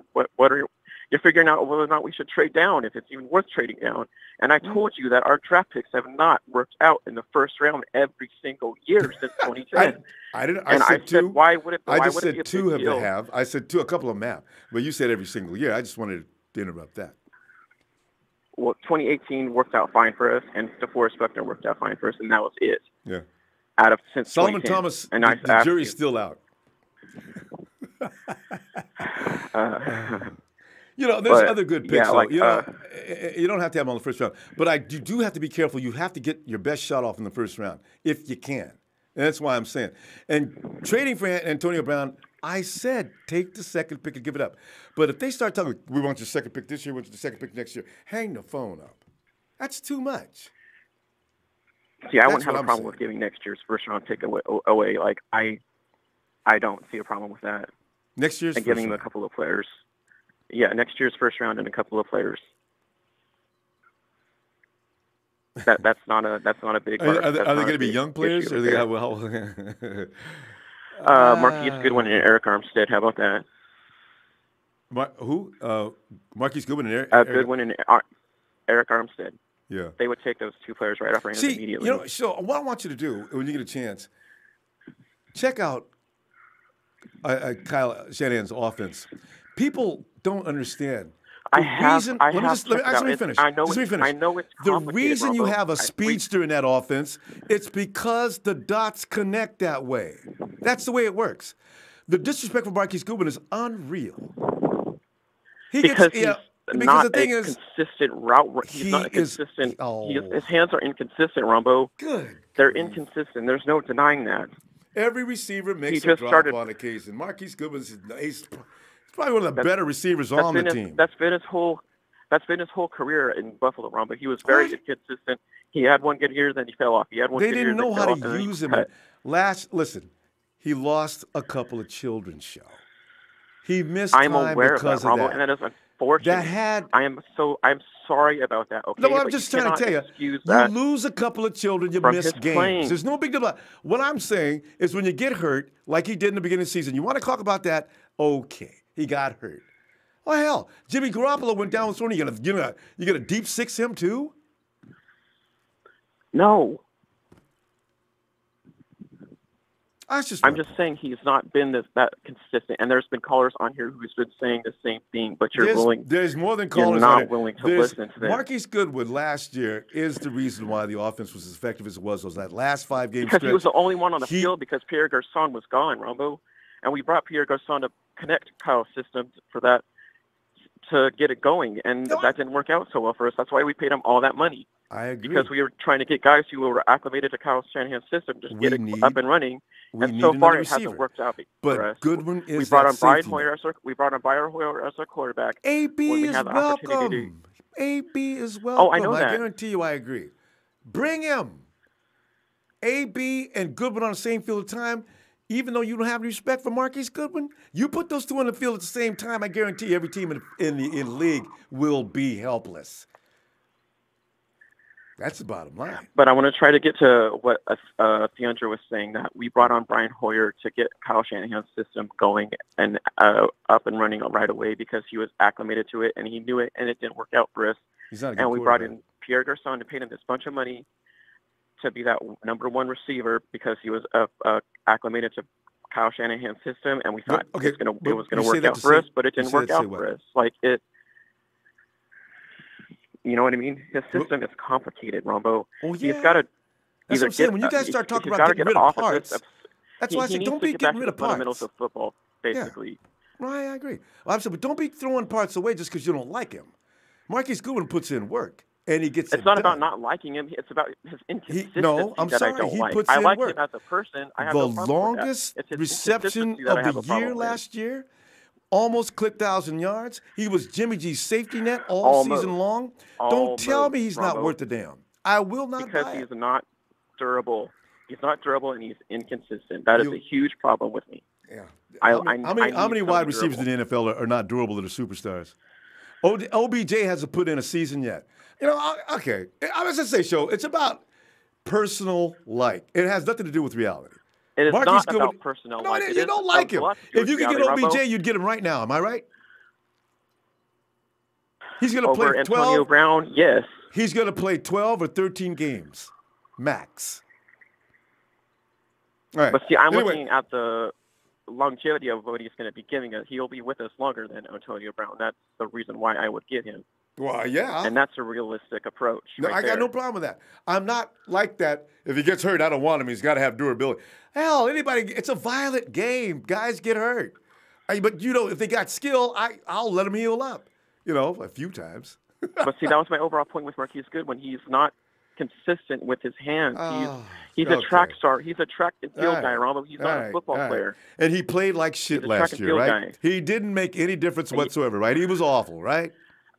You're figuring out whether or not we should trade down, if it's even worth trading down. And I told you that our draft picks have not worked out in the first round every single year since 2010. I said why would it? I Why just would it said be a two big have deal? to have. I said two, a couple of them have. But you said every single year. I just wanted to interrupt that. Well, 2018 worked out fine for us, and DeForest Buckner worked out fine for us, and that was it. Yeah. Out of since Solomon 2010. Thomas, and the jury's still out. There's other good picks. Yeah, you don't have to have them on the first round, but you do have to be careful. You have to get your best shot off in the first round if you can. And that's why I'm saying. And trading for Antonio Brown, I said take the second pick and give it up. But if they start talking, we want your second pick this year, we want your second pick next year, hang the phone up. That's too much. See, I wouldn't have a problem with giving next year's first round pick away. Like I don't see a problem with that. Next year's and giving them a couple of players. Yeah, next year's first round and a couple of players. That's not a big. Are they going to be young players? Or Marquise Goodwin and Eric Armstead. How about that? Who? Marquise Goodwin and Eric. Goodwin and Eric Armstead. Yeah. They would take those two players right off our hands immediately. So what I want you to do when you get a chance, check out Kyle Shanahan's offense. People don't understand. Let me finish. I know it's the reason you have a speedster in that offense, it's because the dots connect that way. That's the way it works. The disrespect for Marquise Goodwin is unreal. Because the thing is, consistent route. He's not consistent. His hands are inconsistent, Ronbo. Good. They're inconsistent. There's no denying that. Every receiver makes a drop on occasion. Marquise Goodwin's probably one of the better receivers on the team. That's been his whole career in Buffalo, Ron. But he was very inconsistent. He had one good year, then he fell off. He had one. They didn't know how to use him. Listen, he lost a couple of children's show. He missed time because of that. And that is unfortunate. I'm sorry about that. Okay, no, I'm just trying to tell you. You lose a couple of children, you miss games. Playing. There's no big deal about it. What I'm saying is when you get hurt, like he did in the beginning of the season, you want to talk about that? Okay. He got hurt. Oh, hell. Jimmy Garoppolo went down with something. You gonna deep six him too? No. I'm just saying he's not been that consistent. And there's been callers on here who's been saying the same thing, but there's more than callers you're not willing to listen to them. Marquise Goodwin last year is the reason why the offense was as effective as it was that last 5 games. Because he was the only one on the field because Pierre Garçon was gone, Ronbo. And we brought Pierre Garçon to connect Kyle's system for that to get it going, and that didn't work out so well for us. That's why we paid him all that money. I agree. Because we were trying to get guys who were acclimated to Kyle Shanahan's system, get it up and running. And so far, it hasn't worked out for us. Goodwin is we brought on Brian Hoyer as our quarterback. AB is welcome. AB is welcome. Oh, I know that. I guarantee you, I agree. Bring him. AB and Goodwin on the same field at the time. Even though you don't have respect for Marquise Goodwin, you put those two on the field at the same time, I guarantee you every team in the league will be helpless. That's the bottom line. But I want to try to get to what Theandra was saying, that we brought on Brian Hoyer to get Kyle Shanahan's system going and up and running right away because he was acclimated to it and he knew it, and it didn't work out for us. And we brought in Pierre Garçon and paid him this bunch of money to be that number one receiver because he was acclimated to Kyle Shanahan's system, and we thought it was going to work out for us, but it didn't work out for us. You know what I mean? His system is complicated, Ronbo. Oh, yeah. He's got to. That's what I'm saying. When you guys start talking about getting rid of parts, that's why I say don't be getting rid of parts. Fundamentals of football, basically. Yeah. Right, I agree. Well, I'm saying, but don't be throwing parts away just because you don't like him. Marquise Goodwin puts in work. And he gets it's not about not liking him. It's about his inconsistency that I don't like. Puts I in like work. him as a person. I have the no problem longest with that. reception of the year last year, almost clipped 1,000 yards. He was Jimmy G's safety net all season long. Don't tell me he's not worth a damn. I will not because he's not durable. He's not durable and he's inconsistent. That is a huge problem with me. Yeah. How many wide receivers in the NFL are not durable that are superstars? OBJ hasn't put in a season yet. Okay. I was just say, Show, it's about personal like. It has nothing to do with reality. It is not about personal like. No, you don't like him. If you could get OBJ, you'd get him right now. Am I right? He's going to over play Antonio 12. Brown, yes. He's going to play 12 or 13 games, max. All right. But see, I'm Anyway. looking at the longevity of what he's going to be giving us. He'll be with us longer than Antonio Brown. That's the reason why I would get him. Well, yeah. And that's a realistic approach. No, I got no problem with that. I'm not like that. If he gets hurt, I don't want him. He's got to have durability. Hell, anybody, it's a violent game. Guys get hurt. But, if they got skill, I'll let them heal up, a few times. But see, that was my overall point with Marquise Goodwin. He's not consistent with his hands. He's a track star. He's a track and field guy, Ronbo. He's not a football player. And he played like shit last year, right? He didn't make any difference whatsoever, right? He was awful, right?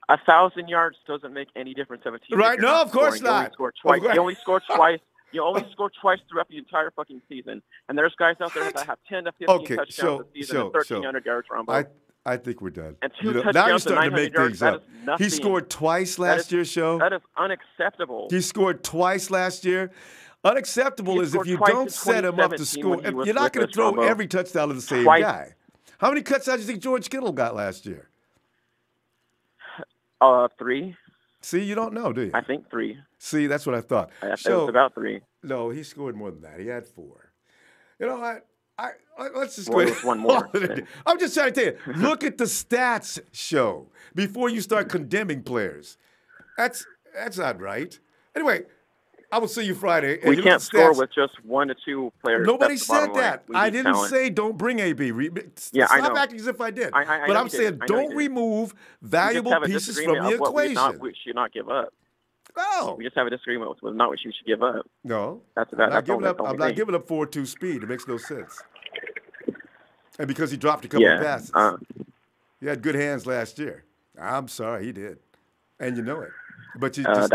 1,000 yards doesn't make any difference of a team. Right? No, of course not. You only scored twice. You only scored twice throughout the entire fucking season. And there's guys out there that have 10 to 15 touchdowns this season and 1,300 yards, Ronbo. I think we're done. And two touchdowns now you're starting to make yards, things up. He nothing. scored twice last year, Show. That is unacceptable. He scored twice last year. Unacceptable is if you don't set him up to score. You're not going to throw every touchdown to the same guy. How many touchdowns do you think George Kittle got last year? 3. See, you don't know, do you? I think 3. See, that's what I thought. It was about 3. No, he scored more than that. He had 4. You know what? Let's just well, go. One more. I'm just trying to tell you. Look at the stats, Show, before you start condemning players. That's not right. Anyway, I will see you Friday. We can't score with just 1 to 2 players. Nobody said that. I didn't say don't bring AB. Stop acting as if I did. But I'm saying don't remove valuable pieces from the equation. We should not give up. No. We just have a disagreement with not what you should give up. No. I'm not giving up 4.2 speed. It makes no sense. And because he dropped a couple of passes. He had good hands last year. I'm sorry, he did. And you know it. But you just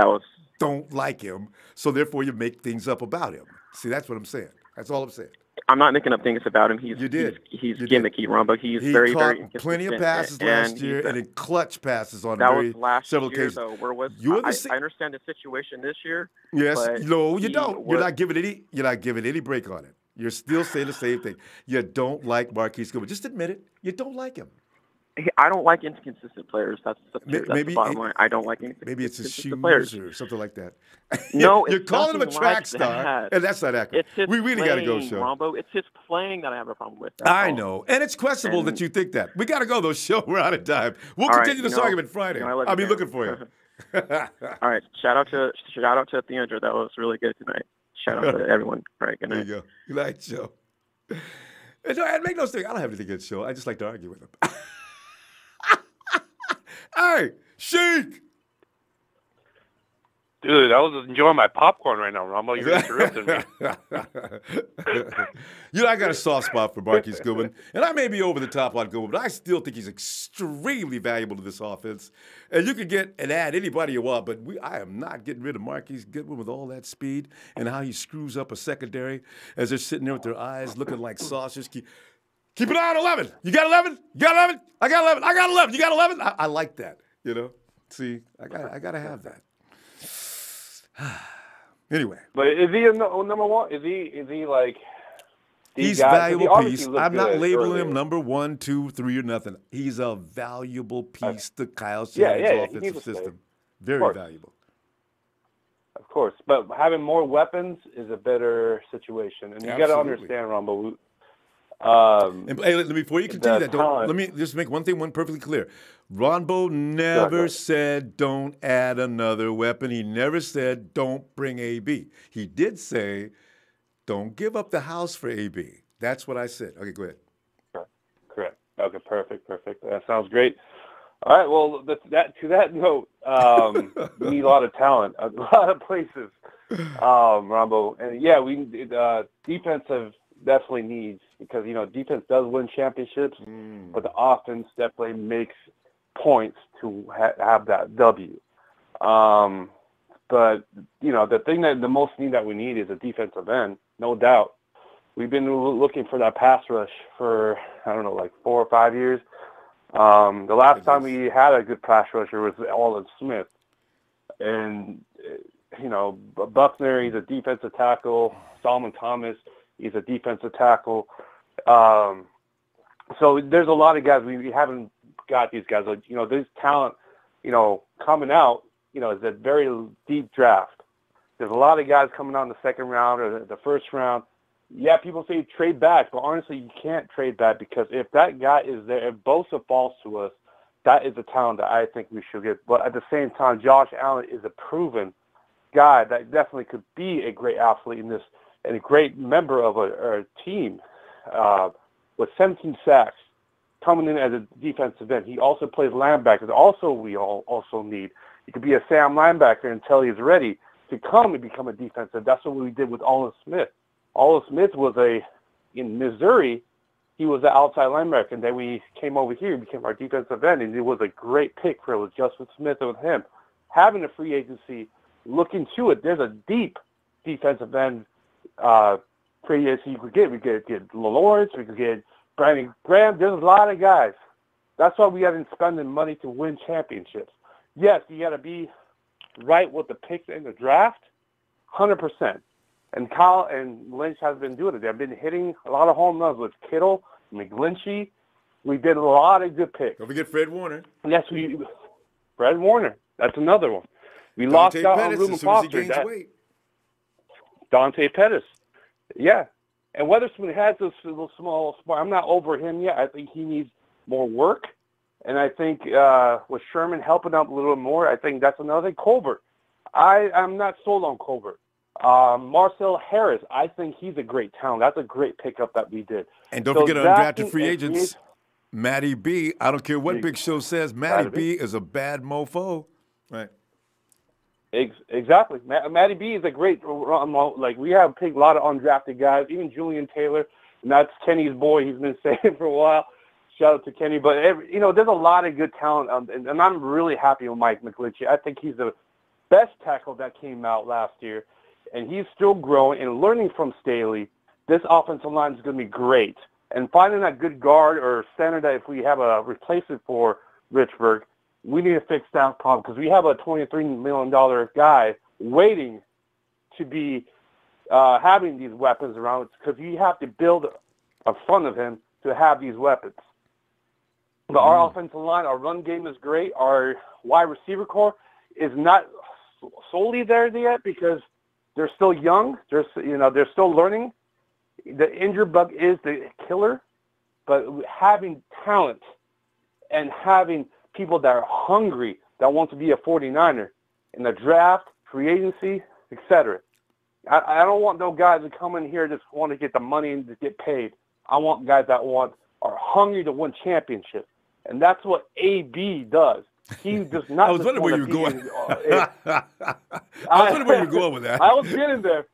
don't like him, so therefore you make things up about him. See, that's what I'm saying. That's all I'm saying. I'm not making up things about him. You did. He's gimmicky, Ronbo. He's very, very inconsistent. Plenty of passes last year and in clutch passes on several occasions. Though. I understand the situation this year. Yes. No, you don't. You're not giving any break on it. You're still saying the same thing. You don't like Marquise Goodwin. Just admit it. You don't like him. I don't like inconsistent players. That's the bottom line. I don't like inconsistent maybe it's his shoes players. Or something like that. No, you're calling him a track star, and that's not accurate. We really got to go, Show. Rombo, it's his playing that I have a problem with. I know, and it's questionable that you think that. We got to go, though, Show. We're out of time. We'll continue this argument Friday. I'll be looking for you. All right, shout out to Theandra. That was really good tonight. Shout out to everyone. All right, good night. There you go. Good night, Show. And make no mistake, I don't have anything against Show. I just like to argue with him. Hey, Sheik! Dude, I was enjoying my popcorn right now, Ronbo. You're interrupting me. I got a soft spot for Marquise Goodwin, and I may be over the top on Goodwin, but I still think he's extremely valuable to this offense. And you can get and add anybody you want, but I am not getting rid of Marquise Goodwin with all that speed and how he screws up a secondary as they're sitting there with their eyes looking like saucers. Keep an eye on 11. You got 11? You got 11? I got 11. I got 11. You got 11? I like that, See, I got to have that. Anyway. But is he number one? Is he like he's a valuable piece. I'm not labeling him number 1, 2, 3 or nothing. He's a valuable piece to Kyle Shanahan's offensive system. Very valuable. Of course. But having more weapons is a better situation. And you got to understand, Ronbo, before you continue that, let me just make one thing perfectly clear. Ronbo never said don't add another weapon. He never said don't bring AB. He did say don't give up the house for AB. That's what I said. Okay, go ahead. Correct. Okay, perfect. That sounds great. All right, well, to that note, we need a lot of talent, a lot of places, Ronbo. And, yeah, we defensive definitely needs, because defense does win championships, but the offense definitely makes points to have that W. But the thing the most need that we need is a defensive end, no doubt. We've been looking for that pass rush for like 4 or 5 years. The last time we had a good pass rusher was Alden Smith, and Buckner, he's a defensive tackle. Solomon Thomas, he's a defensive tackle. So there's a lot of guys we haven't got these guys. There's talent coming out, is a very deep draft. There's a lot of guys coming out in the second round or the first round. Yeah, people say trade back, but honestly, you can't trade back because if that guy is there, if Bosa falls to us, that is the talent that I think we should get. But at the same time, Josh Allen is a proven guy that definitely could be a great athlete in this and a great member of a team with 17 sacks coming in as a defensive end. He also plays linebacker. Also, we also need. He could be a Sam linebacker until he's ready to come and become a defensive. That's what we did with Olin Smith. Olin Smith was in Missouri, he was the outside linebacker, and then we came over here, became our defensive end, and it was a great pick for it with Justin Smith and with him. Having a free agency, looking to it, there's a deep defensive end free agency you could get. We could get Lawrence, we could get Brandon Graham. There's a lot of guys. That's why we haven't spending money to win championships. Yes, you got to be right with the picks in the draft, 100%. And Kyle and Lynch has been doing it. They've been hitting a lot of home runs with Kittle, McGlinchey. We did a lot of good picks. Don't forget Fred Warner. Yes, Fred Warner. That's another one. We lost out on Reuben Foster. Dante Pettis. Yeah. And Weatherspoon has this little small spot. I'm not over him yet. I think he needs more work. And I think with Sherman helping out a little more, I think that's another thing. Colbert. I'm not sold on Colbert. Marcel Harris, I think he's a great talent. That's a great pickup that we did. And don't forget undrafted free agents, Matty B. I don't care what Big Show says. Matty B is a bad mofo. Right. Exactly. Matty B is a great, we have picked a lot of undrafted guys, even Julian Taylor, and that's Kenny's boy. He's been saying for a while. Shout out to Kenny. But, there's a lot of good talent, and I'm really happy with Mike McGlinchey. I think he's the best tackle that came out last year, and he's still growing and learning from Staley. This offensive line is going to be great. And finding that good guard or center that if we have a replacement for Richburg, we need to fix that problem because we have a $23 million guy waiting to be having these weapons around because you have to build in front of him to have these weapons. But our offensive line, our run game is great. Our wide receiver core is not solely there yet because they're still young. They're still learning. The injury bug is the killer, but having talent and having people that are hungry, that want to be a 49er in the draft, free agency, etc. I don't want no guys that come in here just want to get the money and to get paid. I want guys that are hungry to win championships, and that's what AB does. He does not. I was wondering where you were going. I was wondering where you were going with that. I was getting there.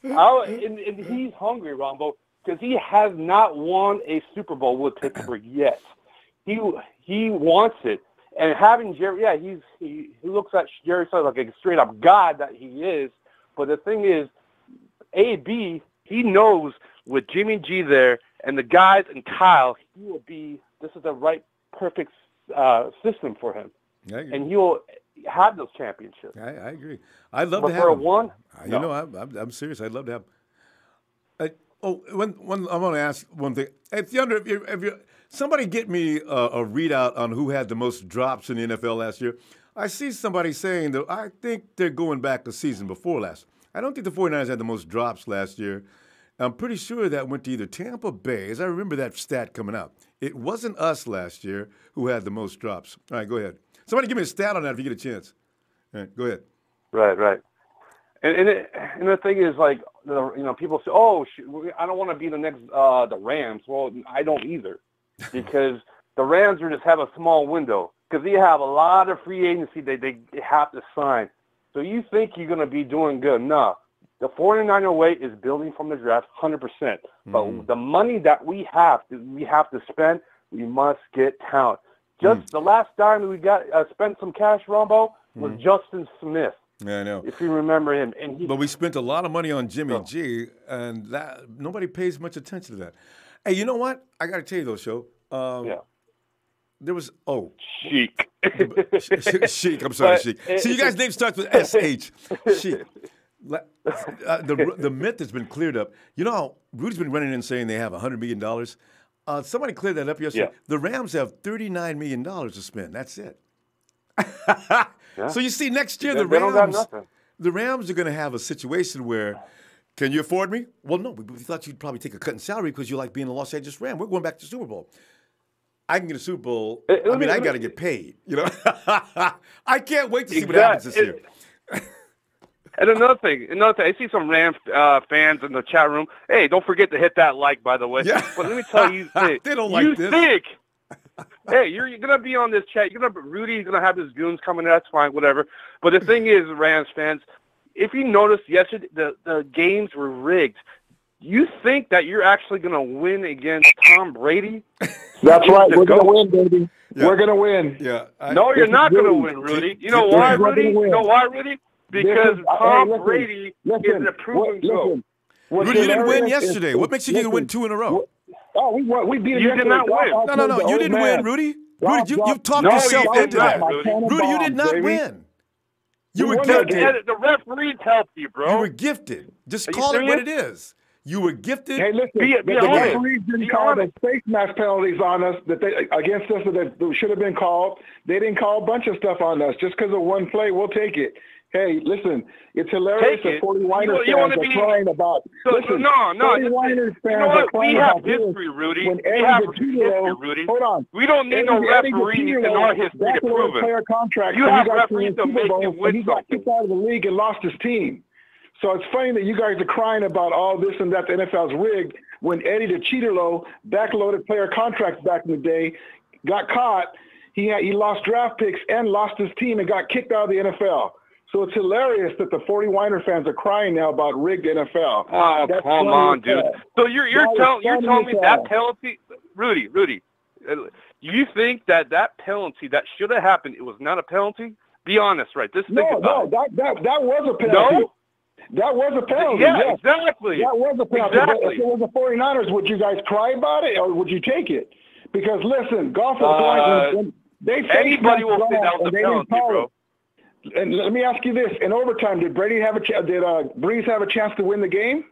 And he's hungry, Ronbo, because he has not won a Super Bowl with Pittsburgh yet. He wants it. And having Jerry, he looks at Jerry Suggs like a straight-up god that he is. But the thing is, AB, he knows with Jimmy G there and the guys and Kyle, this is the right, perfect system for him. And he will have those championships. I agree. I'd love to have him. One? No. I'm serious. I'd love to have him. I want to ask one thing. If you somebody get me a readout on who had the most drops in the NFL last year. I see somebody saying that I think they're going back a season before last. I don't think the 49ers had the most drops last year. I'm pretty sure that went to either Tampa Bay, as I remember that stat coming out. It wasn't us last year who had the most drops. All right, go ahead. Somebody give me a stat on that if you get a chance. All right, go ahead. Right. And the thing is, like, people say, "Oh, I don't want to be the next the Rams." Well, I don't either, because the Rams just have a small window because they have a lot of free agency they have to sign. So you think you're going to be doing good? No. The 49er way is building from the draft, 100%. But the money that we have to spend, we must get talent. Just the last time we got spent some cash, Ronbo, was Justin Smith. Yeah, I know. If you remember him. But we spent a lot of money on Jimmy G, and nobody pays much attention to that. Hey, you know what? I got to tell you, though, Show. There was, Sheik. Sheik, I'm sorry, Sheik. See, you guys' name starts with S-H. Sheik. The myth has been cleared up. You know how Rudy's been running in saying they have $100 million? Somebody cleared that up yesterday. Yeah. The Rams have $39 million to spend. That's it. Yeah. So you see, next year They don't got nothing. the Rams are going to have a situation where, can you afford me? Well, no. We thought you'd probably take a cut in salary because you like being a Los Angeles Ram. We're going back to the Super Bowl. I can get a Super Bowl. I got to get paid. You know, I can't wait to see what happens this year. And another thing, I see some Rams fans in the chat room. Hey, don't forget to hit that like, by the way. Yeah. But let me tell you, hey, they don't like this. Hey, you're gonna be on this chat. Rudy's gonna have his goons coming. That's fine, whatever. But the thing is, Rams fans, if you noticed yesterday, the games were rigged. You think that you're actually gonna win against Tom Brady? That's right. We're gonna win, baby. Yeah. We're gonna win. Yeah. No, you're not gonna win, Rudy. You know why, Rudy? You know why, Rudy? Because Tom Brady is a proven goat. Rudy, you didn't win yesterday. What makes you think you win 2 in a row? Oh, we won. We beat him. You did not win. No. You didn't win, Rudy. Rudy, you've talked yourself into that. Rudy, you did not win. You were gifted. The referees helped you, bro. You were gifted. Just call it what it is. You were gifted. Hey, listen, the referees didn't call the face mask penalties on us against us that should have been called. They didn't call a bunch of stuff on us. Just because of one play, we'll take it. Hey, listen, it's hilarious that 49ers fans are crying about. Listen, 49ers fans are crying about history, Rudy. When we have history, Rudy. Hold on. We don't need no referees in our history to prove it. Player contract, you have referees to make you win he got kicked out of the league and lost his team. So it's funny that you guys are crying about all this and that the NFL's rigged when Eddie the Cheaterlo backloaded player contracts back in the day, got caught. He lost draft picks and lost his team and got kicked out of the NFL. So it's hilarious that the 49er fans are crying now about rigged NFL. Oh, come on, dude. So you're telling me that penalty, Rudy, you think that penalty that should have happened, it was not a penalty? Be honest, right? That was a penalty. No? That was a penalty. Yeah, yes. Exactly. That was a penalty. Exactly. If it was the 49ers, would you guys cry about it or would you take it? Because listen, golf is going. Anybody will say that was a penalty, bro. And let me ask you this: in overtime, did Breeze have a chance to win the game?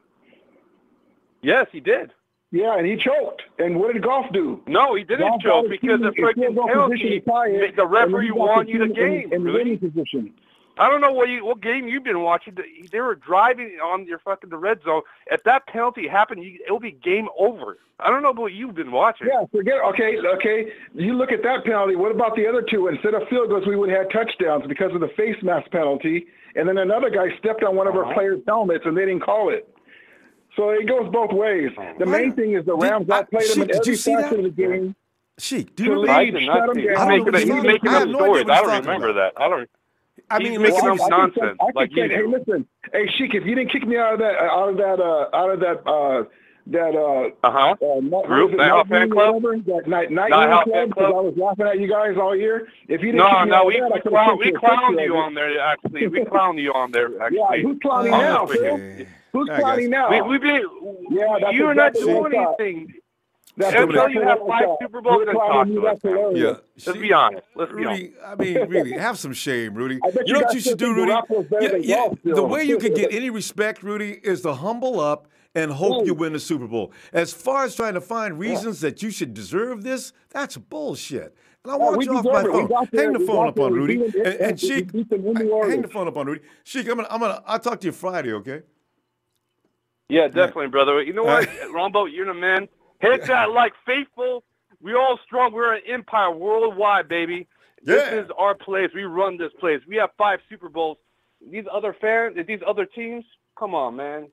Yes, he did. Yeah, and he choked. And what did Goff do? No, he didn't choke because the freaking penalty. The referee won you the game. In winning position. I don't know what game you've been watching. They were driving on the red zone. If that penalty happened, it'll be game over. I don't know what you've been watching. Yeah, forget. Okay. You look at that penalty. What about the other two? Instead of field goals, we would have had touchdowns because of the face mask penalty. And then another guy stepped on one of our players' helmets, and they didn't call it. So it goes both ways. The main thing is the Rams outplayed them in every facet of the game. Sheik, do you lead, shut them down. He's making up stories. I don't remember that. He's making up nonsense. Hey, listen. Hey, Sheik, if you didn't kick me out of that group, Night Fan Club, that night club, because I was laughing at you guys all year. If you didn't kick me out of that, we clowned you on there. Actually, we clowned you on there. Actually, yeah, who's clowning now? Who's clowning now? You're not doing anything. Until you have 5 Super Bowls and talk to us. Yeah. Let's be honest. Rudy, I mean, really, have some shame, Rudy. You know what you should do, Rudy? The way you can get any respect, Rudy, is to humble up and hope you win the Super Bowl. As far as trying to find reasons that you should deserve this, that's bullshit. And I want you off my phone. Hang the phone up on Rudy. And Sheik, hang the phone up on Rudy. Sheik, I'll talk to you Friday, okay? Yeah, definitely, brother. You know what, Ronbo, you're the man. Hit that like faithful. We all strong. We're an empire worldwide, baby. Yeah. This is our place. We run this place. We have 5 Super Bowls. These other teams, come on, man.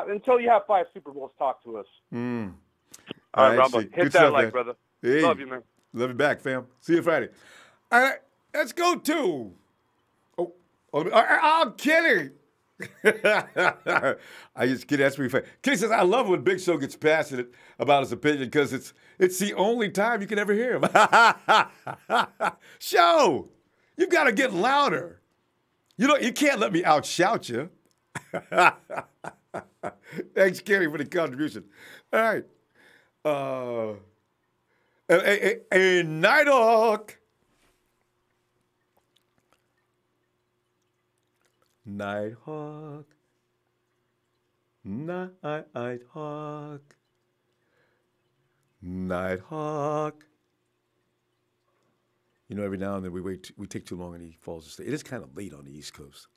Until you have 5 Super Bowls, talk to us. All right, Ronbo. Hit that like, brother. Hey. Love you, man. Love you back, fam. See you Friday. All right, let's go to. I'm kidding. I just kidding. That's pretty funny. Kenny says, I love when Big Show gets passionate about his opinion because it's the only time you can ever hear him. Show, you got to get louder. You can't let me outshout you. Thanks, Kenny, for the contribution. All right. A Nighthawk. Nighthawk, Nighthawk, Nighthawk. You know, every now and then we take too long and he falls asleep. It is kind of late on the East Coast.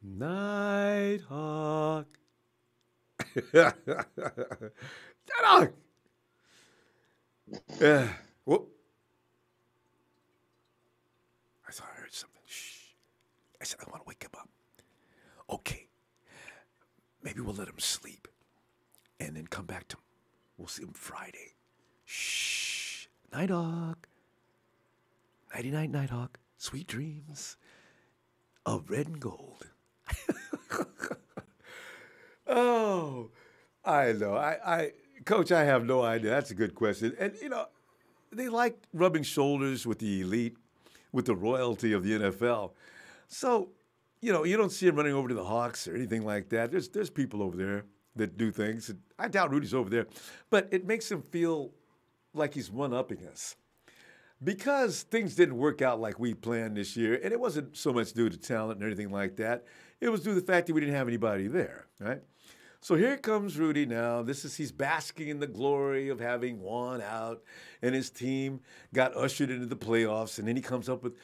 Nighthawk. Nighthawk. Yeah. Whoop. I thought I heard something. Shh. I said, I want to wake him up. Okay. Maybe we'll let him sleep and then come back to him. We'll see him Friday. Shh. Nighthawk. Nighty-night, Nighthawk. Sweet dreams of red and gold. Oh, I know. Coach, I have no idea. That's a good question. And, you know, they like rubbing shoulders with the elite, with the royalty of the NFL. So, you know, you don't see him running over to the Hawks or anything like that. There's people over there that do things. I doubt Rudy's over there. But it makes him feel like he's one-upping us. Because things didn't work out like we planned this year, and it wasn't so much due to talent and anything like that. It was due to the fact that we didn't have anybody there, right? So here comes Rudy now. He's basking in the glory of having won out, and his team got ushered into the playoffs, and then he comes up with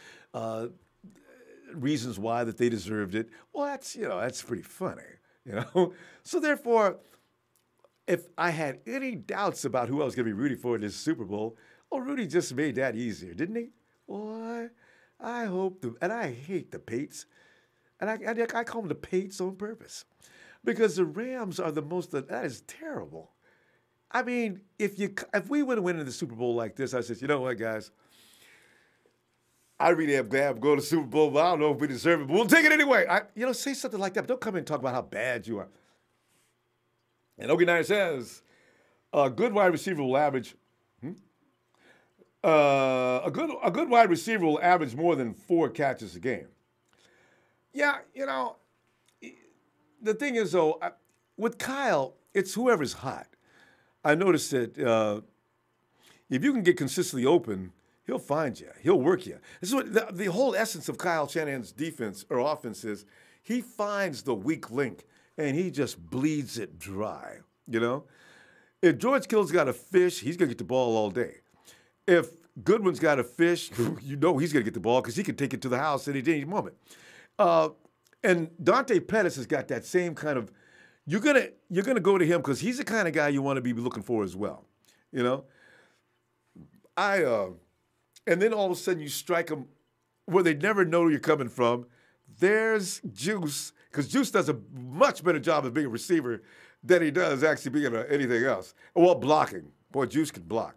reasons why that they deserved it. Well, that's pretty funny, you know? So therefore, if I had any doubts about who I was going to be rooting for in this Super Bowl, Rudy just made that easier, didn't he? Boy, I hope and I hate the Pates. And I call them the Pates on purpose. Because the Rams are that is terrible. I mean, if we would have went into the Super Bowl like this, I said, you know what, guys? I really am glad I'm going to the Super Bowl, but I don't know if we deserve it, but we'll take it anyway. Say something like that, but don't come in and talk about how bad you are. And Ogie Niner says, a good wide receiver will average, a good wide receiver will average more than 4 catches a game. Yeah, you know, the thing is, though, with Kyle, it's whoever's hot. I noticed that if you can get consistently open, he'll find you. He'll work you. This is what the whole essence of Kyle Shanahan's defense or offense is. He finds the weak link, and he just bleeds it dry, you know? If George Kittle's got a fish, he's going to get the ball all day. If Goodwin's got a fish, you know he's going to get the ball because he can take it to the house at any moment. And Dante Pettis has got that same kind of, you're gonna go to him because he's the kind of guy you want to be looking for as well, you know. And then all of a sudden you strike them where they never know you're coming from. There's Juice, because Juice does a much better job of being a receiver than he does actually being anything else. Well, blocking. Boy, Juice can block.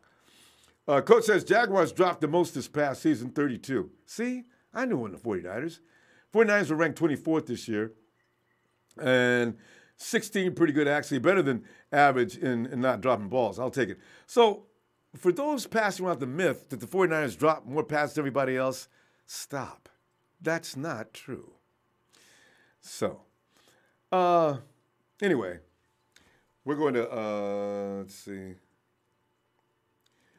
Coach says Jaguars dropped the most this past season, 32. See, I knew it wasn't the 49ers. 49ers were ranked 24th this year, and 16 pretty good, actually, better than average in not dropping balls. I'll take it. So for those passing around the myth that the 49ers drop more passes than everybody else, stop. That's not true. So, anyway, we're going to, let's see.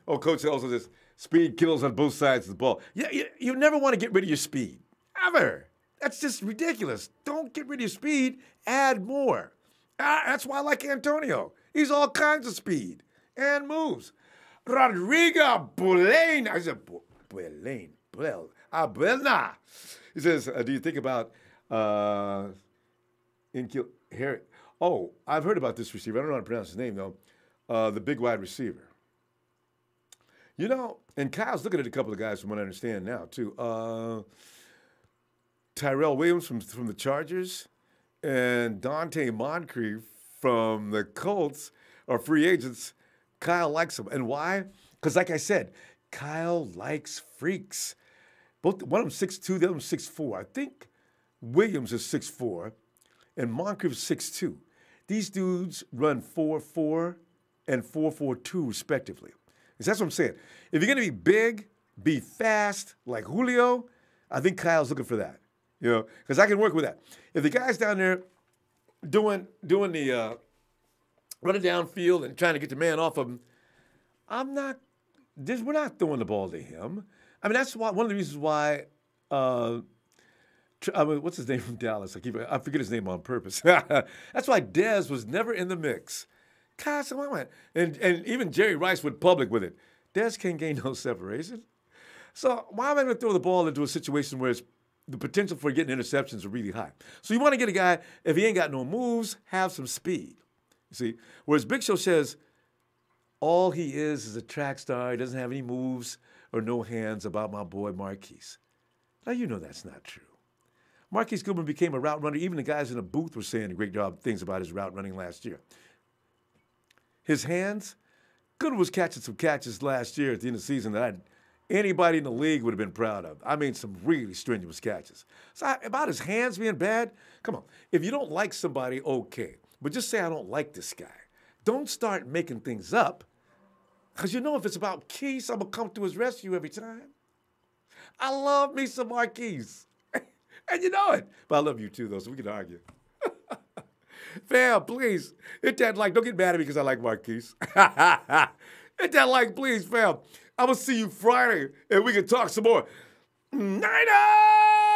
Oh, Coach also says, speed kills on both sides of the ball. Yeah, you never want to get rid of your speed, ever. That's just ridiculous. Don't get rid of your speed. Add more. That's why I like Antonio. He's all kinds of speed and moves. Rodrigo Bulain. I said, Bulain. Abelna. He says, do you think about Harry? Oh, I've heard about this receiver. I don't know how to pronounce his name, though. The big wide receiver. You know, and Kyle's looking at a couple of guys from what I understand now, too. Tyrell Williams from the Chargers and Dante Moncrief from the Colts are free agents. Kyle likes them. And why? Because like I said, Kyle likes freaks. One of them 6'2", the other one 6'4". I think Williams is 6'4", and Moncrief is 6'2". These dudes run 4.4 and 4.42 respectively. That's what I'm saying. If you're going to be big, be fast like Julio, I think Kyle's looking for that. You know, because I can work with that. If the guy's down there doing the running downfield and trying to get the man off of him, we're not throwing the ball to him. I mean, that's why one of the reasons why. What's his name from Dallas? I forget his name on purpose. That's why Dez was never in the mix. Kyle said, and even Jerry Rice went public with it. Dez can't gain no separation. So why am I going to throw the ball into a situation where the potential for getting interceptions are really high? So you want to get a guy, if he ain't got no moves, have some speed. You see? Whereas Big Show says all he is a track star. He doesn't have any moves or no hands about my boy Marquise. Now, you know that's not true. Marquise Goodwin became a route runner. Even the guys in the booth were saying great job things about his route running last year. His hands, Goodwin was catching some catches last year at the end of the season that anybody in the league would have been proud of. I mean, some really strenuous catches. So about his hands being bad, come on. If you don't like somebody, okay. But just say, I don't like this guy. Don't start making things up. Because you know if it's about Keese, I'm going to come to his rescue every time. I love me some Marquise. And you know it. But I love you too, though, so we can argue. Fam, please, hit that like. Don't get mad at me because I like Marquise. Hit that like, please, fam. I'm going to see you Friday, and we can talk some more. Niners!